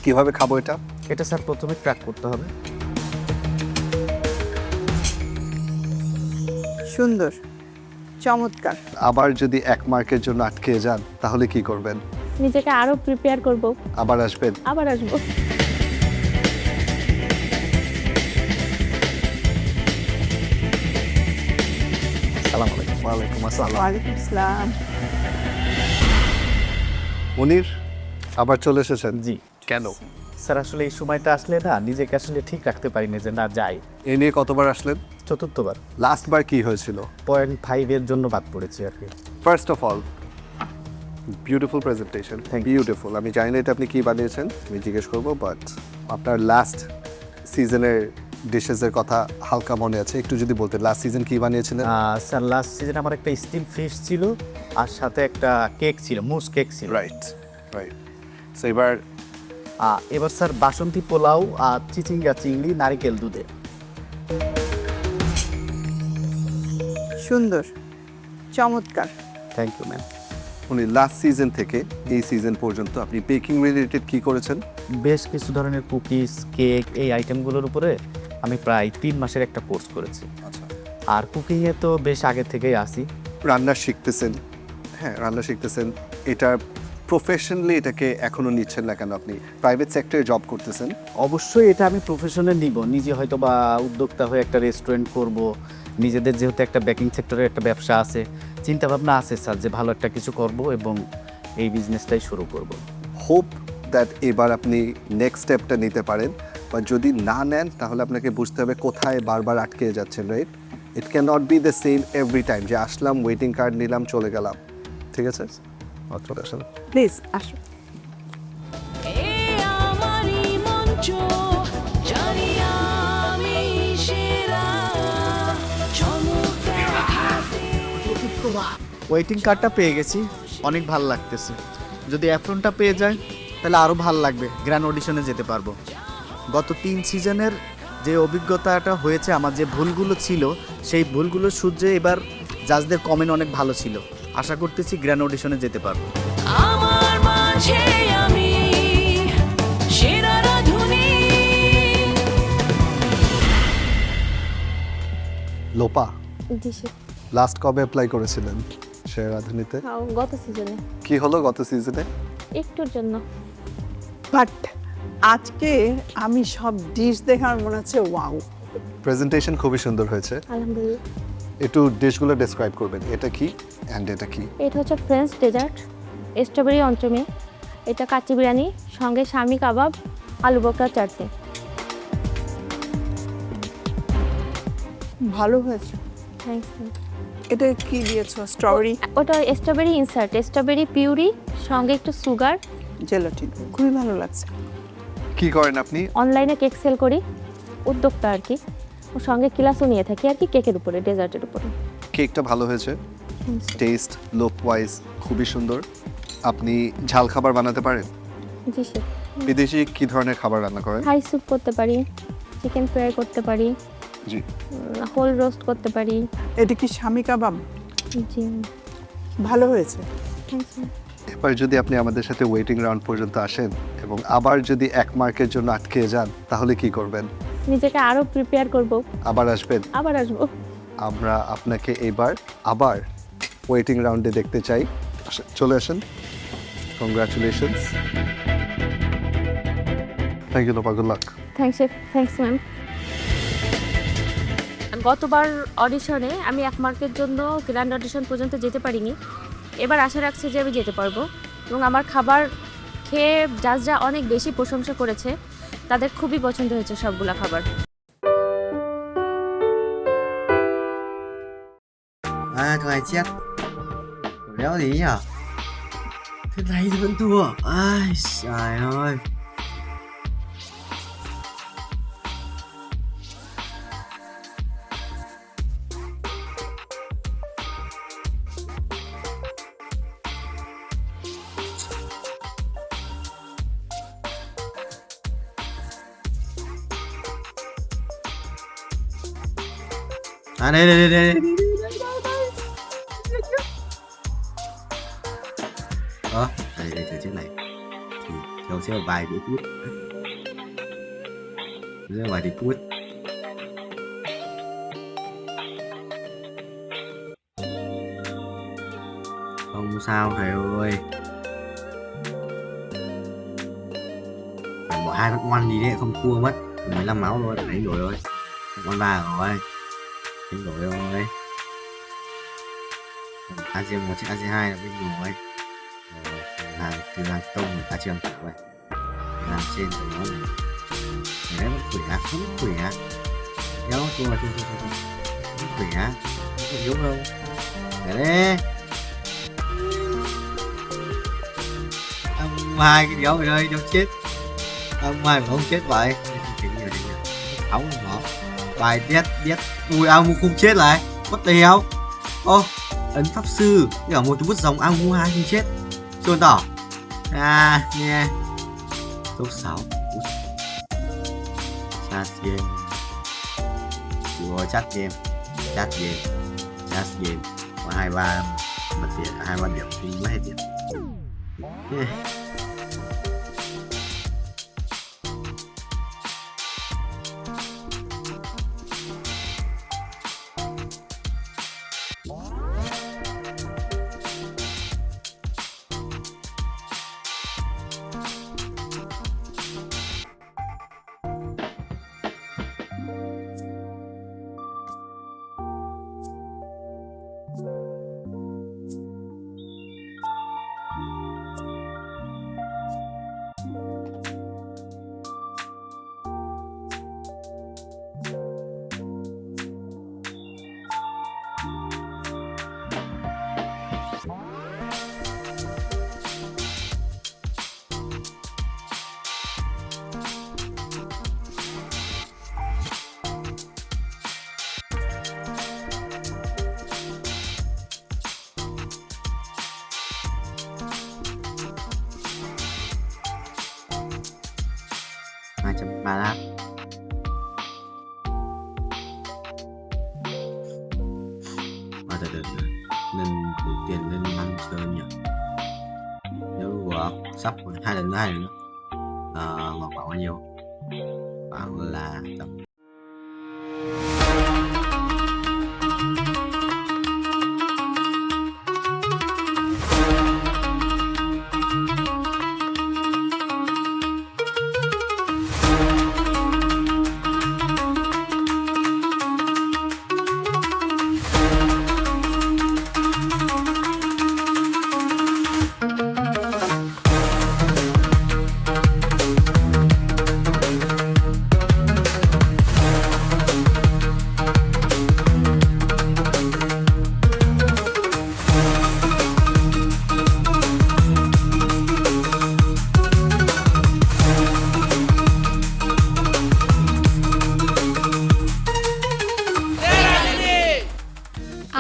কিভাবে খাবো এটা? এটা sir প্রথমে crack করতে হবে। সুন্দর, চমৎকার। আবার যদি 1 মার্কের জন্য আটকে যান তাহলে কি করবেন? নিজেকে আরো প্রিপেয়ার করব। আবার আসবেন? আবার আসবো। আসসালামু আলাইকুম। ওয়ালাইকুম আসসালাম। ওয়ালাইকুম আসসালাম। মুনির আবার চলে এসেছেন? জি। কেন? স্যার আসলে এই সময়টা আসলে না নিজেকে আসলে ঠিক রাখতে পারি না যে না যাই। এ নিয়ে কতবার আসলেন? 4বার। লাস্ট বার কি হয়েছিল? 0.5 এর জন্য বাদ পড়েছি আর কি। First of all beautiful presentation, beautiful. আমি জানি না এটা আপনি কি বানিয়েছেন, আমি জিজ্ঞেস করবো, বাট আপনার লাস্ট সিজনের ডিশেসের কথা হালকা মনে আছে, একটু যদি বলতেন লাস্ট সিজন কি বানিয়েছিলেন? স্যার লাস্ট সিজনে আমার একটা স্টিম ফিশ ছিল আর সাথে একটা কেক ছিল, মুস কেক ছিল। Right right. সো এবার স্যার বাসন্তী পোলাও আর চিচিঙ্গা চিংড়ি নারিকেল দুধে। সুন্দর, চমৎকার। Thank you ma'am. উনি লাস্ট সিজন থেকে এই সিজন পর্যন্ত আপনি বেকিং রিলেটেড কি করেছেন? বেশ কিছু ধরনের কুকিজ, কেক, এই আইটেমগুলোর উপরে আমি প্রায় 3 মাসের একটা কোর্স করেছি। আচ্ছা। আর কুকিংয়ে তো বেশ আগে থেকেই আসি। রান্না শিখতেছেন? হ্যাঁ, রান্না শিখতেছেন। এটা প্রফেশনালি এটাকে এখনো নিচ্ছেন না কেন? আপনি প্রাইভেট সেক্টরে জব করতেছেন। অবশ্যই এটা আমি প্রফেশনে নিব, নিজে হয়তো বা উদ্যোক্তা হয়ে একটা রেস্টুরেন্ট করব, নিজেদের যেহেতু একটা বেকিং সেক্টরের একটা ব্যবসা আছে, চিন্তা ভাবনা আছে স্যার যে ভালো একটা কিছু করব এবং এই বিজনেসটাই শুরু করব। হোপ দ্যাট এবার আপনি নেক্সট স্টেপটা নিতে পারেন, বা যদি না নেন তাহলে আপনাকে বুঝতে হবে কোথায় বারবার আটকে যাচ্ছেন, right? It can not be the same every time যে আসলাম, ওয়েটিং কার্ড নিলাম, চলে গেলাম। ঠিক আছে, আসলে প্লিজ আসুন। ওয়েটিং কার্ডটা পেয়ে গেছি, অনেক ভালো লাগতেছে। যদি অ্যাফ্রনটা পেয়ে যায় তাহলে আরও ভালো লাগবে, গ্র্যান্ড অডিশনে যেতে পারবো। গত 3 সিজনের যে অভিজ্ঞতাটা হয়েছে, আমার যে ভুলগুলো ছিল সেই ভুলগুলো সূত্রে এবার জাজদের কমেন্ট অনেক ভালো ছিল। আশা করতেছি গ্র্যান্ড অডিশনে যেতে পারবো। আমার মাঝে আমি সেরা রাধুনী। লোপা, জি স্যার। লাস্ট কবে অ্যাপ্লাই করেছিলেন সেরা রাধুনীতে? গত সিজনে। কি হলো গত সিজনে? একটুর জন্য। বাট আজকে আমি সব ডিশ দেখার মনে হচ্ছে ওয়াও। প্রেজেন্টেশন খুবই সুন্দর হয়েছে। আলহামদুলিল্লাহ। একটু ডিশগুলো ডেসক্রাইব করবেন, এটা কি অ্যান্ড এটা কি? এটা হচ্ছে ফ্রেঞ্চ ডেজার্ট, স্ট্রবেরি অঞ্চমে, এটা কাচ্চি বিরিয়ানি, সঙ্গে শামি কাবাব, আলু বকরা চাটনি। ভালো হয়েছে। থ্যাঙ্কস। এটা কি দিয়েছো? স্ট্রবেরি? ওটা স্ট্রবেরি ইনসার্ট, স্ট্রবেরি পিউরি, সঙ্গে একটু সুগার, জেলাটিন। খুবই ভালো লাগছে। কি করেন আপনি? অনলাইনে কেক সেল করি, উদ্যোক্তা আর কি। ওর সঙ্গে ক্লাসও নিয়ে থাকি আর কি, কেকের উপরে, ডেজার্টের উপরে। কেকটা ভালো হয়েছে, টেস্ট লুক ওয়াইজ খুবই সুন্দর। আপনি ঝাল খাবার বানাতে পারেন? জি শেফ। বিদেশি কি ধরনের খাবার রান্না করেন? থাই স্যুপ করতে পারি, চিকেন ফ্রাই করতে পারি, জি, হোল রোস্ট করতে পারি। এটা কি স্বামী কাবাব? জি, ভালো হয়েছে। Thanks ma'am. এবার যদি আপনি আমাদের সাথে ওয়েটিং রাউন্ড পর্যন্ত আসেন এবং আবার যদি 1 মার্কের জন্য আটকে যান তাহলে কি করবেন? নিজেকে আরো প্রিপেয়ার করব। আবার আসবেন? আবার আসবো। আমরা আপনাকে এবার আবার ওয়েটিং রাউন্ডে দেখতে চাই। চলে আসেন। Congratulations. Thank you Lopa, good luck. Thanks chef. Thanks ma'am. গতবার অডিশনে আমি 1 মার্কের জন্য গ্র্যান্ড অডিশন পর্যন্ত যেতে পারিনি। এবার আশা রাখছি যে আমি যেতে পারবো এবং আমার খাবার খেয়ে জাজরা অনেক বেশি প্রশংসা করেছে। তাদের খুবই পছন্দ হয়েছে সবগুলা খাবার। 啊，同爱姐，不要脸呀！这来这么多，哎呀！啊，来！ Đây, thử chiếc này thì theo sẽ vài đĩa cút, vài đĩa cút. Không sao thầy ơi, phải bỏ 2 con ngoan đi đấy, không cua mất 15 máu thôi, đánh đổi thôi, con 3 rồi, đánh đổi rồi. AC1 chiếc AC2 là bên rồi. Từ hàng tông người ta chưa ăn vậy, làm trên của nó này đấy vẫn khỏe, vẫn khỏe, kéo thôi, vẫn khỏe, không yếu đâu, để đấy, ông hai cái đéo ở đây đâu chết, ông hai mà không chết vậy, áo nó, bài đét, ui ông không chết lại, what the hell, ô, ấn pháp sư, cả một bút dòng ông hai không chết. Chuồn tỏ à nghe số 6 chat game của chat game có 23 bật tiền 23 điểm thì mất hết điểm. Ba lát từ lên đủ tiền lên 5 sơn nhỉ, nếu sắp 2 lần nữa khoảng bao nhiêu, khoảng là tầm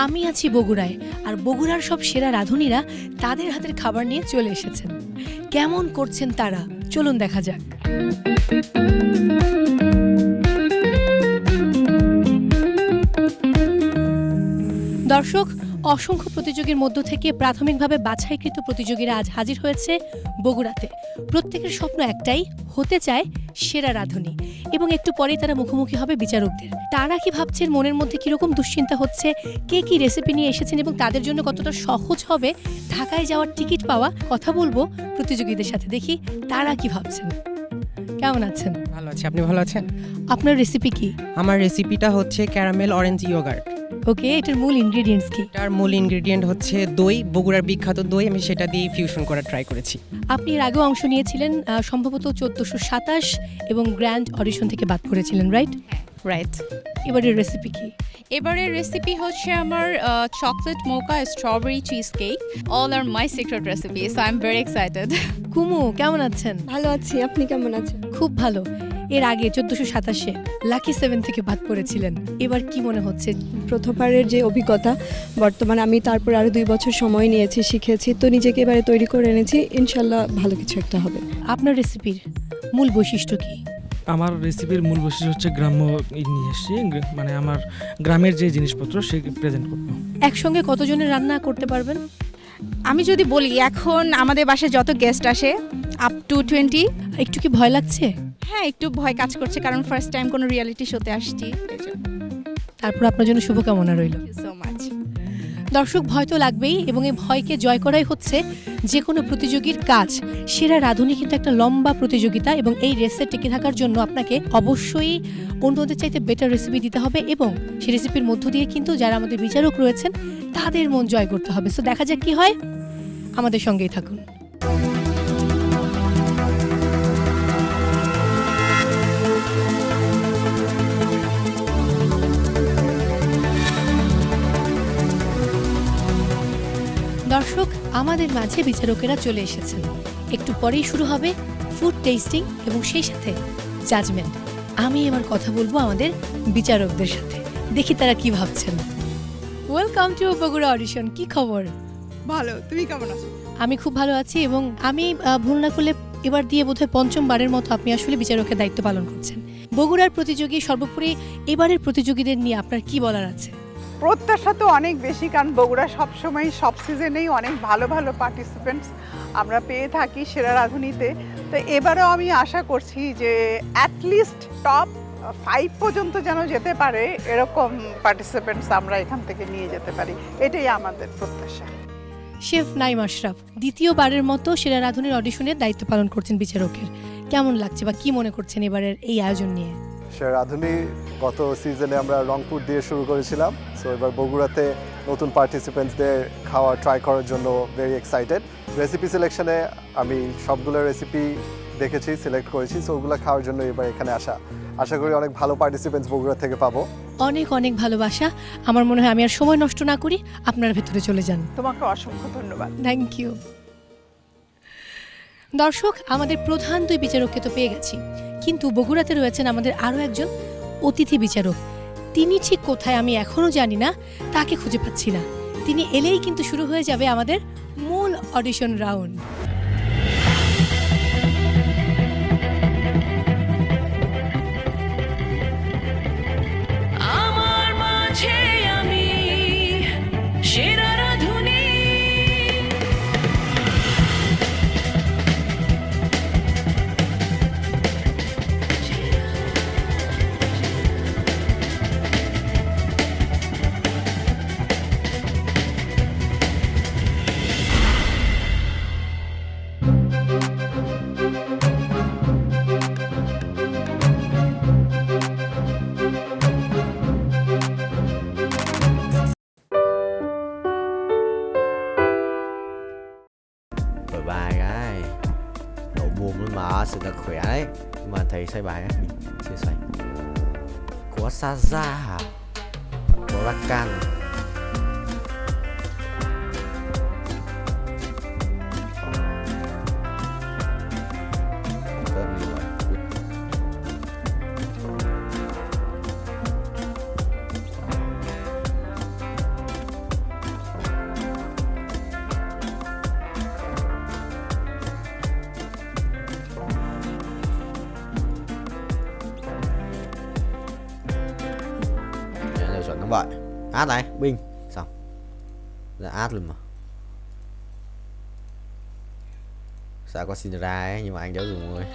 আমি আছি বগুড়ায় আর আর বগুড়ার সব সেরা রাঁধুনিরা তাদের হাতের খাবার নিয়ে চলে এসেছেন। কেমন করছেন তারা, চলুন দেখা যাক। দর্শক, অসংখ্য প্রতিযোগীর মধ্য থেকে প্রাথমিকভাবে বাছাইকৃত প্রতিযোগীরা আজ হাজির হয়েছে বগুড়াতে। প্রত্যেকের স্বপ্ন একটাই, হতে চায় সেরা রাঁধুনি, এবং একটু পরেই তারা মুখোমুখি হবে বিচারকদের। তারা কি ভাবছেন, মনের মধ্যে কিরকম দুশ্চিন্তা হচ্ছে, কে কি রেসিপি নিয়ে এসেছেন এবং তাদের জন্য কতটা সহজ হবে ঢাকায় যাওয়ার টিকিট পাওয়া, কথা বলবো প্রতিযোগীদের সাথে। দেখি তারা কি ভাবছেন। কেমন আছেন? ভালো আছি, আপনি ভালো আছেন? আপনার রেসিপি কি? আমার রেসিপিটা হচ্ছে ক্যারামেল অরেঞ্জ ইয়োগার্ট। ওকে, এটার মূল ইনগ্রেডিয়েন্টস কি? এটার মূল ইনগ্রেডিয়েন্ট হচ্ছে দই, বগুড়ার বিখ্যাত দই। আমি সেটা দিয়ে ফিউশন করার ট্রাই করেছি। আপনি এর আগেও অংশ নিয়েছিলেন, সম্ভবত 1427 এবং গ্র্যান্ড অডিশন থেকে বাদ করেছিলেন, রাইট? রাইট। এবারের রেসিপি কি? এবারের রেসিপি হচ্ছে আমার chocolate mocha strawberry cheese cake. All are my secret recipe, so I am very excited. Kumu, কেমন আছেন? ভালো আছি, আপনি কেমন আছেন? খুব ভালো। এর আগে 1427 লাকি 7 থেকে বাদ করেছিলেন, এবার কি মনে হচ্ছে? প্রথমবারের যে অভিজ্ঞতা, বর্তমানে আমি তারপর আরো 2 বছর সময় নিয়েছি, শিখেছি, তো নিজেকে এবারে তৈরি করে এনেছি। ইনশাল্লাহ ভালো কিছু একটা হবে। আপনার রেসিপির মূল বৈশিষ্ট্য কি? আমার রেসিপির মূল বৈশিষ্ট্য হচ্ছে গ্রাম্য নিয়ে এসেছি, মানে আমার গ্রামের যে জিনিসপত্র সে প্রেজেন্ট করব। একসঙ্গে কতজনের রান্না করতে পারবেন? আমি যদি বলি, এখন আমাদের বাসায় যত গেস্ট আসে আপ টু 20। একটু কি ভয় লাগছে? হ্যাঁ, একটু ভয় কাজ করছে, কারণ ফার্স্ট টাইম কোনো রিয়েলিটি শোতে আসছি। তারপর আপনার জন্য শুভকামনা রইল। So much. দর্শক, ভয় তো লাগবেই, এবং এই ভয়কে জয় করাই হচ্ছে যে কোনো প্রতিযোগীর কাজ। সেরা রাঁধুনি কিন্তু একটা লম্বা প্রতিযোগিতা, এবং এই রেসে টিকে থাকার জন্য আপনাকে অবশ্যই অন্যদের চাইতে বেটার রেসিপি দিতে হবে, এবং সেই রেসিপির মধ্য দিয়ে কিন্তু যারা আমাদের বিচারক রয়েছেন তাদের মন জয় করতে হবে। সো দেখা যাক কি হয়, আমাদের সঙ্গেই থাকুন। দর্শক, আমাদের মাঝে বিচারকেরা চলে এসেছেন। একটু পরেই শুরু হবে ফুড টেস্টিং এবং সেই সাথে জাজমেন্ট। আমি এবার কথা বলবো আমাদের বিচারকদের সাথে, দেখি তারা কি ভাবছেন। Welcome to Bogura audition. কি খবর? ভালো, তুমি কেমন আছো? আমি খুব ভালো আছি, এবং আমি ভুল না করলে এবার দিয়ে বোধহয় 5ম বারের মতো আপনি আসলে বিচারকের দায়িত্ব পালন করছেন। বগুড়ার প্রতিযোগী, সর্বোপরি এবারের প্রতিযোগীদের নিয়ে আপনার কি বলার আছে? প্রত্যাশা তো অনেক বেশি, কারণ বগুড়া সবসময় সব সিজনেই অনেক ভালো ভালো পার্টিসিপেন্টস আমরা পেয়ে থাকি সেরা রাঁধুনিতে। তো এবারেও আমি আশা করছি যে অ্যাটলিস্ট টপ 5 পর্যন্ত যেন যেতে পারে, এরকম পার্টিসিপেন্টস আমরা এখান থেকে নিয়ে যেতে পারি, এটাই আমাদের প্রত্যাশা। শেফ নাইম আশরাফ দ্বিতীয়বারের মতো সেরা রাঁধুনির অডিশনের দায়িত্ব পালন করছেন বিচারকের। কেমন লাগছে বা কি মনে করছেন এবারের এই আয়োজন নিয়ে? সেরা রাঁধুনি গত সিজনে আমরা রংপুর দিয়ে শুরু করেছিলাম, সো এবার বগুড়াতে নতুন পার্টিসিপেন্টসদের খাওয়া ট্রাই করার জন্য ভেরি এক্সাইটেড। রেসিপি সিলেকশনে আমি সবগুলো রেসিপি দেখেছি, সিলেক্ট করেছি, সো ওগুলো খাওয়ার জন্য এবার এখানে আশা করি অনেক ভালো পার্টিসিপেন্টস বগুড়া থেকে পাবো। অনেক অনেক ভালোবাসা। আমার মনে হয় আমি আর সময় নষ্ট না করি, আপনার ভেতরে চলে যান। তোমাকে অসংখ্য ধন্যবাদ। Thank you. দর্শক, আমাদের প্রধান 2 বিচারককে তো পেয়ে গেছি, কিন্তু বগুড়াতে রয়েছেন আমাদের আরও একজন অতিথি বিচারক। তিনি ঠিক কোথায় আমি এখনও জানি না, তাকে খুঁজে পাচ্ছি না। তিনি এলেই কিন্তু শুরু হয়ে যাবে আমাদের মূল অডিশন রাউন্ড। আমার মাঝে আমি সেরা রাঁধুনি। Rồi bài cái độ buồn lên mà sự là khỏe đấy, nhưng mà thầy xây bài mình chưa xây của Saza hả, của Rakan. vậy. Át này, binh. Xong. Là át luôn mà. Sao có xin ra ấy, nhưng mà anh đéo dùng rồi.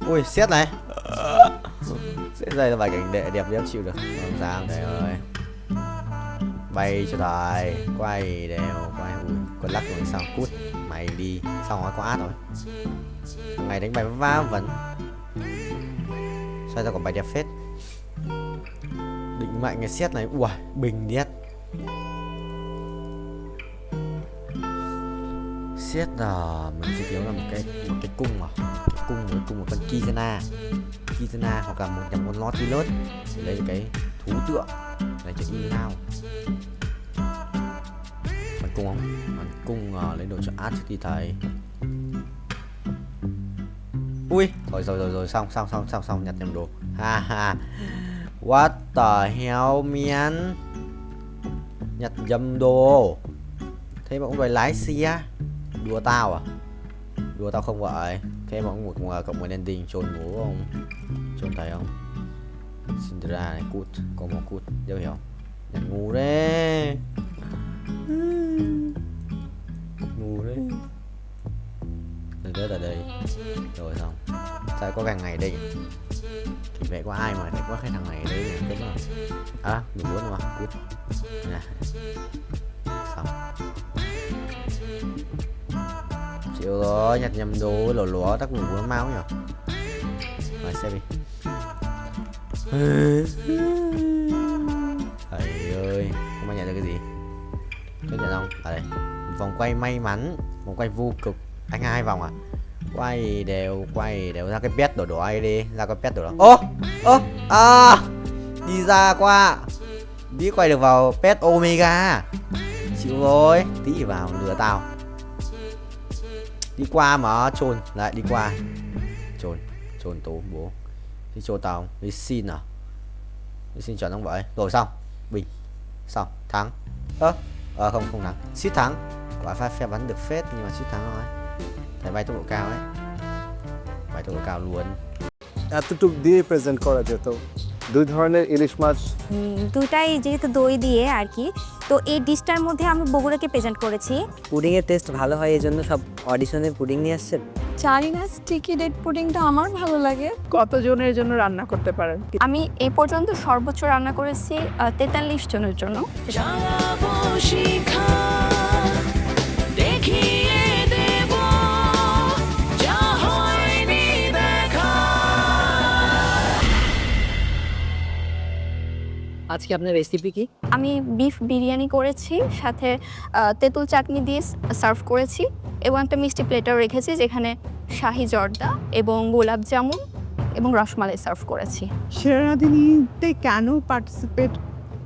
Ui, xét này. Xét đây là vài cảnh đẹp đéo chịu được. Không sao, để ơi. Bay cho đời, quay đều, quay. Ui, con lắc rồi sao, cút. Mày đi, xong rồi có át rồi. Ngày đánh bài va vẫn. Sao ra còn bài đẹp phết. Định mạnh cái xét này, ui, bình điết. Xét là mình sẽ thiếu là một cái cung mà. Cung một con Kizana hoặc là một con Nautilus để lấy cái thú tượng để cho in nào. Bắn cung không? Bắn cung lấy đồ cho át trước đi thầy. Ui, rồi xong nhặt nhầm đồ. Ha ha. What the hell man? Nhặt nhầm đồ. Thế mà cũng phải lái xe. Đùa tao à? Đùa tao không vậy. Thế mà cũng một cộng một ending chôn bố không? Chôn thầy không? Cinderella này cút, có một cút, dấu hiểu. Nhặt ngu đấy. Ngu đấy. Rớt ở đây. Rồi xong. Sao có càng ngày đây? Thì vậy có ai mà lại có cái thằng này ở đây nhỉ? Đúng rồi. À, mình muốn mà, cút. Nè. Xong. Chịu rồi, nhặt nhầm đồ, lúa tắc ngủ nó máu nhỉ. Rồi xem đi. Thầy ơi, không ai nhận được cái gì. Có nhận không? Ở đây. Vòng quay may mắn, vòng quay vô cực. Anh 2 vòng à? Quay đều ra cái pet đỏ ấy đi, ra cái pet đỏ. Đi ra qua. Biết quay được vào pet Omega. Chịu rồi, tí vào lừa tao. Đi qua mà chôn lại đi qua. Chôn tố bố. Đi chôn tao, đi xin à? Đi xin chuẩn không vậy? Rồi xong, bình. Xong, thắng. Không thắng. Suýt thắng. Quả phe bắn được phết nhưng mà suýt thắng rồi. Thầy bay tốc độ cao ấy. Bay tốc độ cao luôn. এতটুক দিয়ে present করা যেত। দুই ধরনের ইলিশ মাছ দুইটাই যেহেতু দই দিয়ে আর কি, তো এই ডিশটার মধ্যে আমি বগুড়াকে প্রেজেন্ট করেছি। পুডিংয়ের টেস্ট ভালো হয় এই জন্য সব অডিশনে পুডিং নিয়ে আসছেন। জানি না, স্টিকি ডেট পুডিংটা আমার ভালো লাগে। কতজনের জন্য রান্না করতে পারেন? আমি এই পর্যন্ত সর্বোচ্চ রান্না করেছি 43 জনের জন্য। আজকে আপনার রেসিপি কি? আমি বিফ বিরিয়ানি করেছি, সাথে তেঁতুল চাটনি দিয়ে সার্ভ করেছি এবং একটা মিষ্টি প্লেটার রেখেছি যেখানে শাহি জর্দা এবং গোলাপ জামুন এবং রসমালাই সার্ভ করেছি। সেরা রাঁধুনিতে কেন পার্টিসিপেট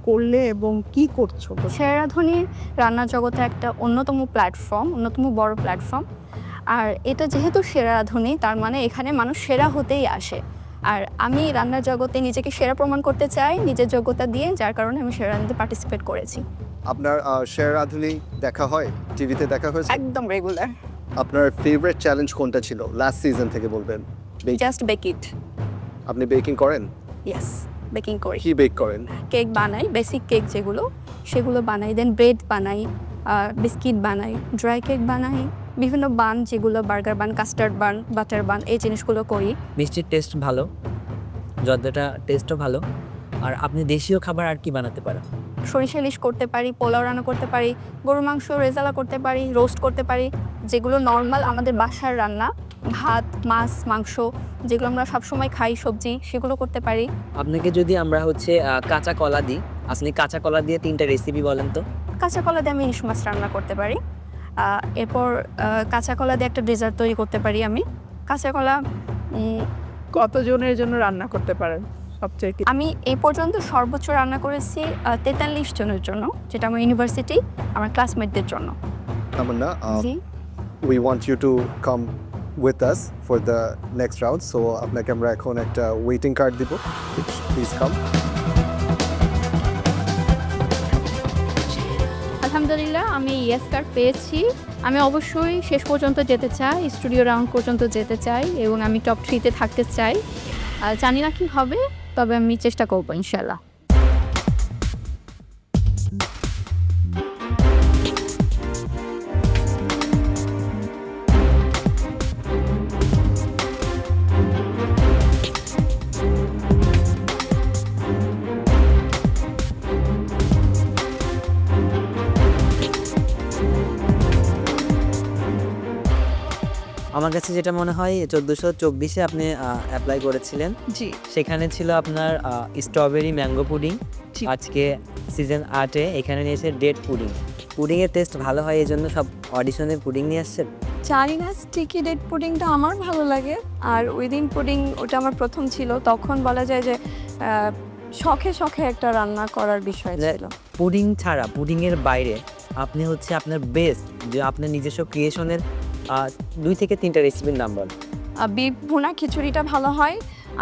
করলে এবং কি করছো? সেরা রাঁধুনি রান্নার জগতে একটা অন্যতম বড় প্ল্যাটফর্ম। আর এটা যেহেতু সেরা রাঁধুনি, তার মানে এখানে মানুষ সেরা হতেই আসে। আর আমি রান্নার জগতে নিজেকে সেরা প্রমাণ করতে চাই নিজের যোগ্যতা দিয়ে, যার কারণে আমি সেরা রাঁধুনিতে পার্টিসিপেট করেছি। আপনার সেরা রাঁধুনি দেখা হয়, টিভিতে দেখা হয়েছে? একদম রেগুলার। আপনার ফেভারিট চ্যালেঞ্জ কোনটা ছিল লাস্ট সিজন থেকে বলবেন? জাস্ট বেক ইট। আপনি বেকিং করেন? ইয়েস, বেকিং করি। কি বেক করেন? কেক বানাই, বেসিক কেক যেগুলো সেগুলো বানাই, দেন ব্রেড বানাই, বিস্কিট বানাই, ড্রাই কেক বানাই, বিভিন্ন বান যেগুলো বার্গার বান, কাস্টার্ড বান, বাটার বান, এই জিনিসগুলো করি। মিষ্টির টেস্ট ভালো, জর্দাটা টেস্টও ভালো। আর আপনি দেশীয় খাবার আর কি বানাতে পারেন? সরিষা ইলিশ করতে পারি, পোলাও রান্না করতে পারি, গরুর মাংস রেজালা করতে পারি, রোস্ট করতে পারি, যেগুলো নর্মাল আমাদের বাসার রান্না। ভাত, মাছ, মাংস যেগুলো আমরা সবসময় খাই, সবজি, সেগুলো করতে পারি। আপনাকে যদি আমরা কাঁচা কলা দিই, আপনি কাঁচা কলা দিয়ে 3টা রেসিপি বলেন তো। কাঁচা কলা দিয়ে আমি ইলিশ মাছ রান্না করতে পারি। এরপর কাঁচা কলা দিয়ে একটা ডেজার্ট তৈরি করতে পারি আমি। কাঁচা কলা কতজনের জন্য রান্না করতে পারেন সবচেয়ে? আমি এই পর্যন্ত সর্বোচ্চ রান্না করেছি 43 জনের জন্য, যেটা আমার ইউনিভার্সিটি, আমার ক্লাসমেটদের জন্য। তামান্না, we want you to come with us for the next round, so আপনাকে আমরা এখন একটা ওয়েটিং কার্ড দিব, please come. আলহামদুলিল্লাহ, আমি ইয়েস কার্ড পেয়েছি। আমি অবশ্যই শেষ পর্যন্ত যেতে চাই, স্টুডিও রাউন্ড পর্যন্ত যেতে চাই এবং আমি টপ 3-তে থাকতে চাই। জানি না কি হবে, তবে আমি চেষ্টা করবো ইনশাল্লাহ। আমার কাছে যেটা মনে হয় 1424-এ আপনি অ্যাপ্লাই করেছিলেন। জি। সেখানে ছিল আপনার স্ট্রবেরি ম্যাঙ্গো পুডিং। আজকে সিজন 8-এ এখানে নিয়েছে ডেট পুডিং। পুডিংয়ের টেস্ট ভালো হয় এই জন্য সব অডিশনে পুডিং নিয়ে আসছেন। জানি না, স্টিকি ডেট পুডিংটা আমার ভালো লাগে, আর উইদিন পুডিং ওটা আমার প্রথম ছিল। তখন বলা যায় যে শখে শখে একটা রান্না করার বিষয় ছিল। পুডিং ছাড়া, পুডিংয়ের বাইরে আপনি হচ্ছে আপনার বেস্ট যে আপনার নিজস্ব ক্রিয়েশনের 2 থেকে 3টা রেসিপির নাম বলেন। বিফ ভুনা খিচুড়িটা ভালো হয়,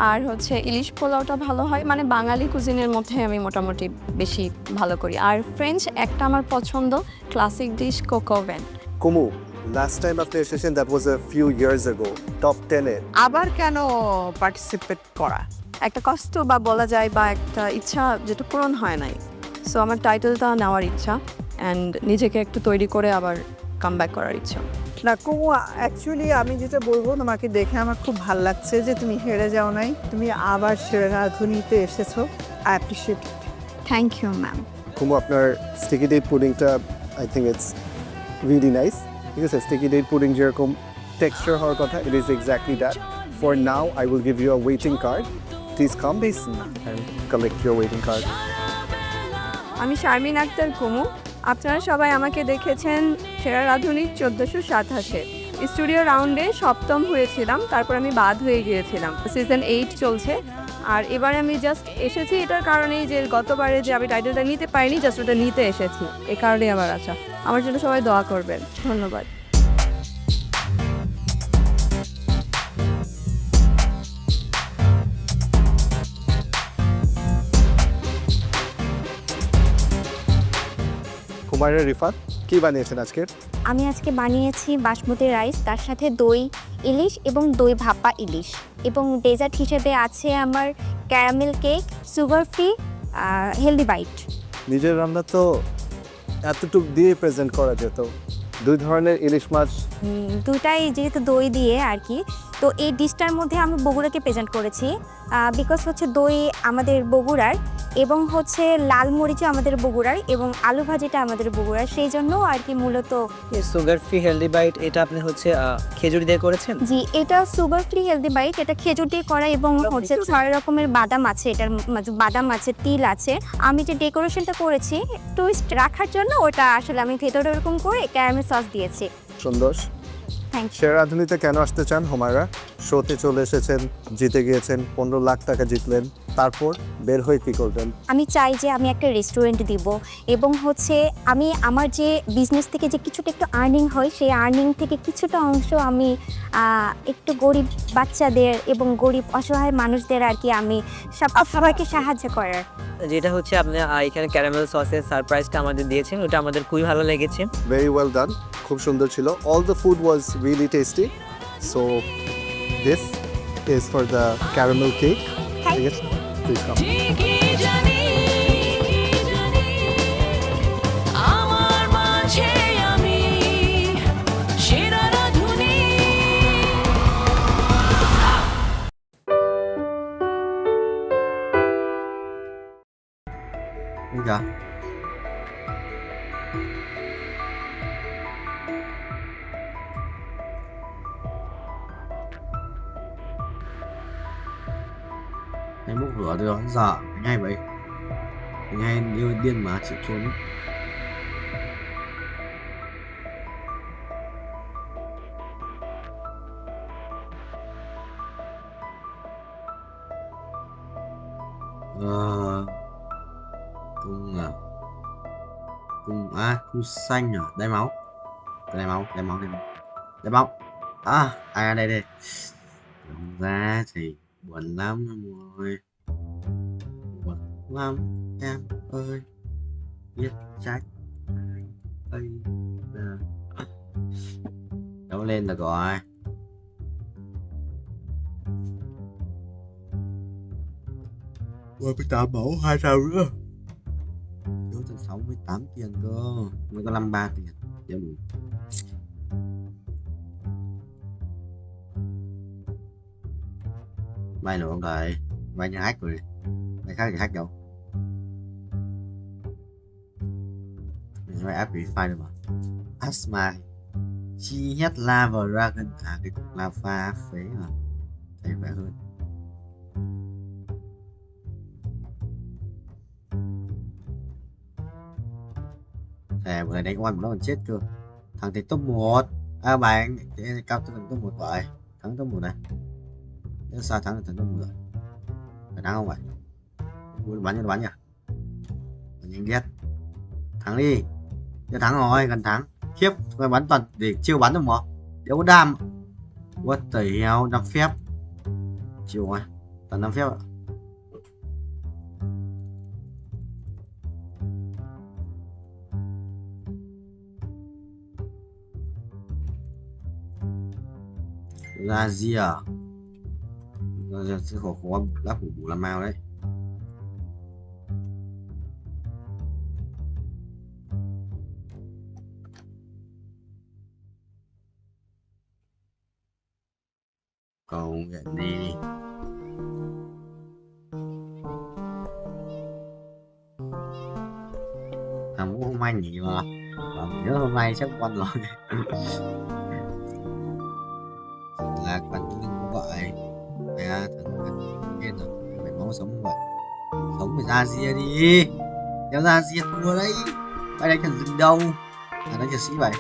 আর হচ্ছে ইলিশ পোলাওটা ভালো হয়। মানে বাঙালি কুজিনের মধ্যে আমি মোটামুটি বেশি ভালো করি। আর ফ্রেঞ্চ একটা আমার পছন্দ, classic dish coke oven. Kumu, last time আপনি এসেছেন that was a few years ago, top 10-এ। আবার কেন পার্টিসিপেট করা? একটা কষ্ট বা বলা যায় বা একটা ইচ্ছা যেটা পূরণ হয় নাই, সো আমার টাইটেলটা নেওয়ার ইচ্ছা অ্যান্ড নিজেকে একটু তৈরি করে আবার কাম ব্যাক করার ইচ্ছা। না কুমু, অ্যাকচুয়ালি আমি যেটা বলবো, তোমাকে দেখে আমার খুব ভালো লাগছে যে তুমি হেরে যাও নাই, তুমি আবার সেরাধুনিতে এসেছো। I appreciate it. Thank you ma'am. Kumu, আপনার স্টিকি ডেট পুডিংটা I think it's really nice. ঠিক আছে, স্টিকি ডেট পুডিং যেরকম টেক্সচার হওয়ার কথা, it is exactly that. For now I will give you a waiting card. Please come and collect your waiting card. আমি শারমিন আক্তার কুমু। আপনারা সবাই আমাকে দেখেছেন সেরা রাঁধুনি 1427-এ। স্টুডিও রাউন্ডে 7ম হয়েছিলাম, তারপর আমি বাদ হয়ে গিয়েছিলাম। সিজন 8 চলছে, আর এবারে আমি জাস্ট এসেছি এটার কারণেই যে গতবারে যে আমি টাইটেলটা নিতে পারিনি, জাস্ট ওটা নিতে এসেছি। এই কারণেই আমার আশা। আমার জন্য সবাই দোয়া করবেন। ধন্যবাদ। কুমারের রিফাত, কি বানিয়েছেন আজকে? আমি আজকে বানিয়েছি বাসমতি রাইস, তার সাথে দই ইলিশ এবং দই ভাপা ইলিশ, এবং ডেজার্ট হিসেবে আছে আমার caramel cake, sugar free, healthy bite. নিজের রান্না তো এতটুক দিয়ে প্রেজেন্ট করা যেত। 2 ধরনের ইলিশ মাছ, দুটাই যেহেতু দই দিয়ে আর কি, তো এই ডিশটার মধ্যে আমি বগুড়াকে প্রেজেন্ট করেছি, বিকজ হচ্ছে দই আমাদের বগুড়ার, এবং হচ্ছে লাল মরিচও আমাদের বগুড়ার, এবং আলু ভাজিটা আমাদের বগুড়ার, সেই জন্য আর কি মূলত। সুগার ফ্রি হেলদি বাইট, এটা আপনি হচ্ছে খেজুর দিয়ে করেছেন? জি, এটা সুগার ফ্রি হেলদি বাইট, এটা খেজুর দিয়ে করা, এবং হচ্ছে 6 রকমের বাদাম আছে, এটার বাদাম আছে, তিল আছে। আমি যে ডেকোরেশনটা করেছি টুইস্ট রাখার জন্য, ওটা আসলে আমি ভেতরে এরকম করে ক্যারামেল সস দিয়েছি। সুন্দর। Thank you. সেরা রাঁধুনিতে কেন আসতে চান হুমায়রা? শোতে চলে এসেছেন, জিতে গিয়েছেন, 15 লাখ টাকা জিতলেন, তারপর বের হয়ে কি করবেন? আমি চাই যে আমি একটা রেস্টুরেন্ট দিব, এবং হচ্ছে আমি আমার যে বিজনেস থেকে যে কিছুটা একটু আর্নিং হয়, সেই আর্নিং থেকে কিছুটা অংশ আমি একটু গরিব বাচ্চাদের এবং গরিব অসহায় মানুষদের আর কি আমি সবাইকে সাহায্য করার। যেটা হচ্ছে আপনি এখানে ক্যারামেল সসের সারপ্রাইজটা আমাদের দিয়েছেন, ওটা আমাদের খুবই ভালো লেগেছে। ভেরি ওয়েল ডান, খুব সুন্দর ছিল। All the food was really tasty. So this is for the caramel cake. ঠিক আছে, প্লিজ কাম। আমার মাঝে আমি সেরা রাঁধুনি। Enggak. Cái bốc lửa từ đó giờ ngay vậy, ngay như điên mà chịu trốn. Cung xanh à, đáy máu, đáy máu, đáy máu, đáy máu, đáy máu. Đây đây. Đúng ra thì buồn lắm rồi, buồn lắm em ơi, biết trách ai bây giờ. Kéo lên được rồi. Ôi, 18 mẫu 2 sao nữa. Thiếu tận 68 tiền cơ. Mới có 53 tiền. Để đủ. May nữa không thầy? May như hack rồi. May khác thì hack đâu. May áp bị file được mà. Asma. Chi hết lava dragon. À, cái cục lava phế mà. Thầy khỏe hơn. Thầy bữa nay đánh oan nó còn chết cơ. Thằng thì top 1. À bạn, thế cao tôi top 1 vậy. Thắng top 1 này. Nếu sao thắng được thằng top 10. Phải thắng không vậy? Muốn bắn cho nó bắn nhỉ? Nhanh ghét. Thắng đi. Chưa thắng rồi, gần thắng. Khiếp, phải bắn toàn để chiêu bắn được mà. Đéo có đam. What the hell, 5 phép. Chiều rồi. Toàn 5 phép ạ. Ra gì à? Ra sẽ khó lắp bù làm mau đấy. Cầu nguyện đi. Thằng cũng hôm nay nghỉ mà. Nhớ hôm nay chắc quan rồi. Là quan linh cũng vậy. À, thằng yên rồi. Phải máu sống như vậy. Sống phải ra ria đi. Đéo ra ria thua đấy. Mày đánh thằng rừng đâu. À, đánh nhật sĩ vậy.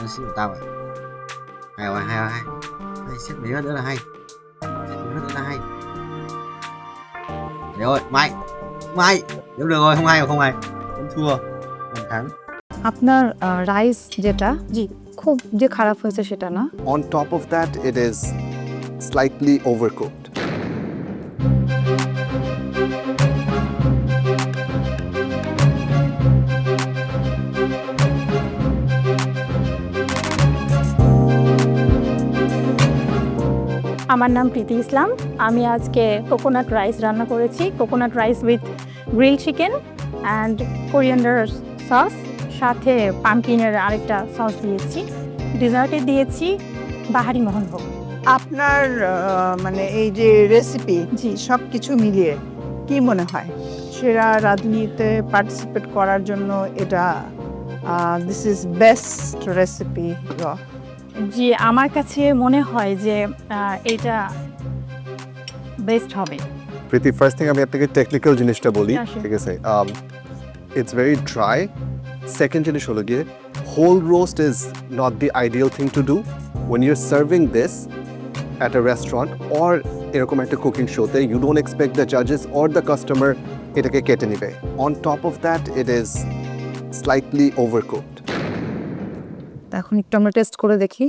Nhật sĩ của tao vậy. Hay rồi, hay. Hay, xếp mấy nữa là hay. Xếp mấy nữa là hay. Đấy rồi, Mai. Nếu được rồi, không hay. Không thua. Không thắng. আপনার rice যেটা জি খুব যে খারাপ হয়েছে সেটা না On top of that, it is slightly overcooked. আমার নাম প্রীতি ইসলাম আমি আজকে কোকোনাট রাইস রান্না করেছি coconut rice with grill chicken and coriander sauce সাথে পামকিনের আরেকটা সস দিয়েছি ডেজার্টে দিয়েছি বাহারি মোহনভোগ আপনার মানে এই যে রেসিপি জি সব কিছু মিলিয়ে কি মনে হয় সেরা রাঁধুনিতে পার্টিসিপেট করার জন্য এটা দিস ইজ বেস্ট রেসিপি জি আমার কাছে মনে হয় যে এটা বেস্ট হবে প্রীতি ফার্স্ট থিং আমি আপনাকে টেকনিক্যাল জিনিসটা বলি Yeah, sure. ঠিক আছে ইটস ভেরি ড্রাই সেকেন্ড জিনিস হলো গিয়ে whole roast is not the ideal thing to do when you are serving this at a restaurant or এরকম একটা কুকিং শোতে ইউ ডোন্ট এক্সপেক্ট দ্য জাজেস অর দ্য কাস্টমার এটাকে কেটে নেবে on top of that it is slightly overcooked এখন একটু আমরা টেস্ট করে দেখি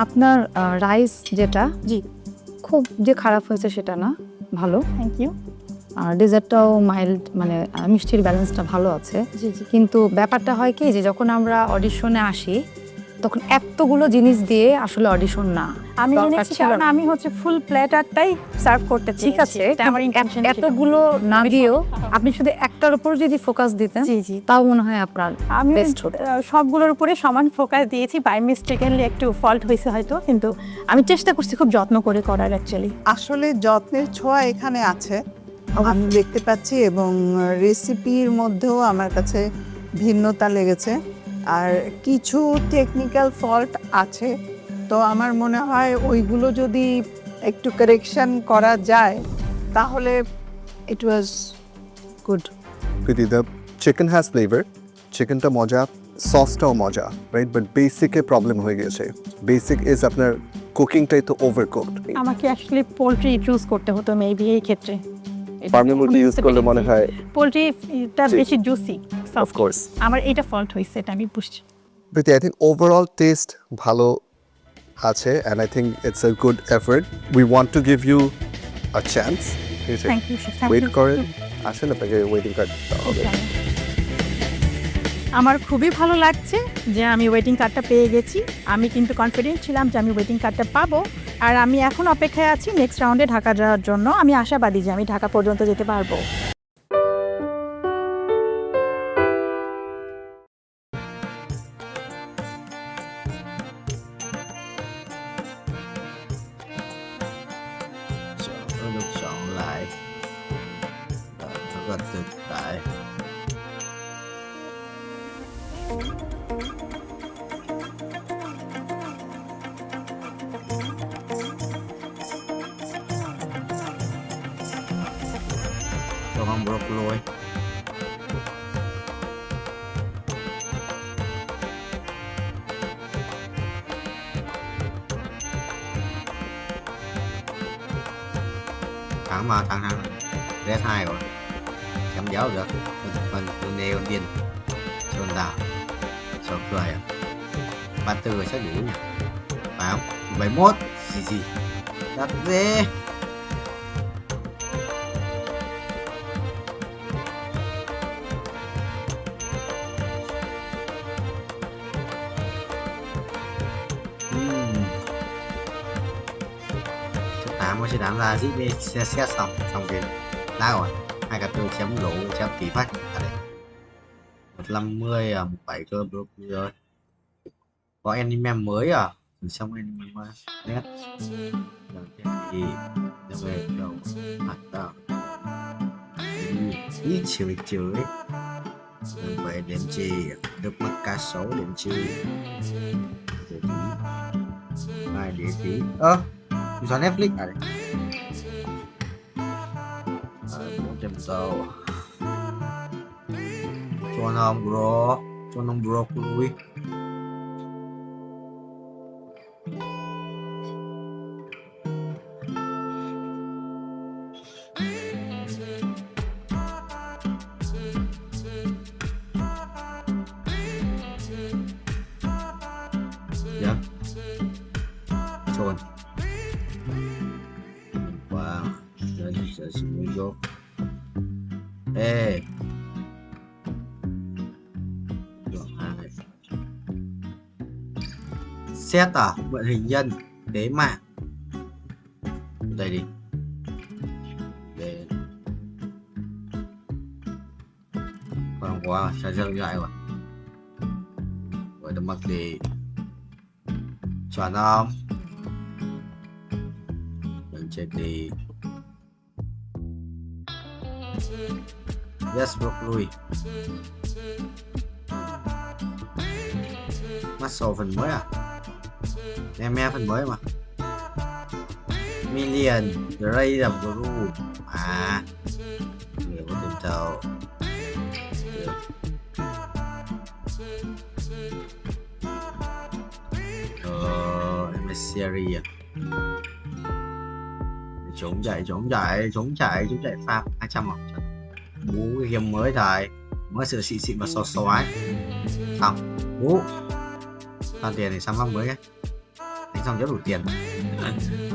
আপনার রাইস যেটা জি খুব যে খারাপ হয়েছে সেটা না ভালো থ্যাংক ইউ আর ডেজার্টটাও মাইল্ড মানে মিষ্টির ব্যালেন্সটা ভালো আছে জি জি কিন্তু ব্যাপারটা হয় কি যে যখন আমরা অডিশনে আসি তখন এতগুলো জিনিস দিয়ে আসলে অডিশন না আমি এনেছি কারণ আমি হচ্ছে ফুল প্লেটারটাই সার্ভ করতে ঠিক আছে আমার ইন্টেনশন এতগুলো না দিয়েও আপনি শুধু একটার উপর যদি ফোকাস দিতেন জি জি তাও মনে হয় আপনার আমি বেস্ট হতো সবগুলোর উপরে সমান ফোকাস দিয়েছি বাই মিস্টেকেনলি একটু ফল্ট হয়েছে হয়তো কিন্তু আমি চেষ্টা করছি খুব যত্ন করে করার অ্যাকচুয়ালি আসলে যত্নের ছোঁয়া এখানে আছে আমি দেখতে পাচ্ছি এবং রেসিপির মধ্যেও আমার কাছে ভিন্নতা লেগেছে আর কিছু টেকনিক্যাল ফল্ট আছে তো আমার মনে হয় ওইগুলো যদি একটু কারেকশন করা যায় তাহলে it was good pretty the chicken has flavour চিকেনটা মজা সসটাও মজা রাইট বাট বেসিকে প্রবলেম হয়ে গেছে বেসিক ইজ আপনার কুকিংটাই তো ওভারকুকড আমাকে অ্যাকচুয়ালি পোলট্রি চুজ করতে হতো মেবি এই ক্ষেত্রে ফার্মের মুরগি ইউজ করলে মনে হয় পোলট্রিটা বেশি জুসি অফ কোর্স আমার এটা ফল্ট হয়েছে এটা আমি বুঝছি Preeti I think overall taste ভালো আছে and I think it's a good effort we want to give you a chance এসে Thank you, chef. Thank wait you. করেন, আসেন আপনাকে ওয়েটিং কার্ড দেওয়া হবে। আমার খুবই ভালো লাগছে যে আমি ওয়েটিং কার্ডটা পেয়ে গেছি। আমি কিন্তু কনফিডেন্ট ছিলাম যে আমি ওয়েটিং কার্ডটা পাবো, আর আমি এখন অপেক্ষায় আছি নেক্সট রাউন্ডে ঢাকা যাওয়ার জন্য। আমি আশাবাদী যে আমি ঢাকা পর্যন্ত যেতে পারবো। Nó được chọn lại. Nó gần thực tại. Cho con broccoli. Thằng mà thằng red 2 rồi, chấm dấu được mình nêu điên chôn đào sầu cười à 34 rồi chắc đủ nhỉ, phải không? 71 gì đắt dê. Mới sẽ đảm ra zip đi xét xong rồi đá rồi 2 chấm lỗ chấm tỷ phát ở đây 150 à 17 cơ rồi có anime mới à từ xong anime mới nét đầu tiên thì về đầu mặt tao ít chửi về điểm chi được mất cả số điểm chi vài địa phí cho Netflix à đây 400 tàu cho non broccoli dạ trộn wow giờ xin vô ê xét à mượn hình nhân đế mạng đây đi để còn quá sẽ dâng lại rồi tầm mặc thì chuẩn không mình check đi yes broccoli muscle phần mới à em phần mới mà million ray là blue à người có tìm tàu em series à trốn chạy farm 200 hoặc bú cái game mới rồi mới sửa xịn và xò xoái xong bú hoàn tiền thì xong phong mới ấy đánh xong rất đủ tiền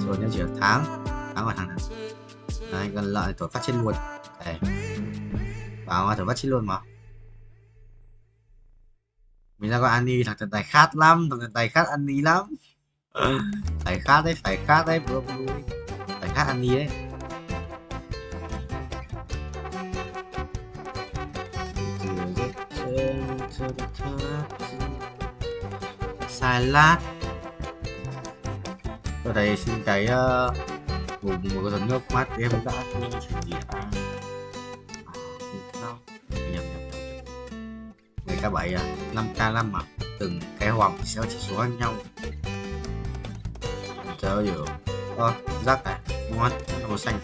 rồi nhân chỉ được tháng vào thằng này đấy, gần lại tuổi phát trên luôn đây vào tuổi phát trên luôn mà mình ra có Annie thằng tài khát lắm thằng tài khát Annie lắm phải khát đấy bro phải khát Annie đấy salad tôi thấy xin cái một cái giọt nước mắt em đã chuyện gì à người ca 7 5k5 mà từng cái hoàng sẽ chỉ số khác nhau chờ hiểu rác này ngon màu xanh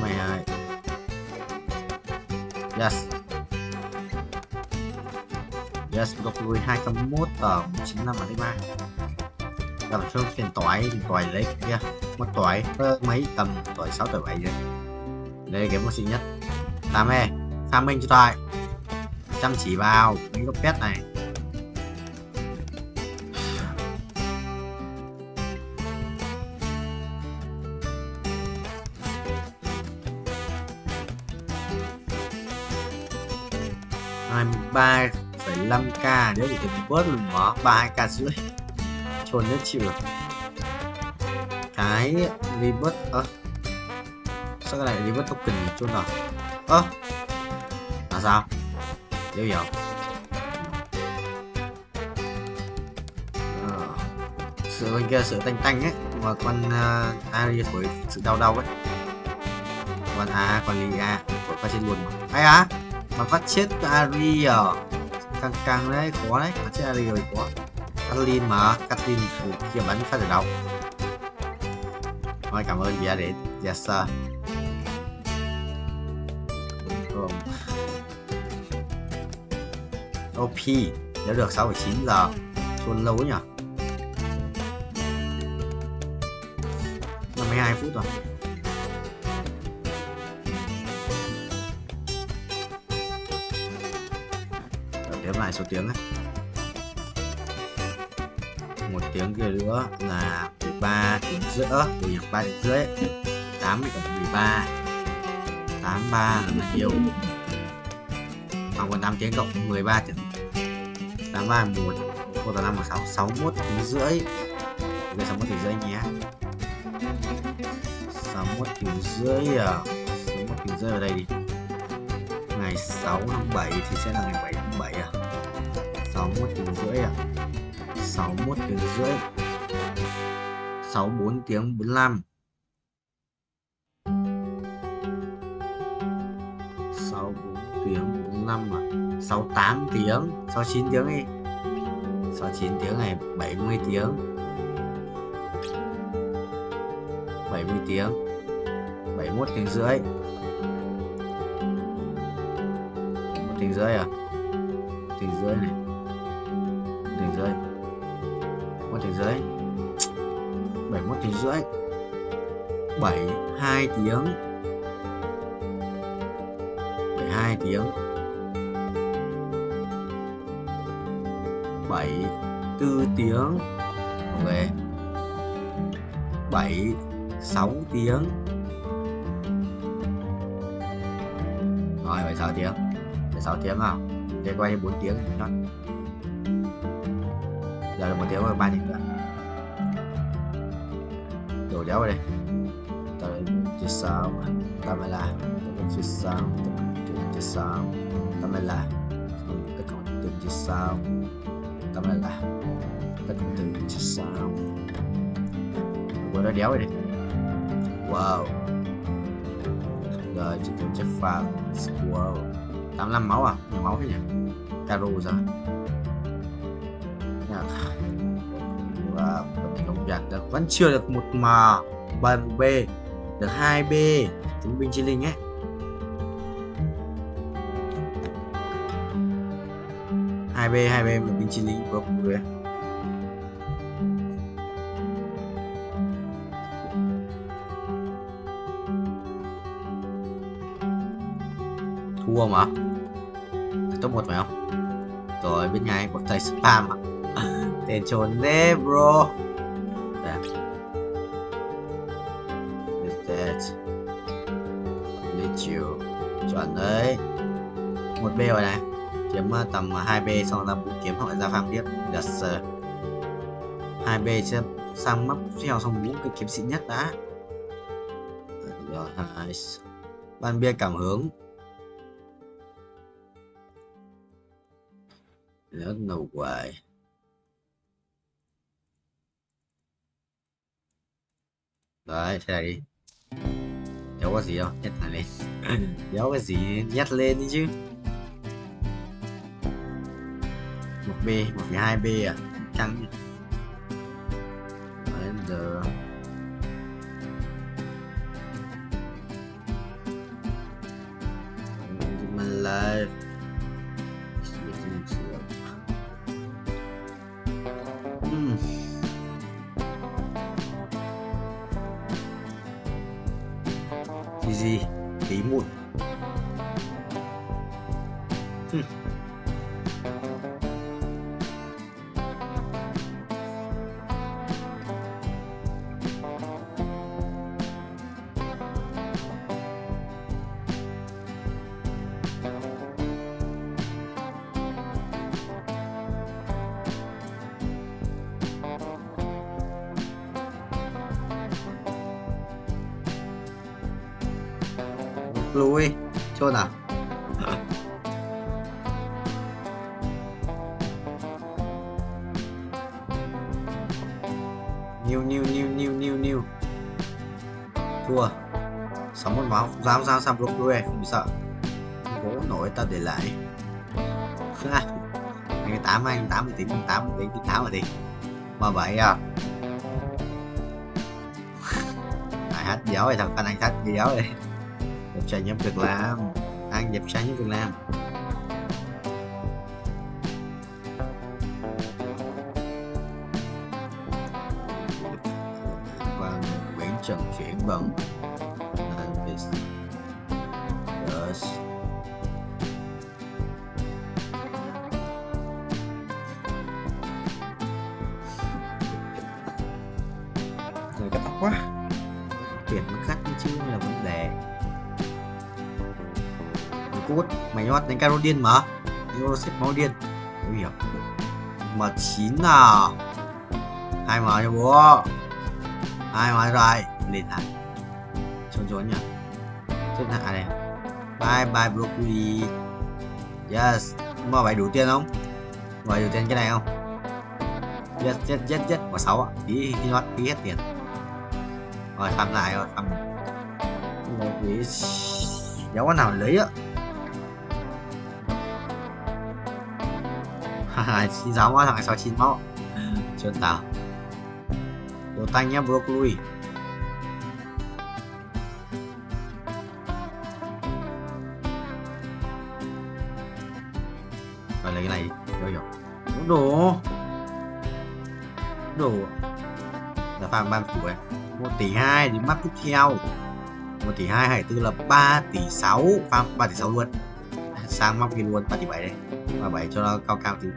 mày yes broccoli 201 tờ 95 ở đây ba làm cho tiền tỏi lấy kia mất tỏi mấy tầm tỏi 6 tỏi 7 rồi đây cái một xịn nhất làm farming cho tôi chăm chỉ vào những gốc pet này 23,5k nếu thì bớt mình bỏ 32k rưỡi chôn nhất chịu rồi. Cái rebirth sao cái này rebirth token chôn rồi là sao điều hiểu sự bên kia sự tanh tanh ấy mà con Ari thổi sự đau đau ấy con con Lia thổi phát chết luôn mà mà phát chết Ari càng đấy khó đấy phát chết Ari rồi khó Kathleen mà Kathleen kia bắn phát được đâu. Thôi cảm ơn bia đến yes sir. OP nếu được 6,9 giờ chôn lâu nhỉ, 52 phút rồi. Đếm lại số tiếng ấy, 1 tiếng kia nữa là 13 tiếng rưỡi, 13 tiếng rưỡi 8 cộng 13 83 là bao nhiêu? Còn 8 tiếng cộng 13 tiếng 83 1 1 là 5 6 61 tiếng rưỡi. Đây 61 tiếng rưỡi nhé. 61 tiếng rưỡi 61 tiếng rưỡi vào đây đi. Ngày 6 tháng 7 thì sẽ là ngày 7 tháng 7 61 tiếng rưỡi 61 tiếng rưỡi 64 tiếng 45 64 tiếng 45 68 tiếng 69 tiếng đi 69 tiếng này 70 tiếng 70 tiếng 71 tiếng rưỡi 1 tiếng rưỡi tiếng rưỡi này tiếng rưỡi 1 tiếng rưỡi 71 tiếng rưỡi 72 tiếng 72 tiếng 74 tiếng về 76 tiếng rồi 76 tiếng 76 tiếng nào để quay 4 tiếng nữa. Giờ là 1 tiếng và 3 tiếng nữa đổ đéo vào đây tới chia sao ta mới là chia sao chia sao ta mới là tất cả từ chia sao ta mới là tất cả từ chia sao vừa nó đéo vào đây wow rồi chỉ cần check file wow 85 máu nhiều máu thế nhỉ caro ra và công việc được vẫn chưa được 1M 3B được 2B chứng minh chi linh ấy. hai b một binh chi linh của người thua mà top 1 phải không? Rồi bên ngay một thầy spam tên trốn thế bro. Chiều chuẩn đấy 1B rồi này kiếm tầm 2B xong ra kiếm hoặc ra farm tiếp được 2B sẽ sang map theo xong 4 cái kiếm xịn nhất đã rồi nice. Ban bia cảm hứng rất nầu quài đấy thế này đi đéo có gì đâu nhét thẳng lên đéo cái gì nhét lên đi chứ 1B 1,2B căng giờ mình lại gì tí một broccoli. Chôn à? New. Thua. 61 máu. Sao broccoli không bị sợ. Bố nội tao để lại. 28 tỷ 8 rồi đi. Mà vậy à. Hát dấu rồi, thằng anh hát dấu rồi. Dẹp trái nhóm việc làm. Anh dẹp trái nhóm việc làm. Và Nguyễn Trần chuyển bẩn. Yes. Người cắt tóc quá. Tiền nó cắt chứ là vấn đề. Cút, mày nhót đánh caro điên mà. Euro xếp máu điên. Không hiểu. M9 nào. 2 mở cho bố. 2 mở rồi. Lên hả? Trốn nhỉ. Chết hạ này. Bye broccoli. Yes. Mà phải đủ tiền không? Mà đủ tiền cái này không? Yes. Quả 6 ạ. Tí hết tiền. Rồi thăm lại rồi thăm. Một cái dấu con nào lấy á. 96 máu, thằng này 69 máu. Trơn tao. Đồ tanh nhá broccoli. Rồi lấy cái này đi. Rồi. Đồ. Là phang 30 củ ấy. 1 tỷ 2 đến map tiếp theo. 1 tỷ 2 hay tư là 3 tỷ 6. Phang 3 tỷ 6 luôn. Sang map kia luôn 3 tỷ 7 đây. 3 7 cho nó cao tí.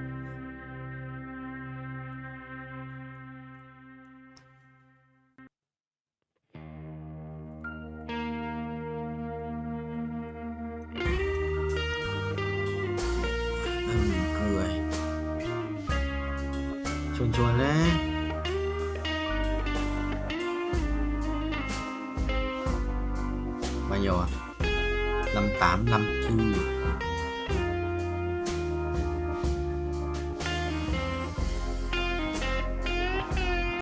Cười. Chuồn đấy. Bao nhiêu à? 58, 54.